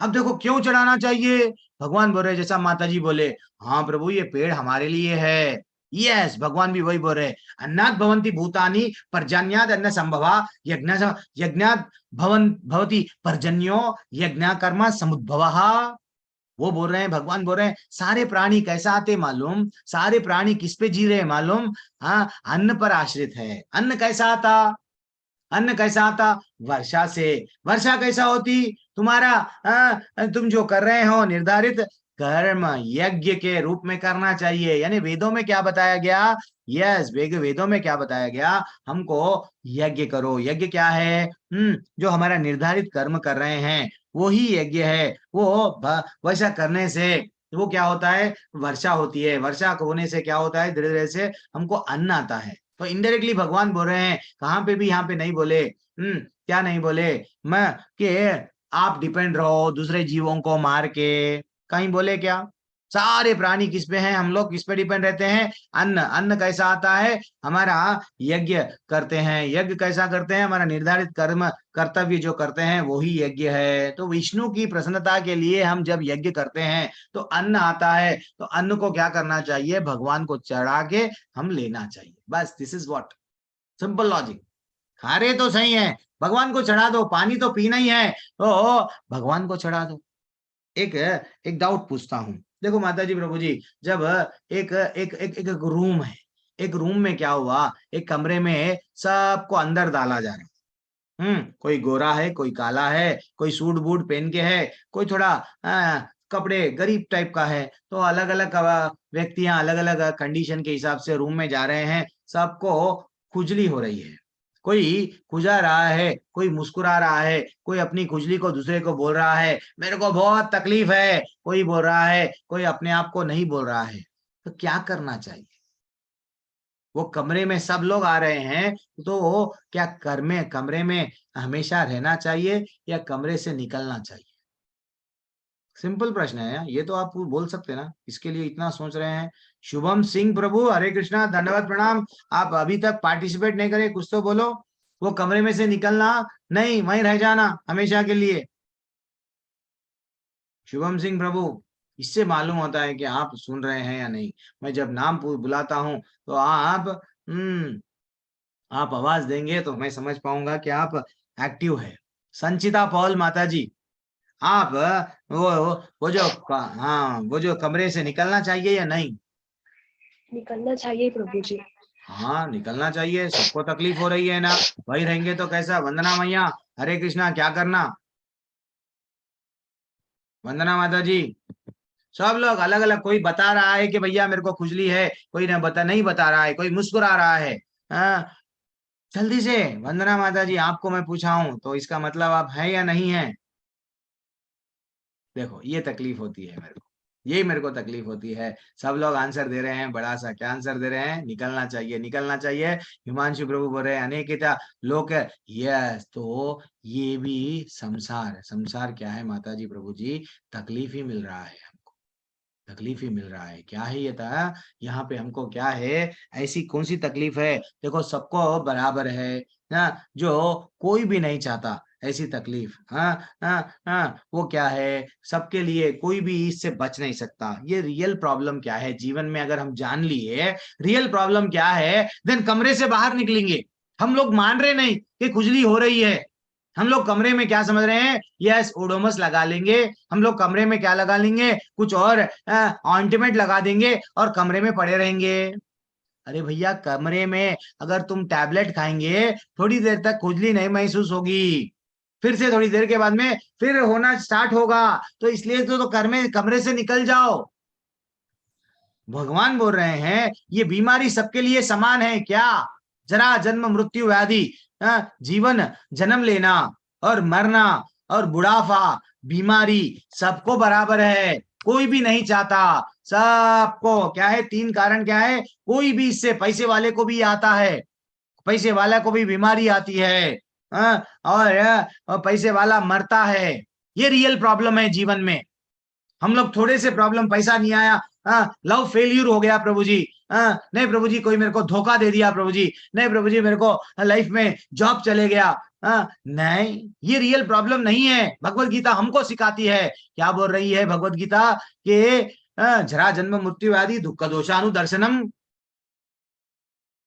अब देखो क्यों चढ़ाना चाहिए? भगवान बोल रहे जैसा माता जी बोले, हाँ प्रभु ये पेड़ हमारे लिए है। यस, भगवान भी वही बोल रहे, अन्नात् भवन्ति भूतानि पर्जन्यात् अन्न संभवा यज्ञात् भवति पर्जन्यो यज्ञ कर्म समुद्भवः। वो बोल रहे हैं, भगवान बोल रहे हैं सारे प्राणी कैसा आते मालूम? सारे प्राणी किस पे जी रहे मालूम? हाँ, अन्न पर आश्रित है। अन्न कैसा आता? वर्षा से। वर्षा कैसा होती? तुम्हारा तुम जो कर रहे हो निर्धारित कर्म यज्ञ के रूप में करना चाहिए। यानी वेदों में क्या बताया गया? यस, वेदों में क्या बताया गया? हमको यज्ञ करो। यज्ञ क्या है? जो हमारा निर्धारित कर्म कर रहे हैं वो ही यज्ञ है। वो वैसा करने से वो क्या होता है? वर्षा होती है। वर्षा होने से क्या होता है? धीरे धीरे से हमको अन्न आता है। तो इनडायरेक्टली भगवान बोल रहे हैं, कहाँ पे भी यहाँ पे नहीं बोले, क्या नहीं बोले मैं कि आप डिपेंड रहो दूसरे जीवों को मार के, कहीं बोले क्या? सारे प्राणी किस पे हैं? हम लोग किस पे डिपेंड रहते हैं? अन्न कैसा आता है? हमारा यज्ञ करते हैं। यज्ञ कैसा करते हैं? हमारा निर्धारित कर्म कर्तव्य जो करते हैं वो ही यज्ञ है। तो विष्णु की प्रसन्नता के लिए हम जब यज्ञ करते हैं तो अन्न आता है, तो अन्न को क्या करना चाहिए? भगवान को चढ़ा के हम लेना चाहिए। बस, this is what simple logic. खा रहे तो सही है, भगवान को चढ़ा दो, पानी तो पीना ही है तो भगवान को चढ़ा दो। एक डाउट पूछता हूँ, देखो माता जी प्रभु जी, जब एक रूम है, एक रूम में क्या हुआ, एक कमरे में सबको अंदर डाला जा रहा है। कोई गोरा है, कोई काला है, कोई सूट बूट पहन के है, कोई थोड़ा कपड़े गरीब टाइप का है, तो अलग अलग व्यक्तियां अलग अलग कंडीशन के हिसाब से रूम में जा रहे हैं। सबको खुजली हो रही है, कोई खुजा रहा है, कोई मुस्कुरा रहा है, कोई अपनी खुजली को दूसरे को बोल रहा है मेरे को बहुत तकलीफ है, कोई बोल रहा है, कोई अपने आप को नहीं बोल रहा है। तो क्या करना चाहिए? वो कमरे में सब लोग आ रहे हैं, तो क्या कमरे में हमेशा रहना चाहिए या कमरे से निकलना चाहिए? सिंपल प्रश्न है, ये तो आप बोल सकते ना, इसके लिए इतना सोच रहे हैं। शुभम सिंह प्रभु, हरे कृष्णा, धन्यवाद, प्रणाम। आप अभी तक पार्टिसिपेट नहीं करे, कुछ तो बोलो। वो कमरे में से निकलना नहीं, वहीं रह जाना हमेशा के लिए। शुभम सिंह प्रभु, इससे मालूम होता है कि आप सुन रहे हैं या नहीं। मैं जब नाम बुलाता हूं तो आप आवाज देंगे तो मैं समझ पाऊंगा कि आप एक्टिव है। संचिता पॉल माता जी, आप वो जो कमरे से निकलना चाहिए या नहीं? निकलना चाहिए प्रभु जी। हाँ, निकलना चाहिए, सबको तकलीफ हो रही है ना, वही रहेंगे तो कैसा? वंदना मैया, हरे कृष्णा, क्या करना? वंदना माता जी, सब लोग अलग अलग, कोई बता रहा है कि भैया मेरे को खुजली है, कोई नहीं बता रहा है, कोई मुस्कुरा रहा है। जल्दी से वंदना माता जी, आपको मैं पूछा हूं तो इसका मतलब आप है या नहीं है? देखो, ये तकलीफ होती है मेरे को, यही मेरे को तकलीफ होती है। सब लोग आंसर दे रहे हैं, बड़ा सा क्या आंसर दे रहे हैं? निकलना चाहिए, निकलना चाहिए। हिमांशु प्रभु बोल रहे हैं अनेकता लोक, यस, तो ये भी संसार, संसार क्या है माता जी प्रभु जी? तकलीफ ही मिल रहा है हमको, तकलीफ ही मिल रहा है। क्या है ये था यहाँ पे हमको? क्या है ऐसी कौन सी तकलीफ है? देखो, सबको बराबर है ना, जो कोई भी नहीं चाहता ऐसी तकलीफ। हाँ हाँ हाँ, वो क्या है? सबके लिए, कोई भी इससे बच नहीं सकता। ये रियल प्रॉब्लम क्या है जीवन में, अगर हम जान लिए रियल प्रॉब्लम क्या है, देन कमरे से बाहर निकलेंगे। हम लोग मान रहे नहीं कि खुजली हो रही है, हम लोग कमरे में क्या समझ रहे हैं? यस, ओडोमस लगा लेंगे। हम लोग कमरे में क्या लगा लेंगे? कुछ और ऑइंटमेंट लगा देंगे और कमरे में पड़े रहेंगे। अरे भैया, कमरे में अगर तुम टैबलेट खाएंगे, थोड़ी देर तक खुजली नहीं महसूस होगी, फिर से थोड़ी देर के बाद में फिर होना स्टार्ट होगा। तो इसलिए तो कमरे से निकल जाओ। भगवान बोल रहे हैं ये बीमारी सबके लिए समान है क्या? जरा, जन्म, मृत्यु, व्याधि, जीवन, जन्म लेना और मरना और बुढ़ापा, बीमारी सबको बराबर है, कोई भी नहीं चाहता। सबको क्या है? 3 कारण क्या है? कोई भी इससे, पैसे वाले को भी आता है, पैसे वाला को भी बीमारी आती है, और पैसे वाला मरता है। ये रियल प्रॉब्लम है जीवन में। हम लोग थोड़े से प्रॉब्लम, पैसा नहीं आया, लव फेल्यूर हो गया प्रभु जी, नहीं प्रभु जी कोई मेरे को धोखा दे दिया प्रभु जी, नहीं प्रभु जी मेरे को लाइफ में जॉब चले गया। नहीं, ये रियल प्रॉब्लम नहीं है। भगवत गीता हमको सिखाती है, क्या बोल रही है भगवत गीता? कि जरा, जन्म, मृत्यु आदि दुख दोषानुदर्शनम।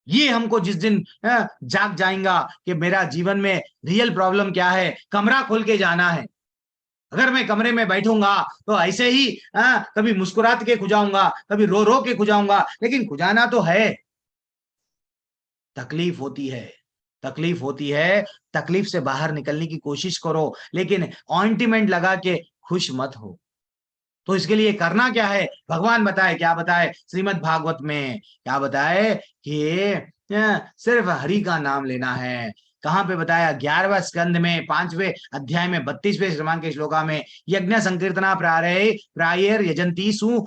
ये हमको जिस दिन जाग जाएगा कि मेरा जीवन में रियल प्रॉब्लम क्या है, कमरा खोल के जाना है। अगर मैं कमरे में बैठूंगा तो ऐसे ही कभी मुस्कुरात के खुजाऊंगा, कभी रो रो के खुजाऊंगा, लेकिन खुजाना तो है। तकलीफ होती है, तकलीफ होती है, तकलीफ से बाहर निकलने की कोशिश करो, लेकिन ऑइंटमेंट लगा के खुश मत हो। तो इसके लिए करना क्या है? भगवान बताए, क्या बताए श्रीमद् भागवत में? क्या बताए कि सिर्फ हरि का नाम लेना है। कहाँ पे बताया? 11वें स्कंद में 5वें अध्याय में 32वें क्रमांक के श्लोका में, यज्ञ संकीर्तना प्रायर यजंती सु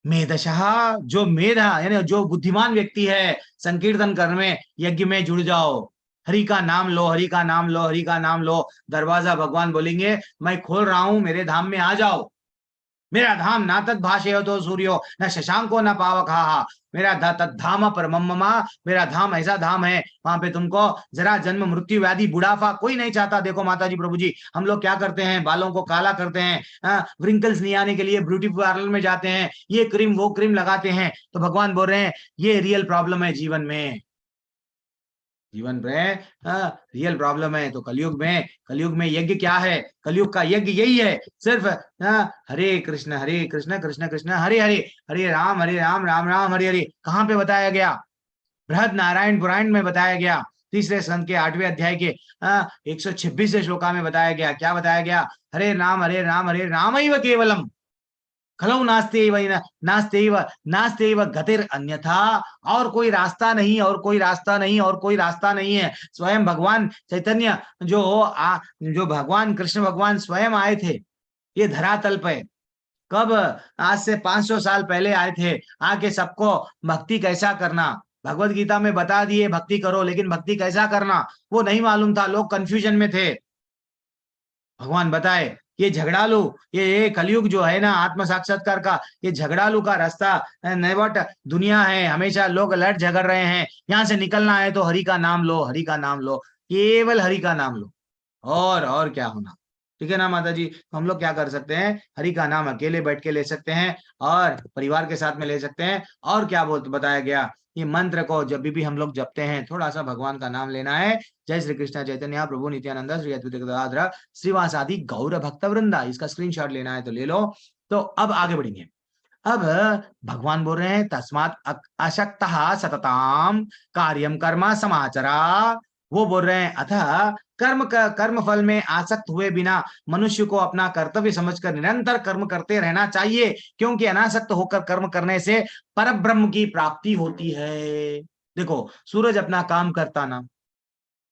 मेधशः। जो मेधा यानी जो बुद्धिमान व्यक्ति है, संकीर्तन करने में, यज्ञ में जुड़ जाओ, हरि का नाम लो, हरि का नाम लो, हरि का नाम लो। दरवाजा भगवान बोलेंगे मैं खोल रहा हूं, मेरे धाम में आ जाओ। मेरा धाम ना तद भाषे तो सूर्यो न शशांको न पावक, मेरा तद्धाम परमम्ममा, मेरा धाम ऐसा धाम है, वहां पे तुमको जरा, जन्म, मृत्यु, व्याधि, बुढ़ापा कोई नहीं चाहता। देखो माता जी प्रभु जी, हम लोग क्या करते हैं? बालों को काला करते हैं, व्रिंकल्स नहीं आने के लिए ब्यूटी पार्लर में जाते हैं, ये क्रीम वो क्रीम लगाते हैं। तो भगवान बोल रहे हैं ये रियल प्रॉब्लम है जीवन में। जीवन में रियल प्रॉब्लम है। तो कलयुग में यज्ञ क्या है? कलयुग का यज्ञ यही है, सिर्फ हरे कृष्ण कृष्ण कृष्ण हरे हरे, हरे राम राम राम हरे हरे। कहाँ पे बताया गया? बृहद नारायण पुराण में बताया गया, तीसरे स्कंद के 8वें अध्याय के 126 श्लोका में बताया गया। क्या बताया गया? हरे राम हरे रामैव केवलम खलौ नास्तेव गतिर अन्यथा। और कोई रास्ता नहीं, और कोई रास्ता नहीं, और कोई रास्ता नहीं है। स्वयं भगवान चैतन्य जो भगवान कृष्ण भगवान स्वयं आए थे ये धरातल पे। कब? आज से 500 साल पहले आए थे। आके सबको भक्ति कैसा करना भगवत गीता में बता दिए, भक्ति करो, लेकिन भक्ति कैसा करना वो नहीं मालूम था। लोग कंफ्यूजन में थे। भगवान बताए ये झगड़ालू, ये कलयुग जो है ना आत्म साक्षात्कार का, ये झगड़ालू का रास्ता नेवट दुनिया है। हमेशा लोग लड़ झगड़ रहे हैं। यहाँ से निकलना है तो हरि का नाम लो, हरि का नाम लो, केवल हरि का नाम लो, और क्या होना। ठीक है ना माता जी? हम लोग क्या कर सकते हैं? हरि का नाम अकेले बैठ के ले सकते हैं और परिवार के साथ में ले सकते हैं। और क्या बताया गया? ये मंत्र को जब भी हम लोग जपते हैं थोड़ा सा भगवान का नाम लेना है। जय श्री कृष्ण चैतन्य प्रभु नित्यानंद श्री अद्वैत गदाधर श्रीवास आदि गौर भक्त वृंदा। इसका स्क्रीनशॉट लेना है तो ले लो। तो अब आगे बढ़ेंगे। अब भगवान बोल रहे हैं तस्मात् अशक्तः सतताम कार्यम कर्म समाचरा। वो बोल रहे हैं अतः कर्म फल में आसक्त हुए बिना मनुष्य को अपना कर्तव्य समझकर निरंतर कर्म करते रहना चाहिए, क्योंकि अनासक्त होकर कर्म करने से परब्रह्म की प्राप्ति होती है। देखो, सूरज अपना काम करता ना,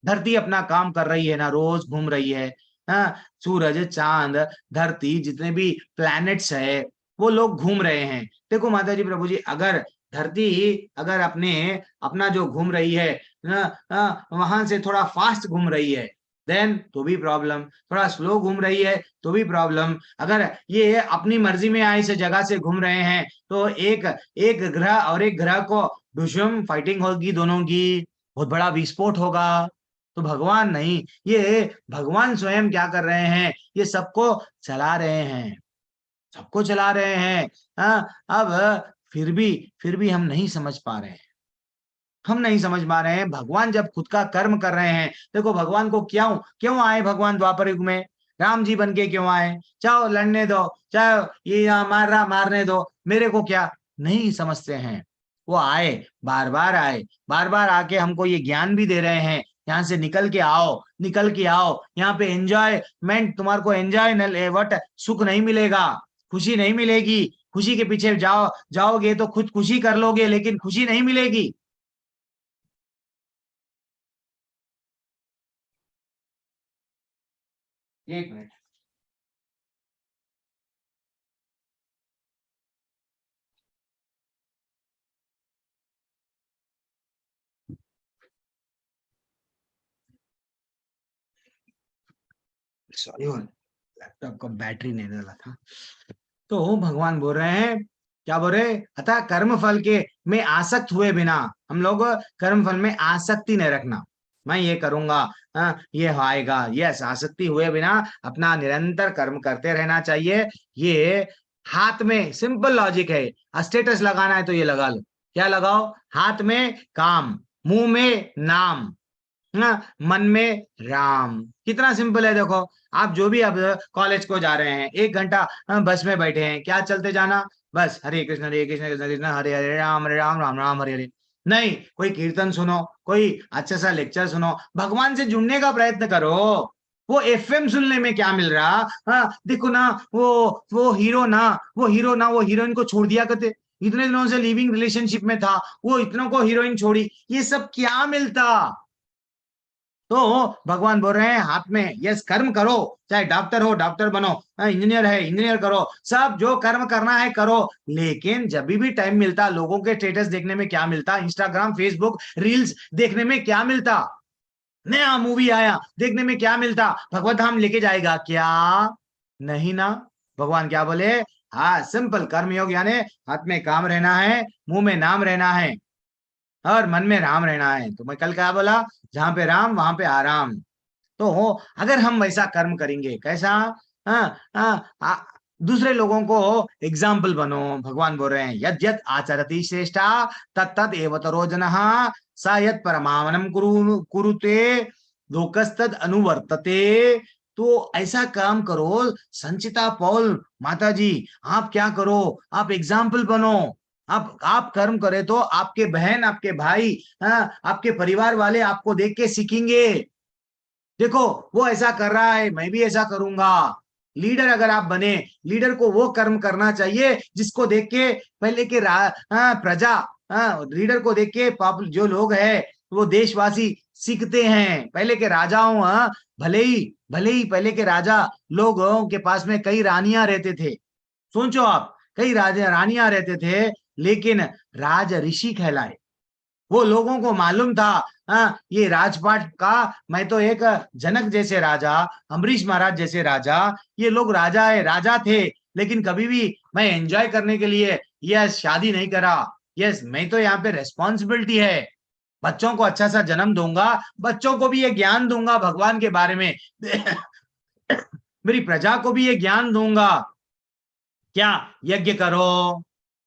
धरती अपना काम कर रही है ना, रोज घूम रही है। सूरज, चांद, धरती, जितने भी प्लैनेट्स है वो लोग घूम रहे हैं। देखो माता जी, प्रभु जी, अगर धरती अगर अपना जो घूम रही है वहां से थोड़ा फास्ट घूम रही है देन तो भी प्रॉब्लम, थोड़ा स्लो घूम रही है तो भी प्रॉब्लम। अगर ये अपनी मर्जी में आई से जगह से घूम रहे हैं तो एक ग्रह और एक ग्रह को दुश्मन फाइटिंग होगी, दोनों की बहुत बड़ा विस्फोट होगा। तो भगवान नहीं, ये भगवान स्वयं क्या कर रहे हैं? ये सबको चला रहे हैं, सबको चला रहे हैं। अब फिर भी हम नहीं समझ पा रहे हैं, हम नहीं समझ पा रहे हैं। भगवान जब खुद का कर्म कर रहे हैं, देखो भगवान को क्यों आए भगवान द्वापर युग में? राम जी बन के क्यों आए? चाहो लड़ने दो, चाहे ये मारने दो, मेरे को क्या, नहीं समझते हैं। वो आए, बार बार आके हमको ये ज्ञान भी दे रहे हैं, यहाँ से निकल के आओ, यहाँ पे एंजॉयमेंट, तुम्हारे को एंजॉय वट सुख नहीं मिलेगा, खुशी नहीं मिलेगी। खुशी के पीछे जाओगे तो खुद खुशी कर लोगे, लेकिन खुशी नहीं मिलेगी। एक मिनट। सॉरी, लैपटॉप का बैटरी नहीं डाला था। तो भगवान बोल रहे हैं, क्या बोल रहे? अतः कर्म फल के में आसक्त हुए बिना, हम लोग कर्म फल में आसक्ति नहीं रखना। मैं ये करूंगा, ये आएगा, यस, आसक्ति हुए बिना अपना निरंतर कर्म करते रहना चाहिए। ये हाथ में सिंपल लॉजिक है। स्टेटस लगाना है तो ये लगा लो। क्या लगाओ? हाथ में काम, मुंह में नाम, मन में राम। कितना सिंपल है। देखो, आप जो भी अब कॉलेज को जा रहे हैं, 1 घंटा बस में बैठे हैं, क्या चलते जाना? बस हरे कृष्ण कृष्ण कृष्ण हरे हरे राम राम राम हरे हरे। नहीं, कोई कीर्तन सुनो, कोई अच्छा सा लेक्चर सुनो, भगवान से जुड़ने का प्रयत्न करो। वो एफएम सुनने में क्या मिल रहा? देखो ना, वो हीरो ना वो हीरोइन को छोड़ दिया करते, इतने दिनों से लिविंग रिलेशनशिप में था, वो इतनों को हीरोइन छोड़ी, ये सब क्या मिलता? तो भगवान बोल रहे हैं हाथ में, यस, कर्म करो, चाहे डॉक्टर हो डॉक्टर बनो, इंजीनियर है इंजीनियर करो, सब जो कर्म करना है करो। लेकिन जब भी टाइम मिलता, लोगों के स्टेटस देखने में क्या मिलता? इंस्टाग्राम, फेसबुक, रील्स देखने में क्या मिलता? नया मूवी आया देखने में क्या मिलता? भगवत धाम लेके जाएगा क्या? नहीं ना। भगवान क्या बोले? हाँ, सिंपल कर्मयोग, यानी हाथ में काम रहना है, मुंह में नाम रहना है और मन में राम रहना है। तो मैं कल क्या बोला? जहां पे राम वहां पे आराम। तो अगर हम वैसा कर्म करेंगे, कैसा? दूसरे लोगों को एग्जाम्पल बनो। भगवान बोल रहे हैं यद यद आचरति श्रेष्ठा तत्तद एवतरो जनः स यद परमावनम कुरुते लोकस्तद अनुवर्तते। तो ऐसा काम करो। संचिता पौल माता जी, आप क्या करो, आप एग्जाम्पल बनो। आप कर्म करे तो आपके बहन, आपके भाई, आपके परिवार वाले आपको देख के सीखेंगे। देखो वो ऐसा कर रहा है, मैं भी ऐसा करूंगा। लीडर अगर आप बने, लीडर को वो कर्म करना चाहिए जिसको देख के पहले के प्रजा, लीडर को देख के जो लोग हैं वो देशवासी सीखते हैं। पहले के राजाओं, भले ही पहले के राजा लोगों के पास में कई रानियां रहते थे। सोचो आप, कई राजा रानियां रहते थे, लेकिन राज ऋषि कहलाए। वो लोगों को मालूम था ये राजपाट का, मैं तो एक जनक जैसे राजा, अम्बरीश महाराज जैसे राजा, ये लोग राजा थे, लेकिन कभी भी मैं एंजॉय करने के लिए यस शादी नहीं करा। यस, मैं तो यहाँ पे रेस्पॉन्सिबिलिटी है, बच्चों को अच्छा सा जन्म दूंगा, बच्चों को भी ये ज्ञान दूंगा भगवान के बारे में मेरी प्रजा को भी ये ज्ञान दूंगा। क्या यज्ञ करो,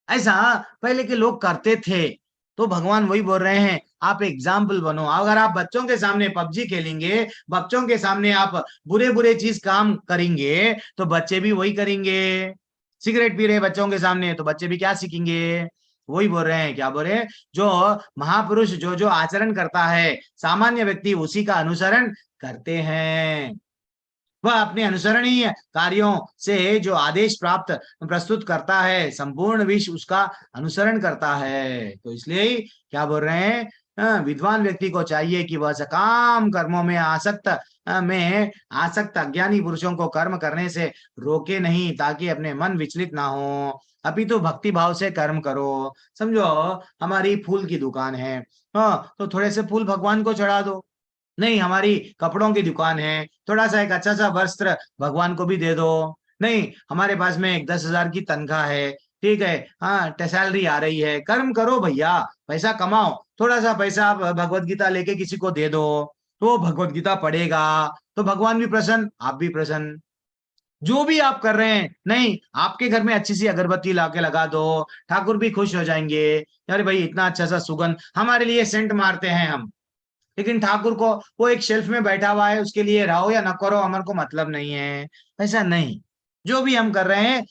ऐसा पहले के लोग करते थे। तो भगवान वही बोल रहे हैं, आप एग्जाम्पल बनो। अगर आप बच्चों के सामने पबजी खेलेंगे, बच्चों के सामने आप बुरे बुरे चीज काम करेंगे, तो बच्चे भी वही करेंगे। सिगरेट पी रहे बच्चों के सामने, तो बच्चे भी क्या सीखेंगे? वही बोल रहे हैं, क्या बोल रहे हैं, जो महापुरुष जो जो आचरण करता है, सामान्य व्यक्ति उसी का अनुसरण करते हैं। वह अपने अनुसरणीय कार्यों से जो आदेश प्राप्त प्रस्तुत करता है, संपूर्ण विश्व उसका अनुसरण करता है। तो इसलिए ही क्या बोल रहे हैं, विद्वान व्यक्ति को चाहिए कि वह सकाम कर्मों में आसक्त अज्ञानी पुरुषों को कर्म करने से रोके नहीं, ताकि अपने मन विचलित ना हो, अपितु भक्ति भाव से कर्म करो। समझो हमारी फूल की दुकान है, तो थोड़े से फूल भगवान को चढ़ा दो। नहीं, हमारी कपड़ों की दुकान है, थोड़ा सा एक अच्छा सा वस्त्र भगवान को भी दे दो। नहीं, हमारे पास में एक 10,000 की तनख्वाह है, ठीक है, हाँ सैलरी आ रही है, कर्म करो भैया, पैसा कमाओ, थोड़ा सा पैसा आप भगवत गीता लेके किसी को दे दो, तो भगवत गीता पढ़ेगा, तो भगवान भी प्रसन्न, आप भी प्रसन्न। जो भी आप कर रहे हैं, नहीं आपके घर में अच्छी सी अगरबत्ती लाके लगा दो, ठाकुर भी खुश हो जाएंगे। अरे भाई इतना अच्छा सा सुगंध, हमारे लिए सेंट मारते हैं हम, लेकिन ठाकुर को वो एक शेल्फ में बैठा हुआ है, उसके लिए रहो या न करो हमारे को मतलब नहीं है। ऐसा नहीं, जो भी हम कर रहे हैं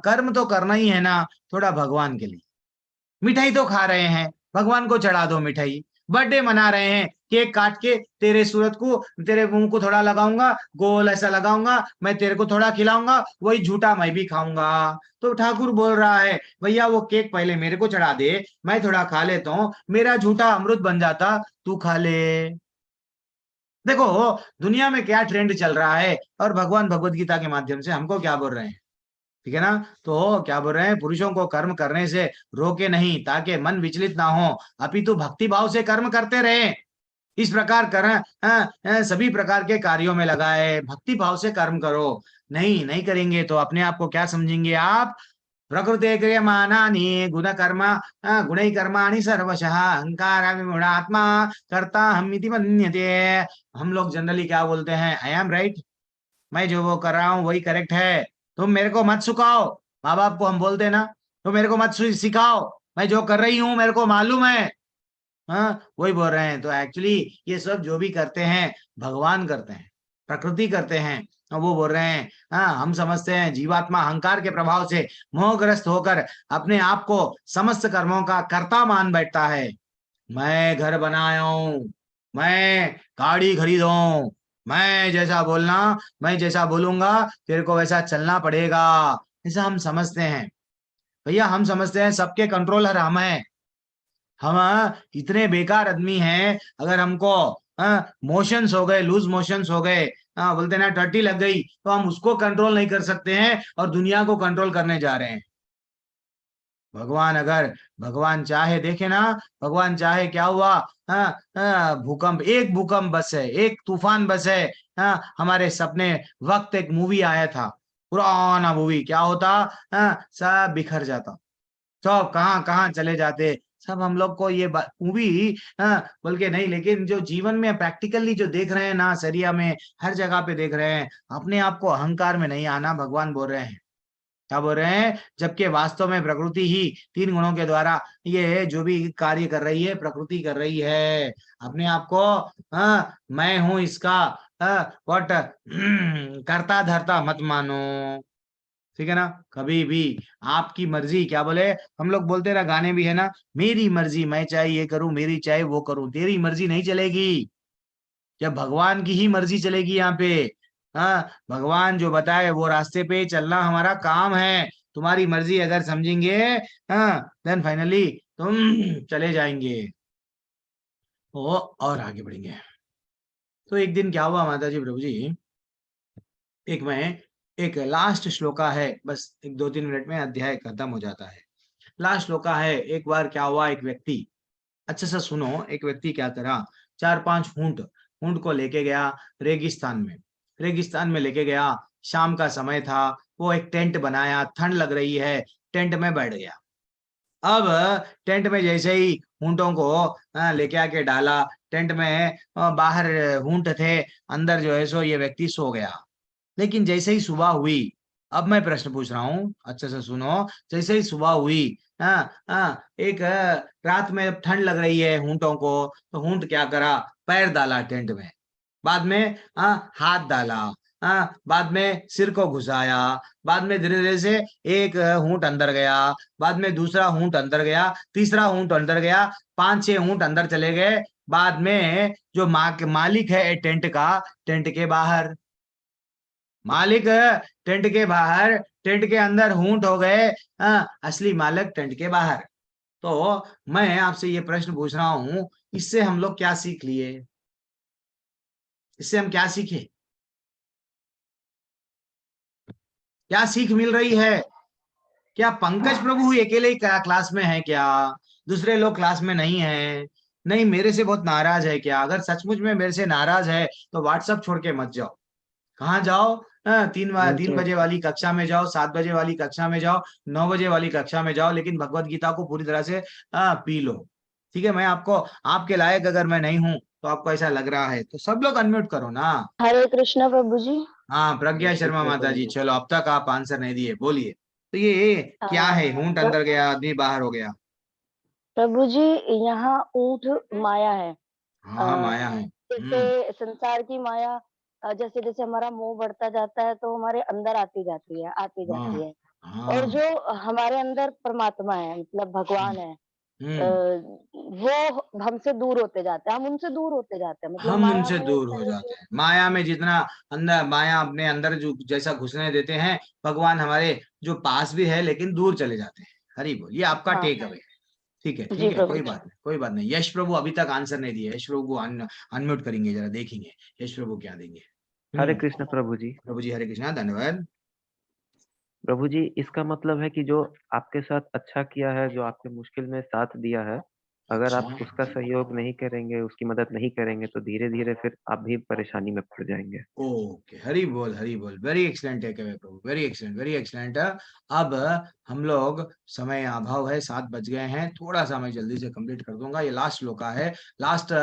कर्म तो करना ही है ना, थोड़ा भगवान के लिए। मिठाई तो खा रहे हैं, भगवान को चढ़ा दो मिठाई। बर्थडे मना रहे हैं, केक काट के तेरे सूरत को, तेरे मुंह को थोड़ा लगाऊंगा, गोल ऐसा लगाऊंगा, मैं तेरे को थोड़ा खिलाऊंगा, वही झूठा मैं भी खाऊंगा। तो ठाकुर बोल रहा है भैया वो केक पहले मेरे को चढ़ा दे, मैं थोड़ा खा लेता हूँ, मेरा झूठा अमृत बन जाता, तू खा ले। देखो दुनिया में क्या ट्रेंड चल रहा है, और भगवान भगवत गीता के माध्यम से हमको क्या बोल रहे हैं, ठीक है ना। तो क्या बोल रहे हैं, पुरुषों को कर्म करने से रोके नहीं, ताकि मन विचलित ना हो, अपितु भक्ति भाव से कर्म करते रहे। इस प्रकार कर सभी प्रकार के कार्यों में लगाए, भक्ति भाव से कर्म करो। नहीं करेंगे तो अपने आप को क्या समझेंगे आप, प्रकृते क्रियमाणानि गुणै कर्माणि सर्वशः अहंकार विमूढ़ात्मा कर्ता हमिति मन्यते। हम लोग जनरली क्या बोलते हैं, आई एम राइट, मैं जो वो कर रहा हूँ वही करेक्ट है, तुम मेरे को मत सिखाओ। माँ बाप को हम बोलते ना, तो मेरे को मत सिखाओ, मैं जो कर रही हूँ मेरे को मालूम है। वही बोल रहे हैं। तो एक्चुअली ये सब जो भी करते हैं भगवान करते हैं, प्रकृति करते हैं। वो बोल रहे हैं, हम समझते हैं जीवात्मा अहंकार के प्रभाव से मोहग्रस्त होकर अपने आप को समस्त कर्मों का कर्ता मान बैठता है। मैं घर बनाया हूं, मैं गाड़ी खरीदूं, मैं जैसा बोलूंगा तेरे को वैसा चलना पड़ेगा, ऐसा हम समझते हैं। भैया हम समझते हैं सबके कंट्रोलर हम हैं। हम इतने बेकार आदमी हैं, अगर हमको मोशंस हो गए, लूज मोशंस हो गए, बोलते ना टट्टी लग गई, तो हम उसको कंट्रोल नहीं कर सकते हैं और दुनिया को कंट्रोल करने जा रहे हैं। भगवान चाहे, देखे ना, भगवान चाहे क्या हुआ, भूकंप, एक भूकंप बस है, एक तूफान बस है। हमारे सपने वक्त एक मूवी आया था, पुराना मूवी, क्या होता, सब बिखर जाता, सब कहाँ कहाँ चले जाते, सब हम लोग को ये मूवी बोल के नहीं, लेकिन जो जीवन में प्रैक्टिकली जो देख रहे हैं ना, सरिया में हर जगह पे देख रहे हैं, अपने आप को अहंकार में नहीं आना, भगवान बोल रहे हैं। क्या बोल रहे हैं, जबकि वास्तव में प्रकृति ही 3 गुणों के द्वारा ये जो भी कार्य कर रही है प्रकृति कर रही है। अपने आप को मैं हूं इसका व्हाट करता धरता मत मानो, ठीक है ना। कभी भी आपकी मर्जी, क्या बोले हम लोग बोलते ना, गाने भी है ना, मेरी मर्जी मैं चाहे ये करूं, मेरी चाहे वो करूं, तेरी मर्जी नहीं चलेगी, जब भगवान की ही मर्जी चलेगी यहाँ पे। हाँ, भगवान जो बताए वो रास्ते पे चलना हमारा काम है। तुम्हारी मर्जी अगर समझेंगे हाँ, देन फाइनली तुम चले जाएंगे और आगे बढ़ेंगे। तो एक दिन क्या हुआ माता जी प्रभु जी, एक लास्ट श्लोका है, बस एक 2-3 मिनट में अध्याय खत्म हो जाता है। लास्ट श्लोका है, एक बार क्या हुआ, एक व्यक्ति, अच्छा सा सुनो, एक व्यक्ति क्या करा, 4-5 ऊंट को लेके गया रेगिस्तान में लेके गया। शाम का समय था, वो एक टेंट बनाया, ठंड लग रही है, टेंट में बैठ गया। अब टेंट में जैसे ही ऊंटों को लेके आके डाला, टेंट में बाहर ऊंट थे, अंदर जो है सो ये व्यक्ति सो गया। लेकिन जैसे ही सुबह हुई, अब मैं प्रश्न पूछ रहा हूँ, अच्छे से सुनो, जैसे ही सुबह हुई, एक रात में ठंड लग रही है ऊंटों को, तो ऊंट क्या करा, पैर डाला टेंट में, बाद में हाथ डाला, बाद में सिर को घुसाया, बाद में धीरे धीरे से एक ऊंट अंदर गया, बाद में दूसरा ऊंट अंदर गया, तीसरा ऊंट अंदर गया, 5-6 ऊंट अंदर चले गए। बाद में जो मालिक है टेंट का, टेंट के बाहर मालिक, टेंट के बाहर, टेंट के अंदर ऊंट हो गए, असली मालिक टेंट के बाहर। तो मैं आपसे ये प्रश्न पूछ रहा हूं, इससे हम लोग क्या सीख लिए, इससे हम क्या सीखे, क्या सीख मिल रही है? क्या पंकज प्रभु अकेले ही क्लास में है क्या, दूसरे लोग क्लास में नहीं है? नहीं, मेरे से बहुत नाराज है क्या? अगर सचमुच में मेरे से नाराज है तो व्हाट्सएप छोड़ के मत जाओ। कहाँ जाओ? 3 बजे वाली कक्षा में जाओ, 7 बजे वाली कक्षा में जाओ, 9 बजे वाली कक्षा में जाओ, लेकिन भगवत गीता को पूरी तरह से पी लो, ठीक है। मैं आपको, आपके लायक अगर मैं नहीं हूँ तो आपको ऐसा लग रहा है तो सब लोग अनम्यूट करो ना। हरे कृष्णा प्रभु जी। हाँ, प्रज्ञा शर्मा माता जी, चलो अब तक आप आंसर नहीं दिए, बोलिए। तो ये क्या है, ऊंट अंदर गया, आदमी बाहर हो गया? प्रभु जी, यहाँ ऊंट माया है। हाँ, माया है। जैसे संसार की माया, जैसे जैसे हमारा मोह बढ़ता जाता है तो हमारे अंदर आती जाती है। और जो हमारे अंदर परमात्मा है, मतलब भगवान है, वो हमसे दूर होते जाते हैं, हम उनसे दूर होते जाते हैं, मतलब हम उनसे दूर हो जाते हैं। माया में जितना अंदर, माया अपने अंदर जो जैसा घुसने देते हैं, भगवान हमारे जो पास भी है लेकिन दूर चले जाते हैं। हरि बोल, ये आपका टेक अवे, ठीक है, ठीक है, कोई बात नहीं, कोई बात नहीं। यश प्रभु अभी तक आंसर नहीं दिए, यश प्रभु को अनम्यूट करेंगे, जरा देखेंगे यश प्रभु क्या देंगे। हरे कृष्ण प्रभु जी। प्रभु जी हरे कृष्णा, धन्यवाद। प्रभु जी, इसका मतलब है कि जो आपके साथ अच्छा किया है, जो आपके मुश्किल में साथ दिया है, अगर आप उसका सहयोग नहीं करेंगे, उसकी मदद नहीं करेंगे, तो धीरे धीरे फिर आप भी परेशानी में पड़ जाएंगे। ओके, हरी बोल, हरी बोल, वेरी एक्सलेंट टेक अवे प्रभु, वेरी एक्सलेंट, वेरी एक्सलेंट। अब हम लोग, समय अभाव है, 7 बज गए हैं, थोड़ा सा मैं जल्दी से कंप्लीट कर दूंगा। ये लास्ट श्लोका है, लास्ट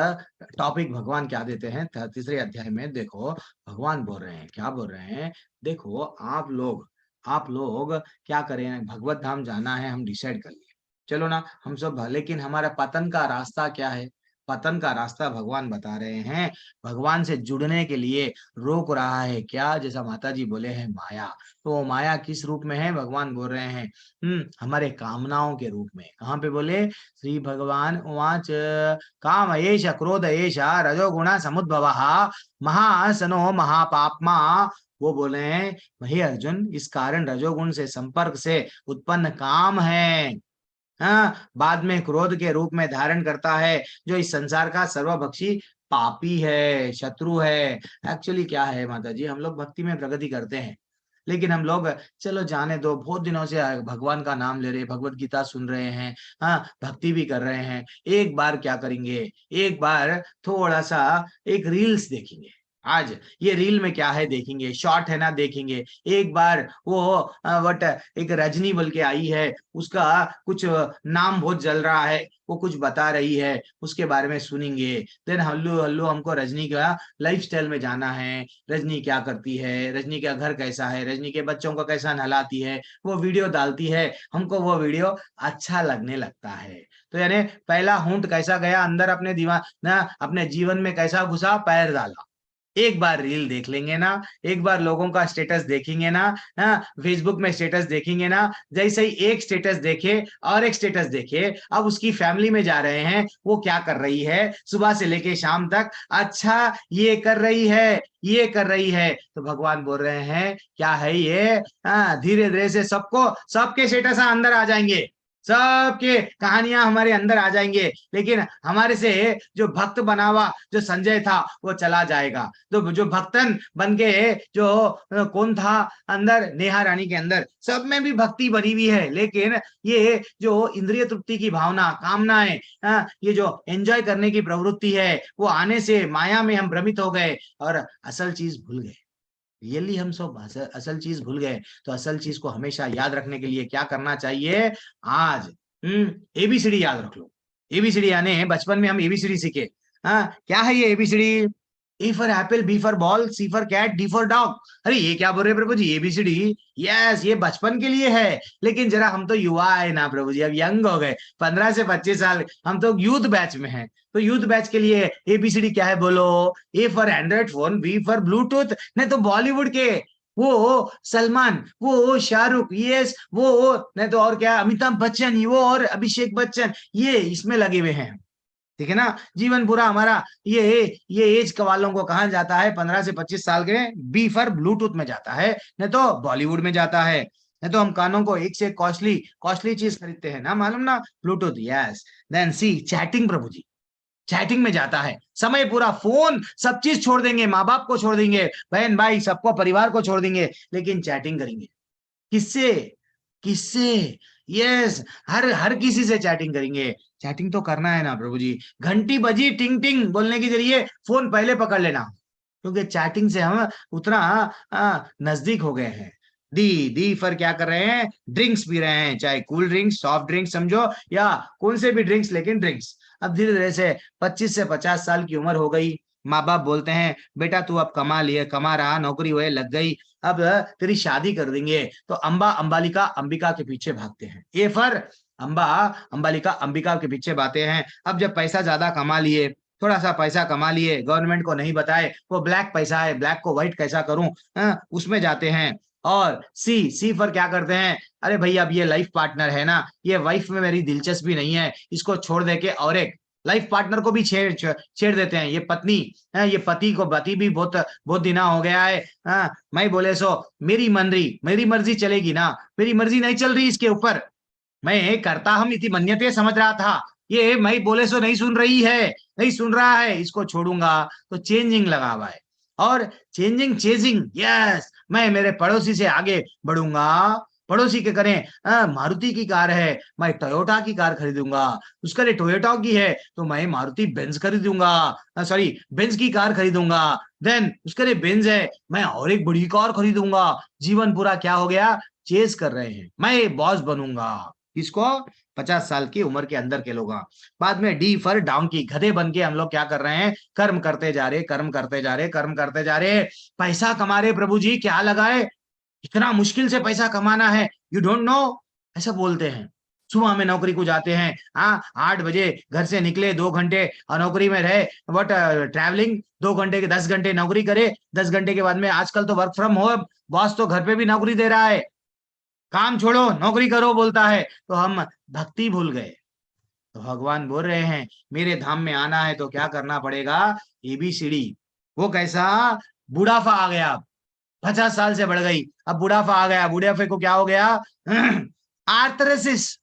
टॉपिक भगवान क्या देते हैं तीसरे अध्याय में। देखो भगवान बोल रहे हैं, क्या बोल रहे हैं, देखो आप लोग क्या करें, भगवत धाम जाना है, हम डिसाइड कर लिए, चलो ना हम सब, लेकिन हमारा पतन का रास्ता क्या है? पतन का रास्ता भगवान बता रहे हैं, भगवान से जुड़ने के लिए रोक रहा है क्या? जैसा माता जी बोले हैं, माया। तो वो माया किस रूप में है? भगवान बोल रहे हैं हमारे कामनाओं के रूप में। कहाँ पे बोले? श्री भगवान उवाच काम एष क्रोध एष रजोगुण समुद्भवः महासनो महापाप्मा। वो बोले हैं, हे अर्जुन, इस कारण रजोगुण से संपर्क से उत्पन्न काम है, बाद में क्रोध के रूप में धारण करता है, जो इस संसार का सर्वभक्षी पापी है, शत्रु है। एक्चुअली क्या है माता जी, हम लोग भक्ति में प्रगति करते हैं, लेकिन हम लोग चलो जाने दो, बहुत दिनों से भगवान का नाम ले रहे, भगवत गीता सुन रहे हैं, भक्ति भी कर रहे हैं, एक बार क्या करेंगे, एक बार थोड़ा सा एक रील्स देखेंगे। आज ये रील में क्या है देखेंगे, शॉर्ट है ना देखेंगे, एक बार वो वट एक रजनी बोल के आई है, उसका कुछ नाम बहुत जल रहा है, वो कुछ बता रही है, उसके बारे में सुनेंगे। देन हल्लू हल्लू हमको रजनी का लाइफस्टाइल में जाना है, रजनी क्या करती है, रजनी का घर कैसा है, रजनी के बच्चों को कैसा नहलाती है, वो वीडियो डालती है, हमको वो वीडियो अच्छा लगने लगता है। तो यानी पहला होंठ कैसा गया अंदर अपने दीवार ना, अपने जीवन में कैसा घुसा, पैर डाला। एक बार रील देख लेंगे ना, एक बार लोगों का स्टेटस देखेंगे ना, फेसबुक में स्टेटस देखेंगे ना, जैसे ही एक स्टेटस देखे और एक स्टेटस देखे, अब उसकी फैमिली में जा रहे हैं, वो क्या कर रही है सुबह से लेके शाम तक, अच्छा ये कर रही है, ये कर रही है, तो भगवान बोल रहे हैं क्या है ये, धीरे धीरे से सबको सबके स्टेटस अंदर आ जाएंगे, सबके कहानियां हमारे अंदर आ जाएंगे, लेकिन हमारे से जो भक्त बना हुआ जो संजय था वो चला जाएगा। तो जो भक्तन बन के जो कौन था अंदर, नेहा रानी के अंदर सब में भी भक्ति भरी हुई है, लेकिन ये जो इंद्रिय तृप्ति की भावना, कामनाएं, ये जो एंजॉय करने की प्रवृत्ति है, वो आने से माया में हम भ्रमित हो गए और असल चीज भूल गए। रियली हम सब असल चीज भूल गए। तो असल चीज को हमेशा याद रखने के लिए क्या करना चाहिए, आज एबीसीडी याद रख लो। एबीसीडी यानी बचपन में हम एबीसीडी सीखे, क्या है ये ABCD, A for apple, B for ball, C for cat, D for dog. अरे ये क्या बोल रहे प्रभु जी, एबीसीडी, यस ये बचपन के लिए है, लेकिन जरा हम तो युवा है ना प्रभु जी, अब यंग हो गए, 15 से 25 साल, हम तो यूथ बैच में हैं। तो यूथ बैच के लिए एबीसीडी क्या है बोलो, A for android phone, B for Bluetooth, नहीं तो बॉलीवुड के वो सलमान, वो शाहरुख, यस वो नहीं तो और क्या, अमिताभ बच्चन, वो और अभिषेक बच्चन, ये इसमें लगे हुए हैं। ठीक है ना, जीवन पूरा हमारा ये एज वालों को कहा जाता है 15 से 25 साल के, बी फॉर ब्लूटूथ में जाता है, नहीं तो बॉलीवुड में जाता है, नहीं तो हम कानों को एक से कॉस्टली कॉस्टली चीज खरीदते हैं ना, मालूम ना, ब्लूटूथ, यस। देन सी चैटिंग प्रभु जी, चैटिंग में जाता है समय पूरा, फोन सब चीज छोड़ देंगे, माँ बाप को छोड़ देंगे, बहन भाई सबको, परिवार को छोड़ देंगे, लेकिन चैटिंग करेंगे। किससे, किससे, यस हर किसी से चैटिंग करेंगे। चैटिंग तो करना है ना प्रभु जी, घंटी बजी टिंग टिंग बोलने के जरिए फोन पहले पकड़ लेना, क्योंकि चैटिंग से हम उतना नजदीक हो गए हैं। डी फॉर क्या कर रहे हैं, ड्रिंक्स पी रहे हैं, चाहे कूल ड्रिंक्स, सॉफ्ट ड्रिंक्स समझो, या कौन से भी ड्रिंक्स, लेकिन ड्रिंक्स। अब धीरे धीरे से 25 से 50 साल की उम्र हो गई, माँ बाप बोलते हैं बेटा तू अब कमा लिए, कमा रहा, नौकरी हुए लग गई, अब तेरी शादी कर देंगे, तो अंबा अंबालिका अंबिका के पीछे भागते हैं। ए फॉर अंबा अंबालिका अंबिका के पीछे भागते हैं। अब जब पैसा ज्यादा कमा लिए, थोड़ा सा पैसा कमा लिए, गवर्नमेंट को नहीं बताए वो ब्लैक पैसा है, ब्लैक को व्हाइट कैसा करूं, उसमें जाते हैं। और सी फॉर क्या करते हैं, अरे भैया अब ये लाइफ पार्टनर है ना, ये वाइफ में मेरी दिलचस्पी नहीं है, इसको छोड़ दे के और एक लाइफ पार्टनर को भी छेड़ देते हैं। ये पत्नी है, ये पति को, पति भी बहुत दिना हो गया है, मैं बोले सो मेरी मर्जी चलेगी ना, मेरी मर्जी नहीं चल रही इसके ऊपर, मैं करता हम इति मन्यते समझ रहा था, ये मैं बोले सो नहीं सुन रही है, नहीं सुन रहा है, इसको छोड़ूंगा। तो चेंजिंग लगा हुआ है, और चेजिंग, यस मैं मेरे पड़ोसी से आगे बढ़ूंगा, पड़ोसी के करें मारुति की कार है, मैं टोयोटा की कार खरीदूंगा, उसका लिए टोयोटा की है तो मैं मारुति बेंज खरीदूंगा, सॉरी बेंज की कार खरीदूंगा। देन उसके लिए बेंज है, मैं और एक बड़ी कार खरीदूंगा। जीवन पूरा क्या हो गया, चेज कर रहे हैं, मैं बॉस बनूंगा। किसको, 50 साल की उम्र के अंदर के लोग। बाद में डी फॉर डाउनकी, गधे बन के हम लोग क्या कर रहे हैं, कर्म करते जा रहे, कर्म करते जा रहे, कर्म करते जा रहे, पैसा कमा रहे। प्रभु जी क्या लगाए, इतना मुश्किल से पैसा कमाना है, यू डोंट नो, ऐसा बोलते हैं। सुबह में नौकरी को जाते हैं, 8 बजे घर से निकले, 2 घंटे नौकरी में रहे, बट ट्रैवलिंग 2 घंटे के 10 घंटे नौकरी करे, 10 घंटे के बाद में, आजकल तो वर्क फ्रॉम होम, बॉस तो घर पे भी नौकरी दे रहा है, काम छोड़ो नौकरी करो बोलता है, तो हम भक्ति भूल गए। तो भगवान बोल रहे हैं मेरे धाम में आना है तो क्या करना पड़ेगा, एबीसीडी। वो कैसा, बुढ़ापा आ गया, 50 साल से बढ़ गई, अब बुढ़ापा आ गया, बुढ़ापे को क्या हो गया, आर्थराइटिस,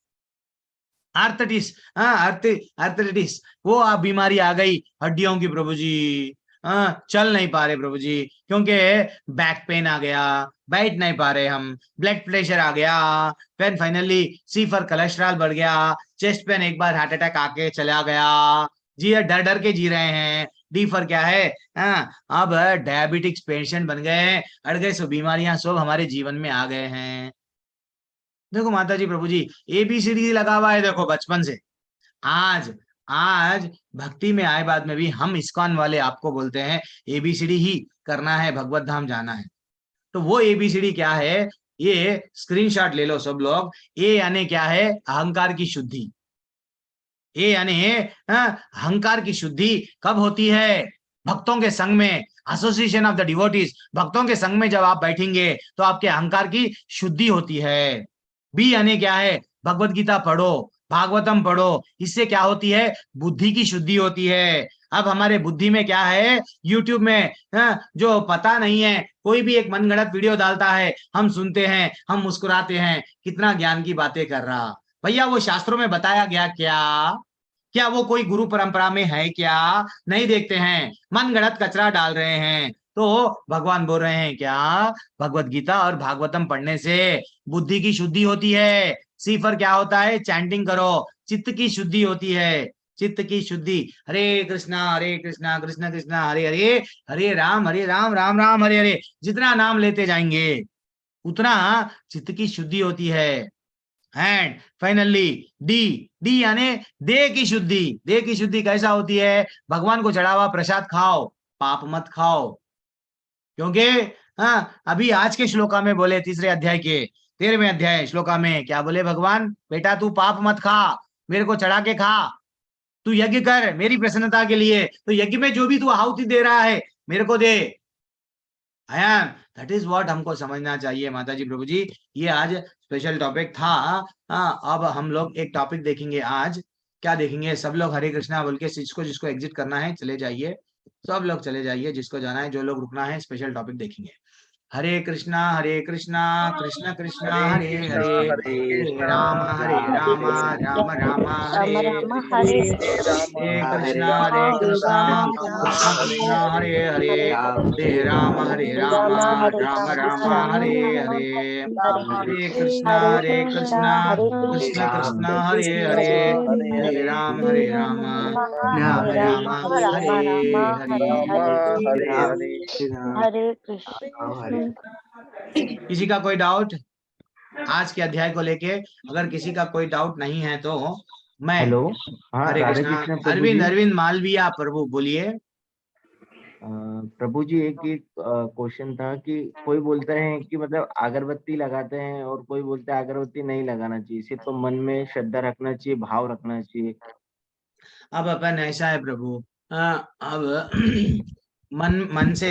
आर्थराइटिस, वो आप बीमारी आ गई हड्डियों की प्रभु जी, चल नहीं पा रहे प्रभु जी, क्योंकि बैक पेन आ गया, बैठ नहीं पा रहे हम, ब्लड प्रेशर आ गया, फिर फाइनली सी फॉर कोलेस्ट्रॉल बढ़ गया, चेस्ट पेन एक बार हार्ट अटैक आके चला गया, डर डर के जी रहे हैं। डी फॉर क्या है? अब डायबिटिक्स पेशेंट बन गए हैं, अड़ गए, सो बीमारियां सब हमारे जीवन में आ गए हैं। देखो माता जी प्रभु जी, ABCD लगा हुआ है देखो बचपन से। आज आज भक्ति में आए बाद में भी हम इस्कॉन वाले आपको बोलते हैं ABCD ही करना है, भगवत धाम जाना है। तो वो ABCD क्या है? ये स्क्रीनशॉट ले लो सब लोग। ए यानी क्या है? अहंकार की शुद्धि। ए यानी अहंकार की शुद्धि कब होती है? भक्तों के संग में, एसोसिएशन ऑफ द डिवोटीज, भक्तों के संग में जब आप बैठेंगे तो आपके अहंकार की शुद्धि होती है। बी यानी क्या है? भगवत गीता पढ़ो, भागवतम पढ़ो, इससे क्या होती है? बुद्धि की शुद्धि होती है। अब हमारे बुद्धि में क्या है? यूट्यूब में जो पता नहीं है, कोई भी एक मनगढ़ंत वीडियो डालता है, हम सुनते हैं, हम मुस्कुराते हैं, कितना ज्ञान की बातें कर रहा। भैया वो शास्त्रों में बताया गया क्या वो कोई गुरु परंपरा में है क्या? नहीं देखते हैं, मनगढ़ंत कचरा डाल रहे हैं। तो भगवान बोल रहे हैं क्या? भगवत गीता और भागवतम पढ़ने से बुद्धि की शुद्धि होती है। सी फॉर क्या होता है? चैंटिंग करो, चित्त की शुद्धि होती है। चित्त की शुद्धि, हरे कृष्णा कृष्ण कृष्ण हरे हरे, हरे राम राम राम हरे हरे। जितना नाम लेते जाएंगे उतना चित्त की शुद्धि होती है। एंड फाइनली डी यानी देह की शुद्धि। देह की शुद्धि कैसा होती है? भगवान को चढ़ा हुआ प्रसाद खाओ, पाप मत खाओ। क्योंकि अभी आज के श्लोका में बोले, तीसरे अध्याय के 13वें अध्याय श्लोका में क्या बोले भगवान? बेटा तू पाप मत खा, मेरे को चढ़ा के खा, तू यज्ञ कर मेरी प्रसन्नता के लिए। तो यज्ञ में जो भी तू आहुति दे रहा है मेरे को दे। दैट इज व्हाट हमको समझना चाहिए माता जी प्रभु जी। ये आज स्पेशल टॉपिक था। अब हम लोग एक टॉपिक देखेंगे आज। क्या देखेंगे? सब लोग हरे कृष्णा बोल के जिसको एग्जिट करना है चले जाइए, सब लोग चले जाइए, जिसको जाना है, जो लोग रुकना है, स्पेशल टॉपिक देखेंगे। हरे कृष्णा कृष्ण कृष्ण हरे हरे, हरे राम राम राम हरे हरे, हरे कृष्णा कृष्ण कृष्ण हरे हरे, हरे राम राम राम हरे हरे, हरे कृष्णा कृष्ण कृष्ण हरे हरे, हरे राम राम राम हरे कृष्ण। किसी का कोई डाउट आज के अध्याय को लेके? अगर किसी का कोई डाउट नहीं है तो मैं हेलो, हाँ, हरे राधे कृष्णा। कृष्ण प्रभु जी। अरविंद मालविया प्रभु बोलिए। प्रभु जी एक क्वेश्चन था कि कोई बोलते हैं कि मतलब अगरबत्ती लगाते हैं और कोई बोलते हैं अगरबत्ती नहीं लगाना चाहिए, सिर्फ तो मन में श्रद्धा रखना चाहिए, भाव रखना चाहिए। अब अपन ऐसा है प्रभु, अब मन से,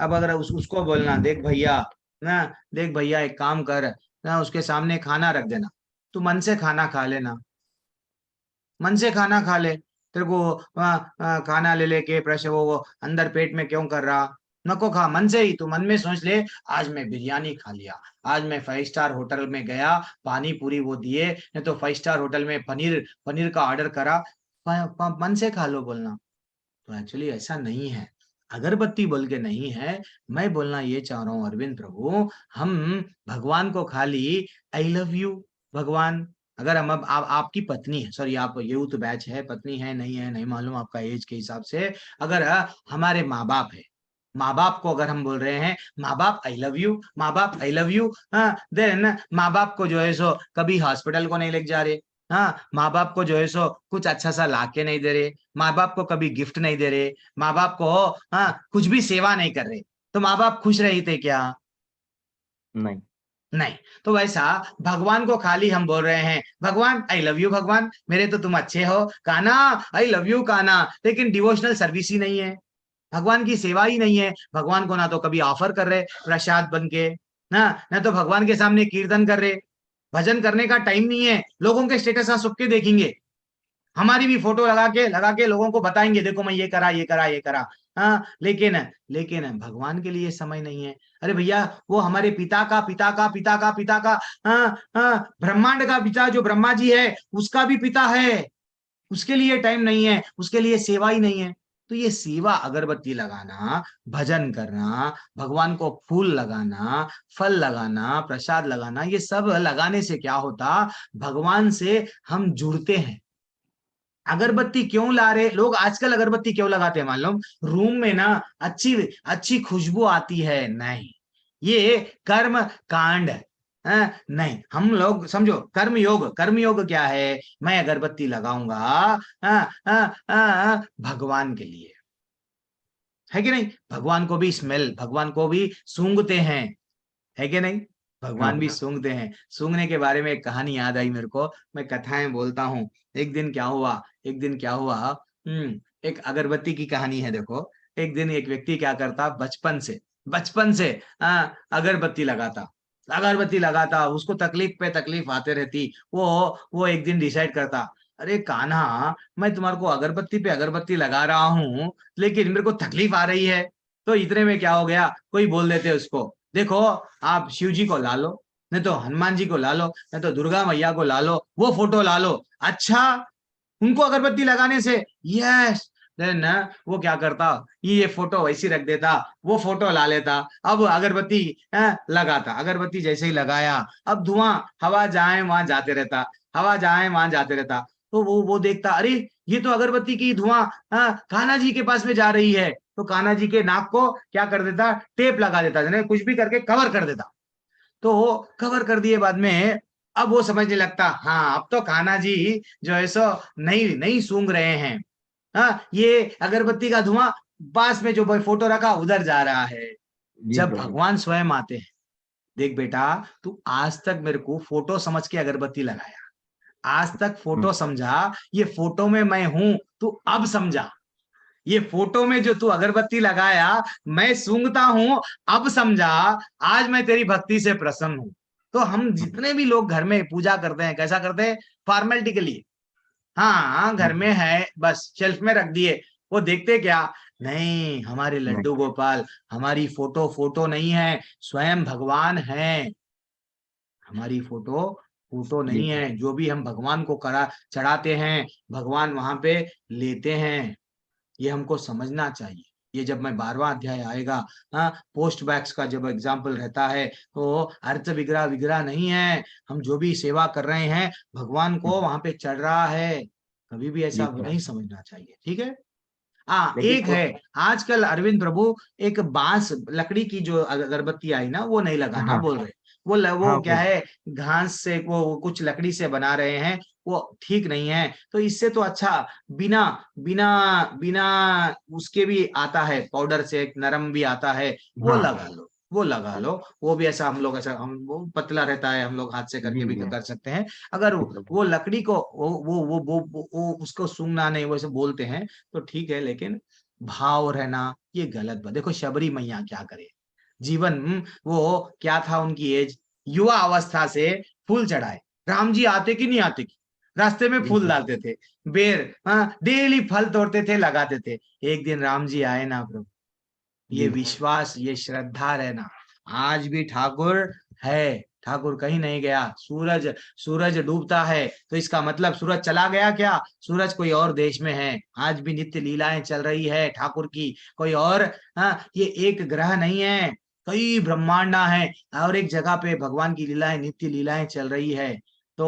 अब अगर उसको बोलना, देख भैया देख भैया एक काम कर ना, उसके सामने खाना रख देना, तू मन से खाना खा लेना, मन से खाना खा ले। तेरे को खाना ले लेके प्रेशर वो अंदर पेट में क्यों कर रहा? नको खा, मन से ही तू मन में सोच ले, आज मैं बिरयानी खा लिया, आज मैं 5 स्टार होटल में गया, पानी पूरी वो दिए, नहीं तो 5 स्टार होटल में पनीर का ऑर्डर करा। मन से खा लो बोलना। तो एक्चुअली ऐसा नहीं है, अगरबत्ती बोल के नहीं है। मैं बोलना ये चाह रहा हूँ अरविंद प्रभु, हम भगवान को खाली आई लव यू भगवान, अगर हम अब आपकी पत्नी है, सॉरी आप यूथ बैच है, पत्नी है नहीं मालूम आपका एज के हिसाब से, अगर हमारे माँ बाप है, माँ बाप को अगर हम बोल रहे हैं माँ बाप आई लव यू, माँ बाप आई लव यू, देन माँ बाप को जो है सो कभी हॉस्पिटल को नहीं लेके जा रहे, माँ बाप को जो है सो कुछ अच्छा सा ला के नहीं दे रहे, माँ बाप को कभी गिफ्ट नहीं दे रहे, माँ बाप को कुछ भी सेवा नहीं कर रहे, तो माँ बाप खुश रहते क्या? नहीं। तो वैसा भगवान को खाली हम बोल रहे हैं भगवान आई लव यू, भगवान मेरे तो तुम अच्छे हो, काना आई लव यू काना, लेकिन डिवोशनल सर्विस ही नहीं है, भगवान की सेवा ही नहीं है। भगवान को ना तो कभी ऑफर कर रहे प्रसाद बन के, ना तो भगवान के सामने कीर्तन कर रहे, भजन करने का टाइम नहीं है। लोगों के स्टेटस आप सबके देखेंगे, हमारी भी फोटो लगा के लोगों को बताएंगे, देखो मैं ये करा। लेकिन भगवान के लिए समय नहीं है। अरे भैया वो हमारे पिता का ब्रह्मांड का पिता जो ब्रह्मा जी है उसका भी पिता है, उसके लिए टाइम नहीं है, उसके लिए सेवा ही नहीं है। तो ये सेवा, अगरबत्ती लगाना, भजन करना, भगवान को फूल लगाना, फल लगाना, प्रसाद लगाना, ये सब लगाने से क्या होता? भगवान से हम जुड़ते हैं, अगरबत्ती क्यों ला रहे लोग आजकल? अगरबत्ती क्यों लगाते हैं मालूम? रूम में ना अच्छी अच्छी खुशबू आती है? नहीं, ये कर्म कांड है। नहीं, हम लोग समझो कर्म योग। कर्म योग क्या है? मैं अगरबत्ती लगाऊंगा भगवान के लिए, है कि नहीं? भगवान को भी स्मेल, भगवान को भी सूंघते हैं, है कि नहीं? भगवान भी सूंघते हैं। सूंघने के बारे में एक कहानी याद आई मेरे को, मैं कथाएं बोलता हूँ। एक दिन क्या हुआ, एक दिन क्या हुआ, एक अगरबत्ती की कहानी है। देखो, एक दिन एक व्यक्ति क्या करता, बचपन से अगरबत्ती लगाता, अगरबत्ती लगाता, उसको तकलीफ पे तकलीफ आते रहती। वो एक दिन डिसाइड करता, अरे कान्हा, मैं तुम्हारे को अगरबत्ती पे अगरबत्ती लगा रहा हूँ, लेकिन मेरे को तकलीफ आ रही है। तो इतने में क्या हो गया, कोई बोल देते उसको, देखो आप शिव जी को ला लो, नहीं तो हनुमान जी को ला लो, नहीं तो दुर्गा मैया को ला लो, वो फोटो ला लो। अच्छा, उनको अगरबत्ती लगाने से यस, देन वो क्या करता, ये फोटो वैसी रख देता, वो फोटो ला लेता, अब अगरबत्ती लगाता। अगरबत्ती जैसे ही लगाया, अब धुआं हवा जाए वहां जाते रहता, हवा जाए वहां जाते रहता। तो वो देखता, अरे ये तो अगरबत्ती की धुआं कान्हा जी के पास में जा रही है। तो कान्हा जी के नाक को क्या कर देता, टेप लगा देता, कुछ भी करके कवर कर देता। तो कवर कर दिए बाद में, अब वो समझने लगता, हाँ अब तो कान्हा जी जो है सो नहीं नहीं सूंघ रहे हैं, हाँ ये अगरबत्ती का धुआं पास में जो फोटो रखा उधर जा रहा है। जब भगवान स्वयं आते हैं, देख बेटा, तू आज तक मेरे को फोटो समझ के अगरबत्ती लगाया, आज तक फोटो समझा, ये फोटो में मैं हूं, तू अब समझा। ये फोटो में जो तू अगरबत्ती लगाया, मैं सूंघता हूं, अब समझा। आज मैं तेरी भक्ति से प्रसन्न हूं। तो हम जितने भी लोग घर में पूजा करते हैं, कैसा करते हैं? फॉर्मेलिटी के लिए। हाँ, घर में है, बस शेल्फ में रख दिए। वो देखते क्या, नहीं हमारे लड्डू गोपाल, हमारी फोटो नहीं है, स्वयं भगवान है। हमारी फोटो नहीं है, जो भी हम भगवान को चढ़ाते हैं, भगवान वहां पे लेते हैं। ये हमको समझना चाहिए। ये जब मैं 12वां अध्याय आएगा, पोस्ट बैक्स का जब एग्जाम्पल रहता है, तो अर्थ विग्रह विग्रह नहीं है, हम जो भी सेवा कर रहे हैं भगवान को वहां पे चढ़ रहा है। कभी भी ऐसा नहीं समझना चाहिए, ठीक है? एक है आजकल अरविंद प्रभु, एक बांस लकड़ी की जो अगरबत्ती आई ना, वो नहीं लगाना बोल रहे। वो क्या है, घास से वो कुछ लकड़ी से बना रहे हैं, वो ठीक नहीं है। तो इससे तो अच्छा बिना बिना बिना उसके भी आता है, पाउडर से एक नरम भी आता है, वो लगा लो, वो लगा लो। वो भी ऐसा हम लोग, ऐसा हम वो पतला रहता है, हम लोग हाथ से करके भी कर सकते हैं। अगर वो लकड़ी को वो उसको सूंघना नहीं, वो ऐसे बोलते हैं तो ठीक है, लेकिन भाव रहना ये गलत बात। देखो शबरी मैया क्या करे, जीवन वो क्या था उनकी एज, युवा अवस्था से फूल चढ़ाए। राम जी आते कि नहीं आते कि रास्ते में फूल डालते थे, बेर डेली फल तोड़ते थे, लगाते थे। एक दिन राम जी आए ना प्रभु, ये विश्वास, ये श्रद्धा रहना। आज भी ठाकुर है, ठाकुर कहीं नहीं गया। सूरज डूबता है तो इसका मतलब सूरज चला गया क्या? सूरज कोई और देश में है। आज भी नित्य लीलाएं चल रही है ठाकुर की, कोई और ये एक ग्रह नहीं है, कई ब्रह्मांडा है, और एक जगह पे भगवान की लीलाएं, नित्य लीलाएं चल रही है। तो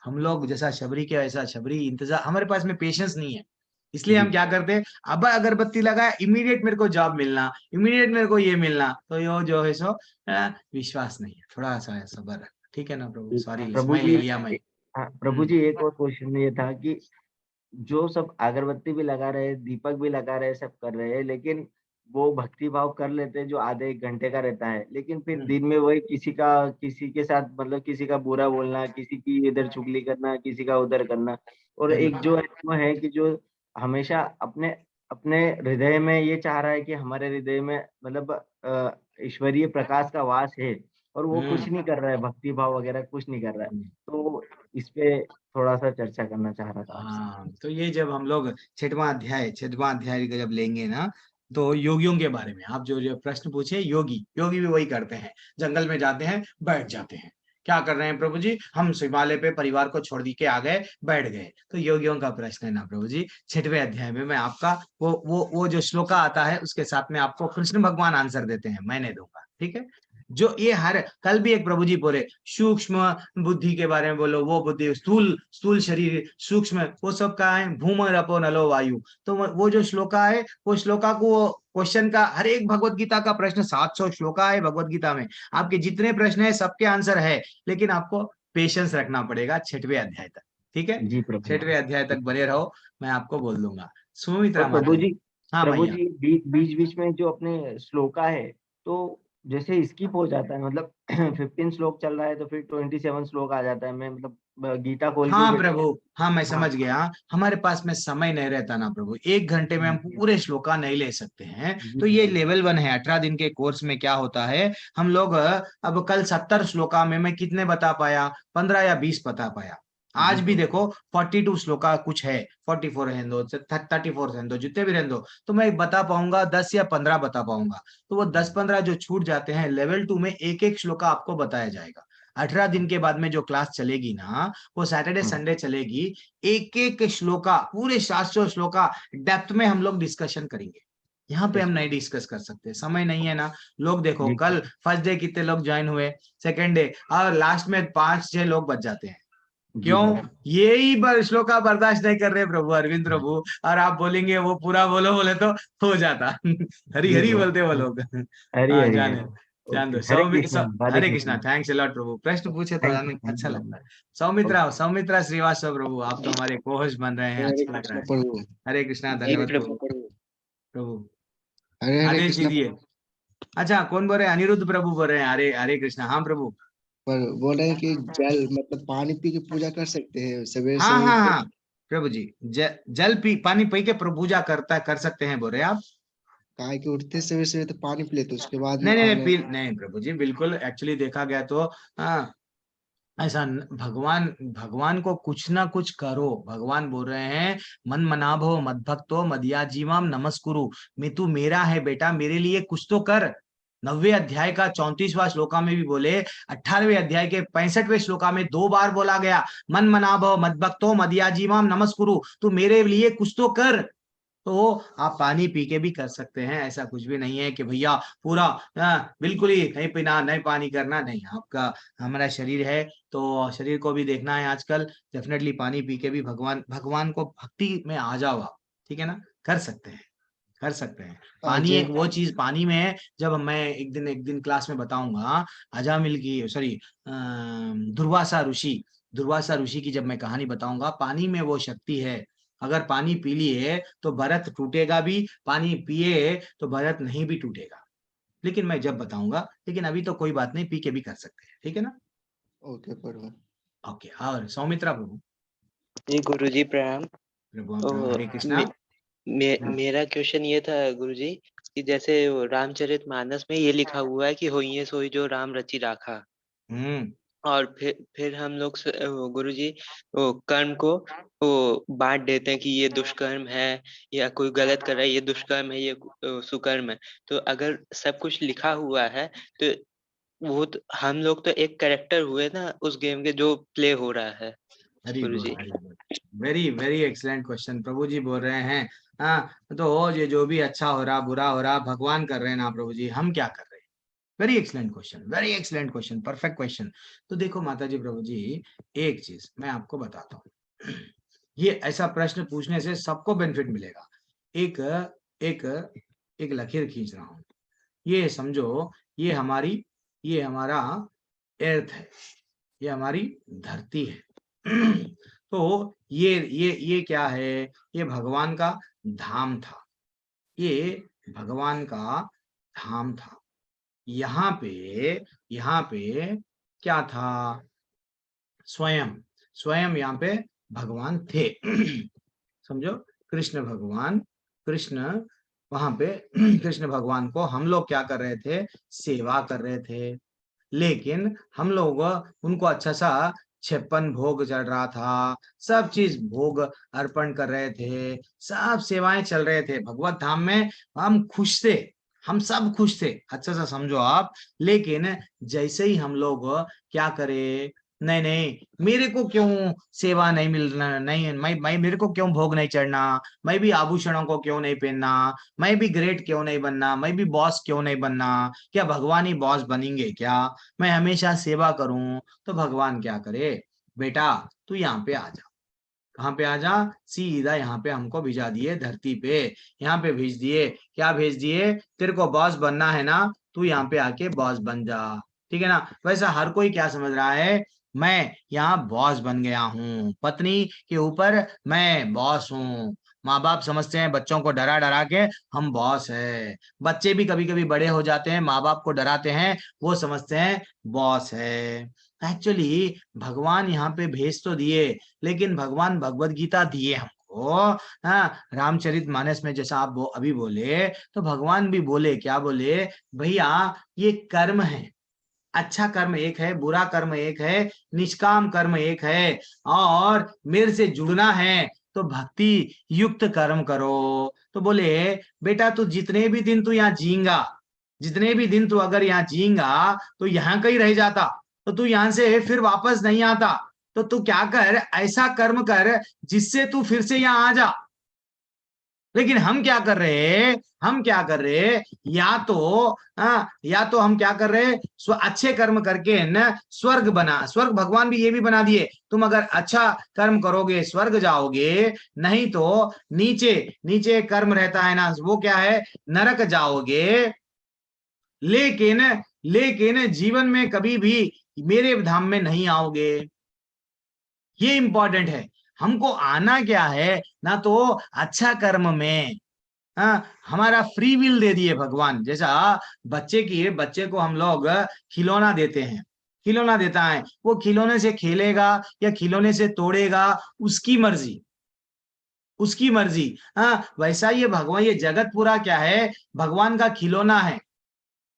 हम लोग जैसा शबरी के वैसा शबरी इंतजार, हमारे पास में पेशेंस नहीं है, इसलिए हम क्या करते हैं, अब अगरबत्ती लगाया, इमीडिएट मेरे को जॉब मिलना, इमीडिएट मेरे को ये मिलना। तो ये जो है सो विश्वास नहीं है, थोड़ा सा सबर, ठीक है ना प्रभु? सॉरी समय ले लिया मैं। प्रभु जी एक और क्वेश्चन ये था कि जो सब अगरबत्ती भी लगा रहे, दीपक भी लगा रहे, सब कर रहे हैं, लेकिन वो भक्ति भाव कर लेते हैं जो आधे एक घंटे का रहता है, लेकिन फिर दिन में वही किसी के साथ मतलब किसी का बुरा बोलना, किसी की इधर चुगली करना, किसी का उधर करना। और एक जो है कि जो हमेशा अपने अपने हृदय में ये चाह रहा है कि हमारे हृदय में मतलब ईश्वरीय प्रकाश का वास है, और वो कुछ नहीं कर रहा है, भक्ति भाव वगैरह कुछ नहीं कर रहा है। तो इस पे थोड़ा सा चर्चा करना चाह रहा था आपसे। तो ये जब हम लोग छठवां अध्याय का जब लेंगे ना, तो योगियों के बारे में आप जो प्रश्न पूछे, योगी भी वही करते हैं, जंगल में जाते हैं, बैठ जाते हैं। क्या कर रहे हैं प्रभु जी? हम हिमालय पे परिवार को छोड़ दी के आ गए, बैठ गए। तो योगियों का प्रश्न है ना प्रभु जी, 6वें अध्याय में मैं आपका वो जो श्लोका आता है उसके साथ में आपको कृष्ण भगवान आंसर देते हैं, मैं नहीं दूंगा, ठीक है? जो ये हर कल भी एक प्रभु जी बोले सूक्ष्म बुद्धि के बारे में बोलो, वो बुद्धि स्थूल शरीर सूक्ष्म, वो सब कहा है भूम रपो नलो वायु। तो वो जो श्लोका है, वो श्लोका को क्वेश्चन का हर एक भगवत गीता का प्रश्न 700 श्लोका है भगवत गीता में, आपके जितने प्रश्न है सबके आंसर है, लेकिन आपको पेशेंस रखना पड़ेगा 6वें अध्याय तक। ठीक है, जी प्रभु। 6वें अध्याय तक बने रहो, मैं आपको बोल दूंगा। सुमित्रा और माता प्रभु जी, जी, हाँ प्रभु भैया, जी बीच बीच में जो अपने श्लोका है, तो जैसे स्किप हो जाता है, मतलब 15 श्लोक चल रहा है तो फिर 27 श्लोक आ जाता है, मैं मतलब गीता खोल के हाँ बैठा। प्रभु, हाँ मैं हाँ समझ गया, हमारे पास में समय नहीं रहता ना प्रभु, 1 घंटे में हम पूरे श्लोका नहीं ले सकते हैं। जी तो ये प्रभु। लेवल 1 है। 18 दिन के कोर्स में क्या होता है, हम लोग अब कल 70 श्लोका में मैं कितने बता पाया, 15 या 20 बता पाया। आज जी भी प्रभु। देखो 42 श्लोका कुछ है, 44 रहने दो, 34 रहने दो, जितने भी रहने दो, तो मैं बता पाऊंगा 10 या 15 बता पाऊंगा। तो वो 10-15 जो छूट जाते हैं, लेवल 2 में एक एक श्लोका आपको बताया जाएगा। 18 दिन के बाद में जो क्लास चलेगी ना, वो सैटरडे संडे चलेगी, एक एक श्लोका, पूरे 700 श्लोका डेप्थ में हम लोग डिस्कशन करेंगे। यहाँ पे हम नहीं डिस्कस कर सकते, समय नहीं है ना। लोग देखो कल फर्स्ट डे कितने लोग ज्वाइन हुए, सेकेंड डे, और लास्ट में 5-6 लोग बच जाते हैं। क्यों? यही श्लोका बर्दाश्त नहीं कर रहे प्रभु अरविंद प्रभु, और आप बोलेंगे वो पूरा बोलो, बोले तो हो जाता। हरी हरी बोलते वो लोग। हरी हरी जाने हरी। जान दो। ओके, हरे कृष्णा, राधे हरे कृष्णा, कृष्णा। थैंक्स अलॉट प्रभु, प्रश्न पूछे तो थैंक जाने यू अच्छा लगता है। ओके। सौमित्रा श्रीवास्तव प्रभु, आप तो हमारे कोहोस्ट बन रहे हैं, हरे अच्छा लग रहा कृष्ण है। प्रभु। हरे कृष्णा, जी धन्यवाद प्रभु। प्रभु। हरे हरे आदेश कृष्ण। दीजिए। अच्छा, कौन बोल रहे हैं? अनिरुद्ध प्रभु बोल रहे हैं। हरे हरे कृष्णा, हाँ प्रभु। पर बोल रहे हैं कि जल मतलब पानी पी के पूजा कर सकते हैं सवेरे हाँ सवेरे हाँ उठ के। हाँ प्रभु जी, जल पानी पी के प्रभु पूजा कर सकते हैं बोल रहे हैं आप? काय के उठते सवेरे सवेरे तो पानी पी लेते, उसके बाद नहीं नहीं नहीं, नहाने। नहीं प्रभु जी, बिल्कुल एक्चुअली देखा गया तो हाँ, ऐसा भगवान भगवान को कुछ ना कुछ करो। भगवान बोल रहे हैं मन मनाभो मद भक्तो मदयाजीवाम नमस्कुरु, मैं तू मेरा है बेटा, मेरे लिए कुछ तो कर। 9वें अध्याय का 34वां श्लोका में भी बोले, 18वें अध्याय के 65वें श्लोका में 2 बार बोला गया मन मनाभो मद भक्तो मदयाजीवाम नमस्कुरु, तू मेरे लिए कुछ तो कर। तो आप पानी पी के भी कर सकते हैं, ऐसा कुछ भी नहीं है कि भैया पूरा बिल्कुल ही नहीं पीना, नहीं पानी करना, नहीं। आपका हमारा शरीर है, तो शरीर को भी देखना है आजकल। डेफिनेटली पानी पी के भी भगवान को भक्ति में आ जाओ आप, ठीक है ना, कर सकते हैं, कर सकते हैं। पानी जय एक वो चीज, पानी में जब मैं एक दिन क्लास में बताऊंगा, अजामिल की सॉरी दुर्वासा ऋषि की जब मैं कहानी बताऊंगा, पानी में वो शक्ति है। अगर पानी पी लिए तो भरत टूटेगा भी, पानी पिए तो भरत नहीं भी टूटेगा। लेकिन मैं जब बताऊंगा, लेकिन अभी तो कोई बात नहीं, पी के भी कर सकते हैं, ठीक है ना। ओके प्रभु। ओके, और सौमित्रा प्रभु। जी गुरुजी प्रणाम। प्रभु हरे कृष्णा। मेरा क्वेश्चन ये था गुरुजी कि जैसे रामचरितमानस में ये लिखा हुआ है कि होइए सोई जो राम रचि राखा, और फिर हम लोग गुरुजी वो कर्म को वो बांट देते हैं कि ये दुष्कर्म है, या कोई गलत कर रहा है ये दुष्कर्म है, ये सुकर्म है। तो अगर सब कुछ लिखा हुआ है तो वो तो हम लोग तो एक कैरेक्टर हुए ना उस गेम के जो प्ले हो रहा है। गुरुजी वेरी वेरी एक्सीलेंट क्वेश्चन। प्रभु जी बोल रहे हैं हाँ, तो हो ये जो भी अच्छा हो रहा बुरा हो रहा भगवान कर रहे हैं ना प्रभु जी, हम क्या कर रहे हैं? Very excellent question, very excellent question, perfect question. तो देखो माता जी प्रभु जी, एक चीज मैं आपको बताता हूँ, ये ऐसा प्रश्न पूछने से सबको बेनिफिट मिलेगा। एक एक एक लकीर खींच रहा हूँ, ये समझो ये हमारा अर्थ है, ये हमारी धरती है। तो ये क्या है? ये भगवान का धाम था, ये भगवान का धाम था। यहाँ पे क्या था? स्वयं यहाँ पे भगवान थे। समझो, कृष्ण भगवान, कृष्ण वहां पे कृष्ण भगवान को हम लोग क्या कर रहे थे? सेवा कर रहे थे। लेकिन हम लोग उनको अच्छा सा 56 भोग चल रहा था, सब चीज भोग अर्पण कर रहे थे, सब सेवाएं चल रहे थे भगवत धाम में। हम खुश थे, हम सब खुश थे, अच्छा सा समझो आप। लेकिन जैसे ही हम लोग क्या करे, नहीं नहीं, मेरे को क्यों सेवा नहीं मिलना, नहीं मैं मेरे को क्यों भोग नहीं चढ़ना, मैं भी आभूषणों को क्यों नहीं पहनना, मैं भी ग्रेट क्यों नहीं बनना, मैं भी बॉस क्यों नहीं बनना, क्या भगवान ही बॉस बनेंगे क्या? मैं हमेशा सेवा करूं तो भगवान क्या करे? बेटा तू यहाँ पे आ जा। कहाँ पे आ जा? सीधा यहाँ पे हमको भिजा दिए धरती पे, यहाँ पे भेज दिए। क्या भेज दिए? तेरे को बॉस बनना है ना, तू यहाँ पे आके बॉस बन जा। ठीक है ना? वैसा हर कोई क्या समझ रहा है, मैं यहाँ बॉस बन गया हूँ, पत्नी के ऊपर मैं बॉस हूँ। माँ बाप समझते हैं बच्चों को डरा डरा के हम बॉस है। बच्चे भी कभी कभी बड़े हो जाते हैं, माँ बाप को डराते हैं, वो समझते हैं बॉस है। एक्चुअली भगवान यहाँ पे भेज तो दिए, लेकिन भगवान भगवत गीता दिए हमको। हाँ, रामचरितमानस में जैसा आप अभी बोले, तो भगवान भी बोले, क्या बोले? भैया ये कर्म है, अच्छा कर्म एक है, बुरा कर्म एक है, निष्काम कर्म एक है, और मेरे से जुड़ना है तो भक्ति युक्त कर्म करो। तो बोले बेटा तू जितने भी दिन तू यहाँ जीएगा, जितने भी दिन तू अगर यहाँ जीएगा तो यहाँ कहीं रह जाता, तो तू यहाँ से फिर वापस नहीं आता। तो तू क्या कर, ऐसा कर्म कर जिससे तू फिर से यहाँ आ जा। लेकिन हम क्या कर रहे, हम क्या कर रहे, या तो हम क्या कर रहे, अच्छे कर्म करके न स्वर्ग बना, स्वर्ग भगवान भी ये भी बना दिए, तुम अगर अच्छा कर्म करोगे स्वर्ग जाओगे, नहीं तो नीचे नीचे कर्म रहता है ना, वो क्या है, नरक जाओगे। लेकिन लेकिन जीवन में कभी भी मेरे धाम में नहीं आओगे। ये इंपॉर्टेंट है। हमको आना क्या है ना, तो अच्छा कर्म में। हमारा फ्री विल दे दिए भगवान। जैसा बच्चे को हम लोग खिलौना देते हैं, खिलौना देता है, वो खिलौने से खेलेगा या खिलौने से तोड़ेगा, उसकी मर्जी, उसकी मर्जी। वैसा ये भगवान, ये जगत पूरा क्या है, भगवान का खिलौना है।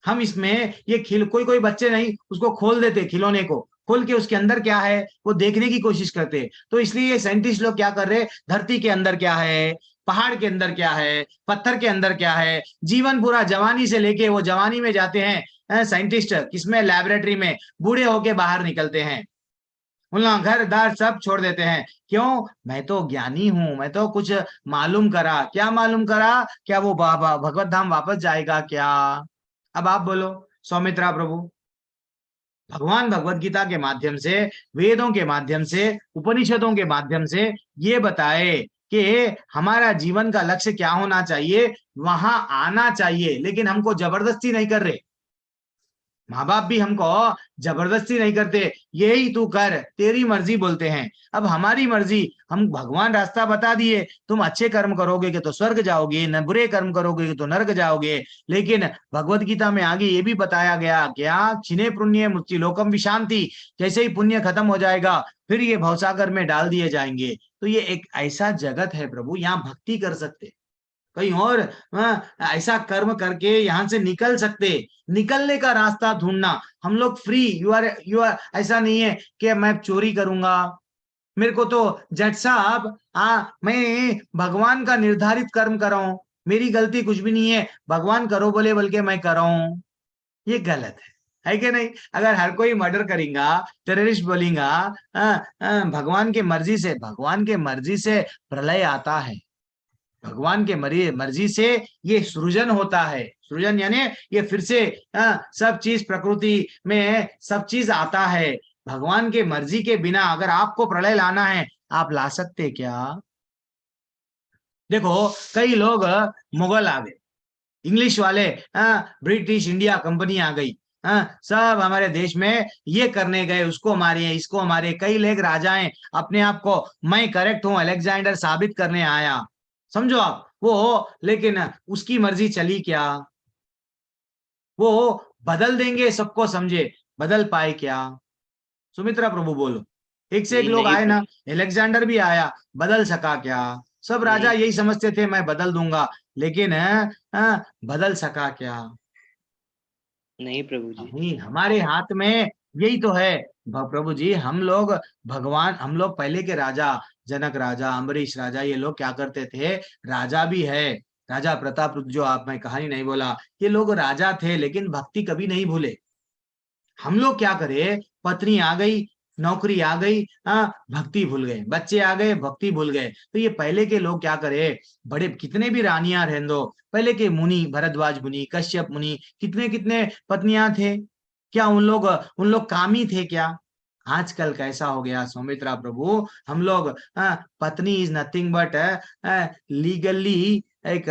हम इसमें ये कोई कोई बच्चे नहीं उसको खोल देते, खिलौने को खोल के उसके अंदर क्या है वो देखने की कोशिश करते। तो इसलिए साइंटिस्ट लोग क्या कर रहे, धरती के अंदर क्या है, पहाड़ के अंदर क्या है, पत्थर के अंदर क्या है, जीवन पूरा जवानी से लेके वो जवानी में जाते हैं साइंटिस्ट, किसमें, लैबोरेटरी में, बूढ़े होके बाहर निकलते हैं, बोलना घर दार सब छोड़ देते हैं। क्यों? मैं तो ज्ञानी हूं, मैं तो कुछ मालूम करा। क्या मालूम करा? क्या वो भगवत धाम वापस जाएगा क्या? अब आप बोलो सौमित्रा प्रभु। भगवान भगवत गीता के माध्यम से, वेदों के माध्यम से, उपनिषदों के माध्यम से ये बताए कि हमारा जीवन का लक्ष्य क्या होना चाहिए, वहां आना चाहिए। लेकिन हमको जबरदस्ती नहीं कर रहे, माँ बाप भी हमको जबरदस्ती नहीं करते, यही तू कर, तेरी मर्जी बोलते हैं। अब हमारी मर्जी, हम भगवान रास्ता बता दिए, तुम अच्छे कर्म करोगे कि तो स्वर्ग जाओगे, न बुरे कर्म करोगे तो नरक जाओगे। लेकिन भगवत गीता में आगे ये भी बताया गया, क्या, छिने पुण्य मुक्ति लोकम विशांति, जैसे ही पुण्य खत्म हो जाएगा फिर ये भवसागर में डाल दिए जाएंगे। तो ये एक ऐसा जगत है प्रभु, यहाँ भक्ति कर सकते, कहीं और ऐसा कर्म करके यहाँ से निकल सकते। निकलने का रास्ता ढूंढना, हम लोग फ्री, यू आर ऐसा नहीं है कि मैं चोरी करूंगा, मेरे को तो जज साहब मैं भगवान का निर्धारित कर्म कर रहा हूं, मेरी गलती कुछ भी नहीं है, भगवान करो बोले बोल के मैं कर रहा हूं। ये गलत है कि नहीं? अगर हर कोई मर्डर करेगा, टेररिस्ट बोलेगा, भगवान के मर्जी से, भगवान के मर्जी से प्रलय आता है, भगवान के मर्जी से ये सृजन होता है। सृजन यानी ये फिर से सब चीज प्रकृति में सब चीज आता है। भगवान के मर्जी के बिना अगर आपको प्रलय लाना है, आप ला सकते क्या? देखो कई लोग मुगल आ गए, इंग्लिश वाले, ब्रिटिश इंडिया कंपनी आ गई, सब हमारे देश में ये करने गए, उसको मारे, इसको मारे। कई लोग राजाएं अपने आप को मैं करेक्ट हूं अलेक्जेंडर साबित करने आया, समझो आप वो, लेकिन उसकी मर्जी चली क्या? वो बदल देंगे सबको समझे, बदल पाए क्या? सुमित्रा प्रभु बोलो। एक से एक लोग आए ना, अलेक्जेंडर भी आया, बदल सका क्या? सब राजा यही समझते थे मैं बदल दूंगा, लेकिन बदल सका क्या? नहीं प्रभु जी, नहीं, हमारे हाथ में यही तो है प्रभु जी। हम लोग भगवान, हम लोग पहले के राजा, जनक राजा, अम्बरीश राजा, ये लोग क्या करते थे, राजा भी है, राजा प्रताप रुद्र, जो आप, मैं कहानी नहीं बोला, ये लोग राजा थे लेकिन भक्ति कभी नहीं भूले। हम लोग क्या करे, पत्नी आ गई, नौकरी आ गई, भक्ति भूल गए, बच्चे आ गए, भक्ति भूल गए। तो ये पहले के लोग क्या करे, बड़े कितने भी रानियां रहने दो, पहले के मुनि, भरद्वाज मुनि, कश्यप मुनि, कितने कितने पत्नियां थे, क्या उन लोग कामी थे क्या? आजकल कैसा हो गया सौमित्रा प्रभु, हम लोग पत्नी इज नथिंग बट लीगली एक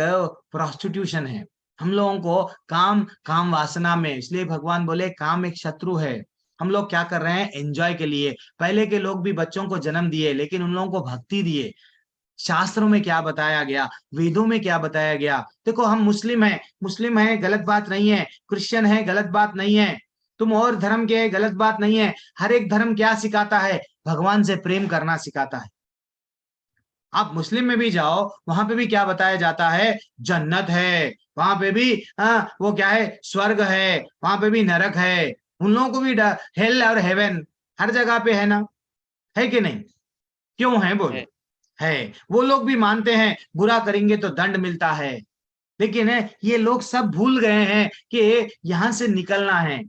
प्रोस्टिट्यूशन है। हम लोगों को काम वासना में, इसलिए भगवान बोले काम एक शत्रु है। हम लोग क्या कर रहे हैं, एंजॉय के लिए। पहले के लोग भी बच्चों को जन्म दिए, लेकिन उन लोगों को भक्ति दिए। शास्त्रों में क्या बताया गया, वेदों में क्या बताया गया। देखो हम मुस्लिम है, गलत बात नहीं है, क्रिश्चियन है, गलत बात नहीं है, तुम और धर्म के, गलत बात नहीं है। हर एक धर्म क्या सिखाता है, भगवान से प्रेम करना सिखाता है। आप मुस्लिम में भी जाओ, वहां पे भी क्या बताया जाता है, जन्नत है, वहां पे भी वो क्या है, स्वर्ग है, वहां पे भी नरक है। उन लोगों को भी हेल और हेवन हर जगह पे है ना, है कि नहीं? क्यों है बोलो? है। वो लोग भी मानते हैं बुरा करेंगे तो दंड मिलता है, लेकिन ये लोग सब भूल गए हैं कि यहां से निकलना है।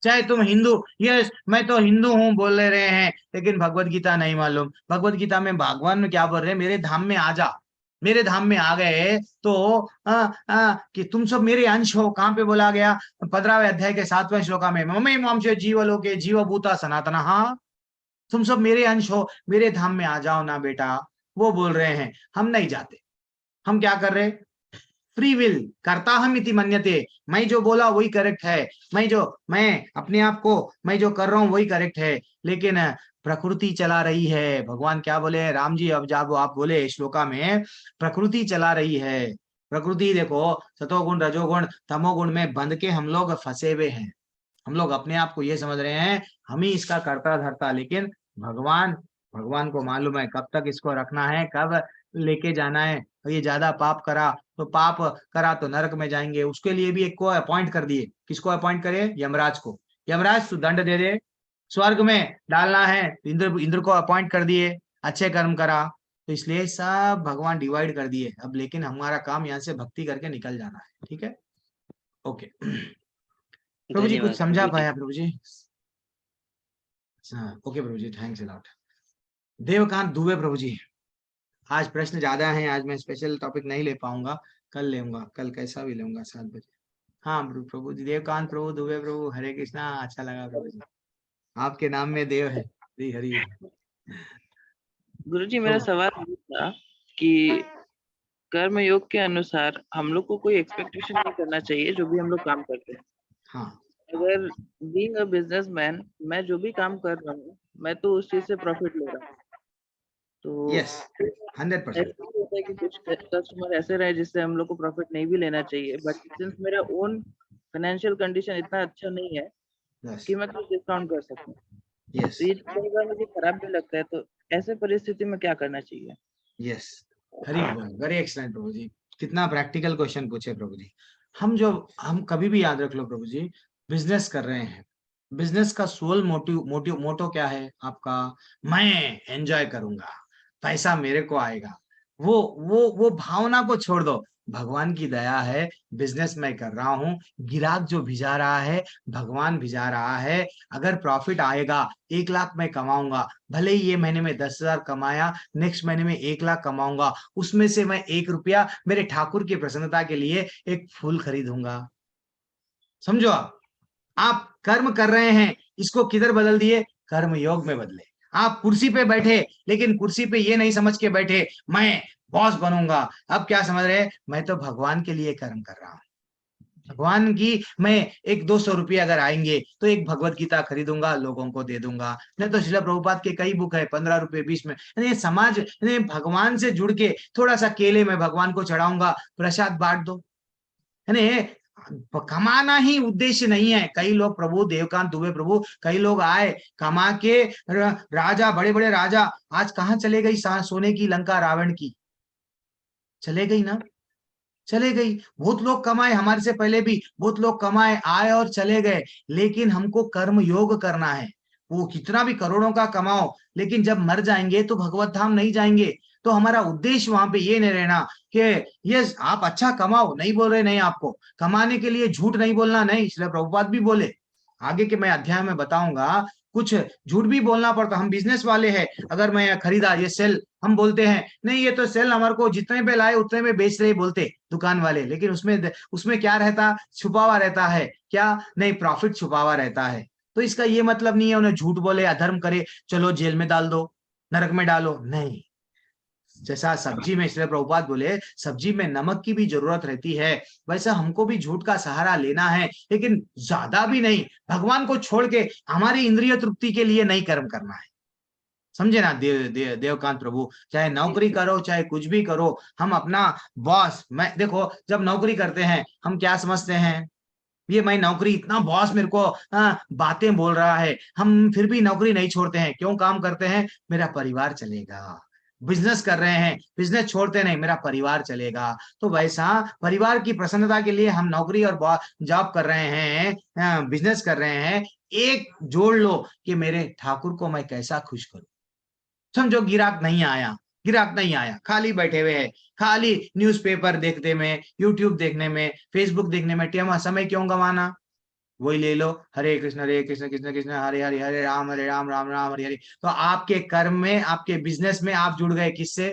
चाहे तुम हिंदू, यस मैं तो हिंदू हूं बोल रहे हैं, लेकिन भगवत गीता नहीं मालूम। भगवत गीता में भगवान में क्या बोल रहे हैं, मेरे धाम में आ जा। मेरे धाम में आ गए तो कि तुम सब मेरे अंश हो। कहां पे बोला गया, 15वें अध्याय के 7वें श्लोका में, ममई मांशे जीवलोके जीवभूता सनातना। हाँ, तुम सब मेरे अंश हो, मेरे धाम में आ जाओ ना बेटा। वो बोल रहे हैं, हम नहीं जाते। हम क्या कर रहे, फ्री विल करता हम इति मन्यते, मैं जो बोला वही करेक्ट है, मैं अपने आप को मैं जो कर रहा हूं वही करेक्ट है, लेकिन प्रकृति चला रही है। भगवान क्या बोले, राम जी, अब जब आप बोले श्लोका में, प्रकृति चला रही है। प्रकृति देखो, सतोगुण, रजोगुण, तमोगुण में बंध के हम लोग फंसे हुए हैं। हम लोग अपने आप को ये समझ रहे हैं हम ही इसका करता धरता, लेकिन भगवान को मालूम है कब तक इसको रखना है, कब लेके जाना है। ये ज्यादा पाप करा तो नरक में जाएंगे। उसके लिए भी एक को अपॉइंट कर दिए। किसको अपॉइंट करे, यमराज को। यमराज तू दंड दे दे, स्वर्ग में डालना है, इंद्र को अपॉइंट कर दिए, अच्छे कर्म करा। तो इसलिए सब भगवान डिवाइड कर दिए अब, लेकिन हमारा काम यहाँ से भक्ति करके निकल जाना है। ठीक है, ओके। प्रभु जी कुछ समझा पाया प्रभु जी? ओके प्रभु जी, thanks a lot. Devkant Dubey प्रभु जी, आज प्रश्न ज्यादा हैं, आज मैं स्पेशल टॉपिक नहीं ले पाऊंगा, कल लेऊंगा, कल कैसा भी लूंगा 7 बजे। हाँ प्रभु जी, देवकांत प्रभु दुबे प्रभु, हरे कृष्णा, अच्छा लगा प्रभु जी, आपके नाम में देव है। हरी हरी। गुरु जी, मेरा सवाल ये था कि कर्म योग के अनुसार हम लोग को कोई एक्सपेक्टेशन नहीं करना चाहिए जो भी हम लोग काम करते हैं। हाँ, अगर बीइंग अ बिजनेसमैन, मैं जो भी काम कर रहा हूँ, मैं तो उस चीज से प्रॉफिट ले रहा हूँ। तो यस, 100%। ऐसा होता है कि कुछ कस्टमर ऐसे रहे जिससे हम लोग को प्रॉफिट नहीं भी लेना चाहिए, बट सिंस मेरा ओन फाइनेंशियल कंडीशन इतना अच्छा नहीं है कि मैं कुछ डिस्काउंट कर सकूं, तो ये कई बार मुझे खराब भी लगता है। तो ऐसे परिस्थिति में क्या करना चाहिए? यस, वेरी एक्सीलेंट प्रभु जी, कितना प्रैक्टिकल क्वेश्चन पूछे प्रभु जी। हम कभी भी याद रख लो प्रभु जी, बिजनेस कर रहे हैं, बिजनेस का सोल मोटो क्या है आपका, मैं एंजॉय करूंगा, पैसा मेरे को आएगा। वो भावना को छोड़ दो। भगवान की दया है, बिजनेस मैं कर रहा हूँ, गिराक जो भिजा रहा है भगवान भिजा रहा है। अगर प्रॉफिट आएगा 1 लाख मैं कमाऊंगा, भले ही ये महीने में 10,000 कमाया, नेक्स्ट महीने में 1 लाख कमाऊंगा, उसमें से मैं 1 रुपया मेरे ठाकुर की प्रसन्नता के लिए एक फूल खरीदूंगा। समझो, आप कर्म कर रहे हैं, इसको किधर बदल दिए, कर्म योग में बदले। आप कुर्सी पे बैठे, लेकिन कुर्सी पे ये नहीं समझ के बैठे मैं बॉस बनूंगा। अब क्या समझ रहे, मैं तो भगवान के लिए कर्म कर रहा हूँ। भगवान की मैं 100-200 रुपये अगर आएंगे तो एक भगवत गीता खरीदूंगा, लोगों को दे दूंगा। नहीं तो श्रील प्रभुपाद के कई बुक है, 15 रुपए 20 में। समाज भगवान से जुड़ के थोड़ा सा केले में भगवान को चढ़ाऊंगा, प्रसाद बांट दो। कमाना ही उद्देश्य नहीं है। कई लोग, प्रभु देवकांत दुबे प्रभु, कई लोग आए कमा के, राजा, बड़े बड़े राजा, आज कहाँ चले गई सोने की लंका रावण की? चले गई ना, चले गई। बहुत लोग कमाए, हमारे से पहले भी बहुत लोग कमाए, आए और चले गए। लेकिन हमको कर्म योग करना है। वो कितना भी करोड़ों का कमाओ, लेकिन जब मर जाएंगे तो भगवत धाम नहीं जाएंगे। तो हमारा उद्देश्य वहां पे ये नहीं रहना कि यस आप अच्छा कमाओ, नहीं बोल रहे नहीं, आपको कमाने के लिए झूठ नहीं बोलना, नहीं। इसलिए प्रभुपाद भी बोले, आगे के मैं अध्याय में बताऊंगा, कुछ झूठ भी बोलना पड़ता। हम बिजनेस वाले हैं, अगर मैं खरीदा ये सेल, हम बोलते हैं नहीं ये तो सेल हमारे को जितने पे लाए उतने में बेच रहे बोलते दुकान वाले, लेकिन उसमें क्या रहता, छुपा हुआ रहता है क्या, नहीं प्रॉफिट छुपा हुआ रहता है। तो इसका ये मतलब नहीं है उन्हें झूठ बोले अधर्म करे चलो जेल में डाल दो, नरक में डालो, नहीं। जैसा सब्जी में इसलिए प्रभुपाद बोले सब्जी में नमक की भी जरूरत रहती है, वैसा हमको भी झूठ का सहारा लेना है, लेकिन ज्यादा भी नहीं। भगवान को छोड़ के हमारी इंद्रिय तृप्ति के लिए नहीं कर्म करना है, समझे ना देवकांत प्रभु। चाहे नौकरी करो चाहे कुछ भी करो, हम अपना बॉस, मैं देखो जब नौकरी करते हैं हम क्या समझते हैं, ये मैं नौकरी, इतना बॉस मेरे को बातें बोल रहा है, हम फिर भी नौकरी नहीं छोड़ते हैं। क्यों काम करते हैं, मेरा परिवार चलेगा। बिजनेस कर रहे हैं, बिजनेस छोड़ते नहीं, मेरा परिवार चलेगा। तो वैसा परिवार की प्रसन्नता के लिए हम नौकरी और जॉब कर रहे हैं, बिजनेस कर रहे हैं, एक जोड़ लो कि मेरे ठाकुर को मैं कैसा खुश करूं। समझो गिराक नहीं आया, गिराक नहीं आया, खाली बैठे हुए हैं, खाली न्यूज़पेपर देखने में, यूट्यूब देखने में, फेसबुक देखने में टाइम समय क्यों गंवाना, वही ले लो हरे कृष्ण कृष्ण कृष्ण हरे हरे, हरे राम राम राम हरे हरे। तो आपके कर्म में, आपके बिजनेस में आप जुड़ गए किससे,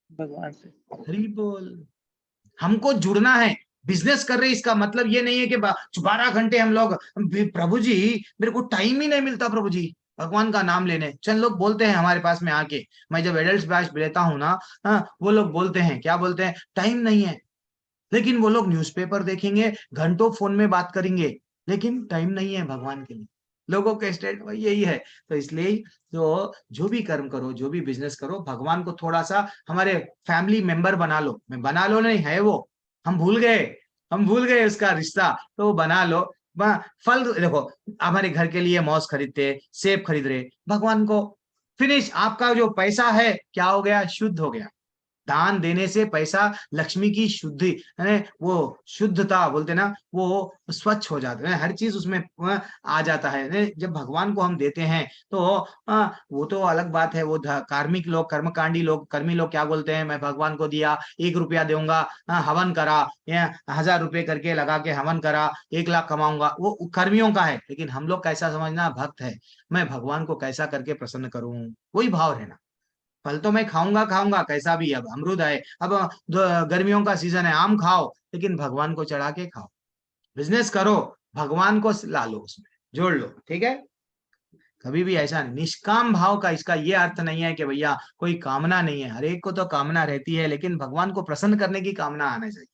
भगवान से। हरि बोल। हमको जुड़ना है, बिजनेस कर रहे इसका मतलब ये नहीं है कि 12 घंटे हम लोग, प्रभु जी मेरे को टाइम ही नहीं मिलता प्रभु जी भगवान का नाम लेने। चंद लोग बोलते हैं हमारे पास में आके, मैं जब एडल्ट बैच लेता हूँ ना, वो लोग बोलते हैं, क्या बोलते हैं, टाइम नहीं है। लेकिन वो लोग न्यूज़पेपर देखेंगे, घंटों फोन में बात करेंगे, लेकिन टाइम नहीं है भगवान के लिए। लोगों के स्टेट यही है। तो इसलिए तो जो भी कर्म करो, जो भी बिजनेस करो, भगवान को थोड़ा सा हमारे फैमिली मेंबर बना लो। मैं बना लो नहीं है वो, हम भूल गए उसका रिश्ता, तो बना लो। फल देखो, हमारे घर के लिए मौज खरीदते, सेब खरीद रहे, भगवान को फिनिश। आपका जो पैसा है क्या हो गया, शुद्ध हो गया। दान देने से पैसा लक्ष्मी की शुद्धि, वो शुद्धता बोलते ना, वो स्वच्छ हो जाता है, हर चीज उसमें आ जाता है। जब भगवान को हम देते हैं तो वो तो अलग बात है। वो कार्मिक लोग, कर्मकांडी लोग, कर्मी लोग क्या बोलते हैं, मैं भगवान को दिया 1 रुपया दूंगा, हवन करा, या 1000 रुपए करके लगा के हवन करा, 1 लाख कमाऊंगा, वो कर्मियों का है। लेकिन हम लोग कैसा समझना, भक्त है, मैं भगवान को कैसा करके प्रसन्न करूं, वही भाव है ना। फल तो मैं खाऊंगा कैसा भी, अब अमरूद है, अब गर्मियों का सीजन है, आम खाओ, लेकिन भगवान को चढ़ा के खाओ। बिजनेस करो, भगवान को ला लो, उसमें जोड़ लो, ठीक है। कभी भी ऐसा नहीं, निष्काम भाव का इसका ये अर्थ नहीं है कि भैया कोई कामना नहीं है। हर एक को तो कामना रहती है, लेकिन भगवान को प्रसन्न करने की कामना आना चाहिए।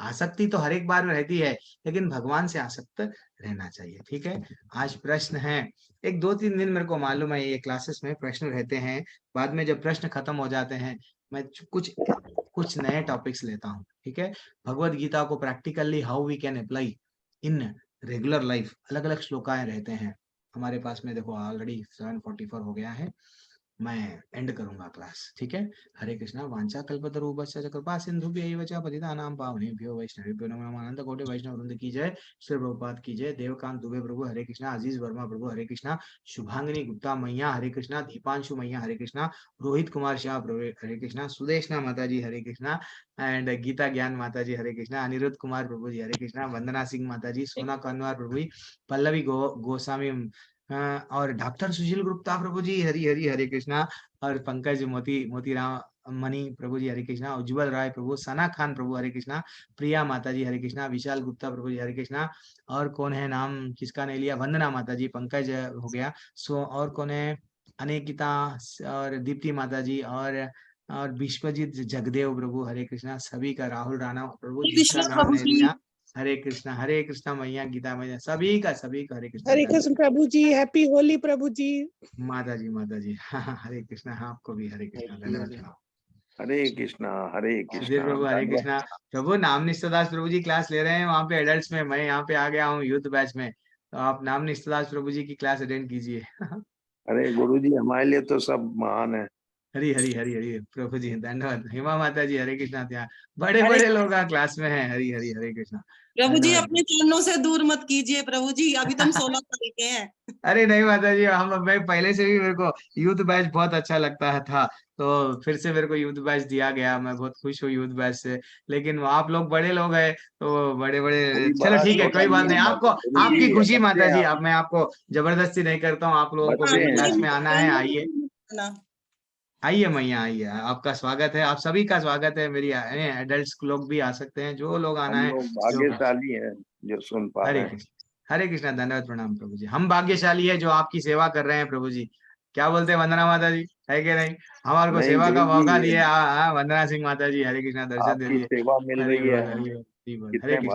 आसक्ति तो हर एक बार में रहती है, लेकिन भगवान से आसक्त रहना चाहिए, ठीक है। आज प्रश्न है, एक 2-3 दिन मेरे को मालूम है ये क्लासेस में प्रश्न रहते हैं, बाद में जब प्रश्न खत्म हो जाते हैं मैं कुछ नए टॉपिक्स लेता हूँ, ठीक है। भगवत गीता को practically how we can apply in regular life, अलग अलग श्लोकाएं रहते हैं हमारे पास में। देखो ऑलरेडी 7:44 हो गया है, मैं एंड करूंगा क्लास, ठीक है। हरे कृष्णा। वांछा कल्पतरुभ्यश्च कृपा सिंधुभ्यैव च पतितानां पावनेभ्यो वैष्णवेभ्यो नमो नमः। अनंत कोटि वैष्णव वृंद की जय, श्री प्रभुपाद की जय। देवकांत दुबे प्रभु हरे कृष्णा, अजीज वर्मा प्रभु हरे कृष्णा, शुभांगिनी गुप्ता मैया हरे कृष्णा, दीपांशु मैया हरे कृष्णा, रोहित कुमार शाह प्रभु हरे कृष्णा, सुदेशना माता जी हरे कृष्णा, एंड गीता ज्ञान माता जी हरे कृष्णा, अनिरुद्ध कुमार प्रभु जी हरे कृष्णा, वंदना सिंह माता जी, सोना कनवार प्रभु जी, पल्लवी गोस्वामी, और डॉक्टर सुशील गुप्ता प्रभु जी हरि हरि हरे कृष्णा, और पंकज मोतीराम मणि प्रभु जी हरे कृष्णा, उज्जवल राय प्रभु, सना खान प्रभु हरे कृष्णा, प्रिया माता जी हरे कृष्णा, विशाल गुप्ता प्रभु जी हरे कृष्णा, और कौन है नाम किसका नहीं लिया, वंदना माता जी, पंकज हो गया, और कौन है, अनेकिता और दीप्ति माता जी, और विश्वजीत जगदेव प्रभु हरे कृष्णा, सभी का, राहुल राणा प्रभु जिसका नाम नहीं लिया, हरे कृष्णा मैया, गीता मैया, सभी का हरे कृष्णा। हरे कृष्ण प्रभु जी, हैप्पी होली प्रभु जी। माता जी हरे कृष्णा। हाँ, आपको भी हरे कृष्णा, धन्यवाद। हरे कृष्णा सुधीर प्रभु हरे कृष्णा। प्रभु नाम निष्ठादास प्रभु जी क्लास ले रहे हैं वहाँ पे एडल्ट्स में, मैं यहाँ पे आ गया हूँ यूथ बैच में, तो आप नाम निष्ठादास प्रभु जी की क्लास अटेंड कीजिए। अरे गुरु जी, हमारे लिए तो सब महान है। हरी हरी हरी हरी प्रभु जी धन्यवाद। हेमा माता जी हरे कृष्णा। ત્યાં बड़े बड़े लोग क्लास में हैं। हरी हरी हरे कृष्णा। प्रभु जी अपने चरणों से दूर मत कीजिए प्रभु जी, अभी तुम 16 साल के हैं। अरे नहीं माता जी, मैं पहले से भी, मेरे को यूथ बैच बहुत अच्छा लगता है था, तो फिर से मेरे को यूथ बैच दिया गया। मैं बहुत खुश हूँ यूथ बैच से। लेकिन आप लोग बड़े लोग हैं, तो बड़े बड़े, चलो ठीक है, कोई बात नहीं। आपको आपकी खुशी माता जी, अब मैं आपको जबरदस्ती नहीं करता हूँ। आप लोगों को मेरी क्लास में आना है, आइए आइए मैया आइए, आपका स्वागत है। आप सभी का स्वागत है। मेरी एडल्ट्स लोग भी आ सकते हैं, जो लोग आना है। भाग्यशाली है जो सुन पा रहे हैं। हरे कृष्णा। धन्यवाद, प्रणाम प्रभु जी। हम भाग्यशाली है जो आपकी सेवा कर रहे हैं प्रभु जी। क्या बोलते हैं वंदना माता जी, है कि नहीं? हमारे को सेवा का मौका दिए वंदना सिंह माता जी। हरे कृष्णा, दर्शन दे आपकी दिए। सेवा मिल हरि रही बोल है, हरि बोल हरि बोल। हरे कितने कृष्णा।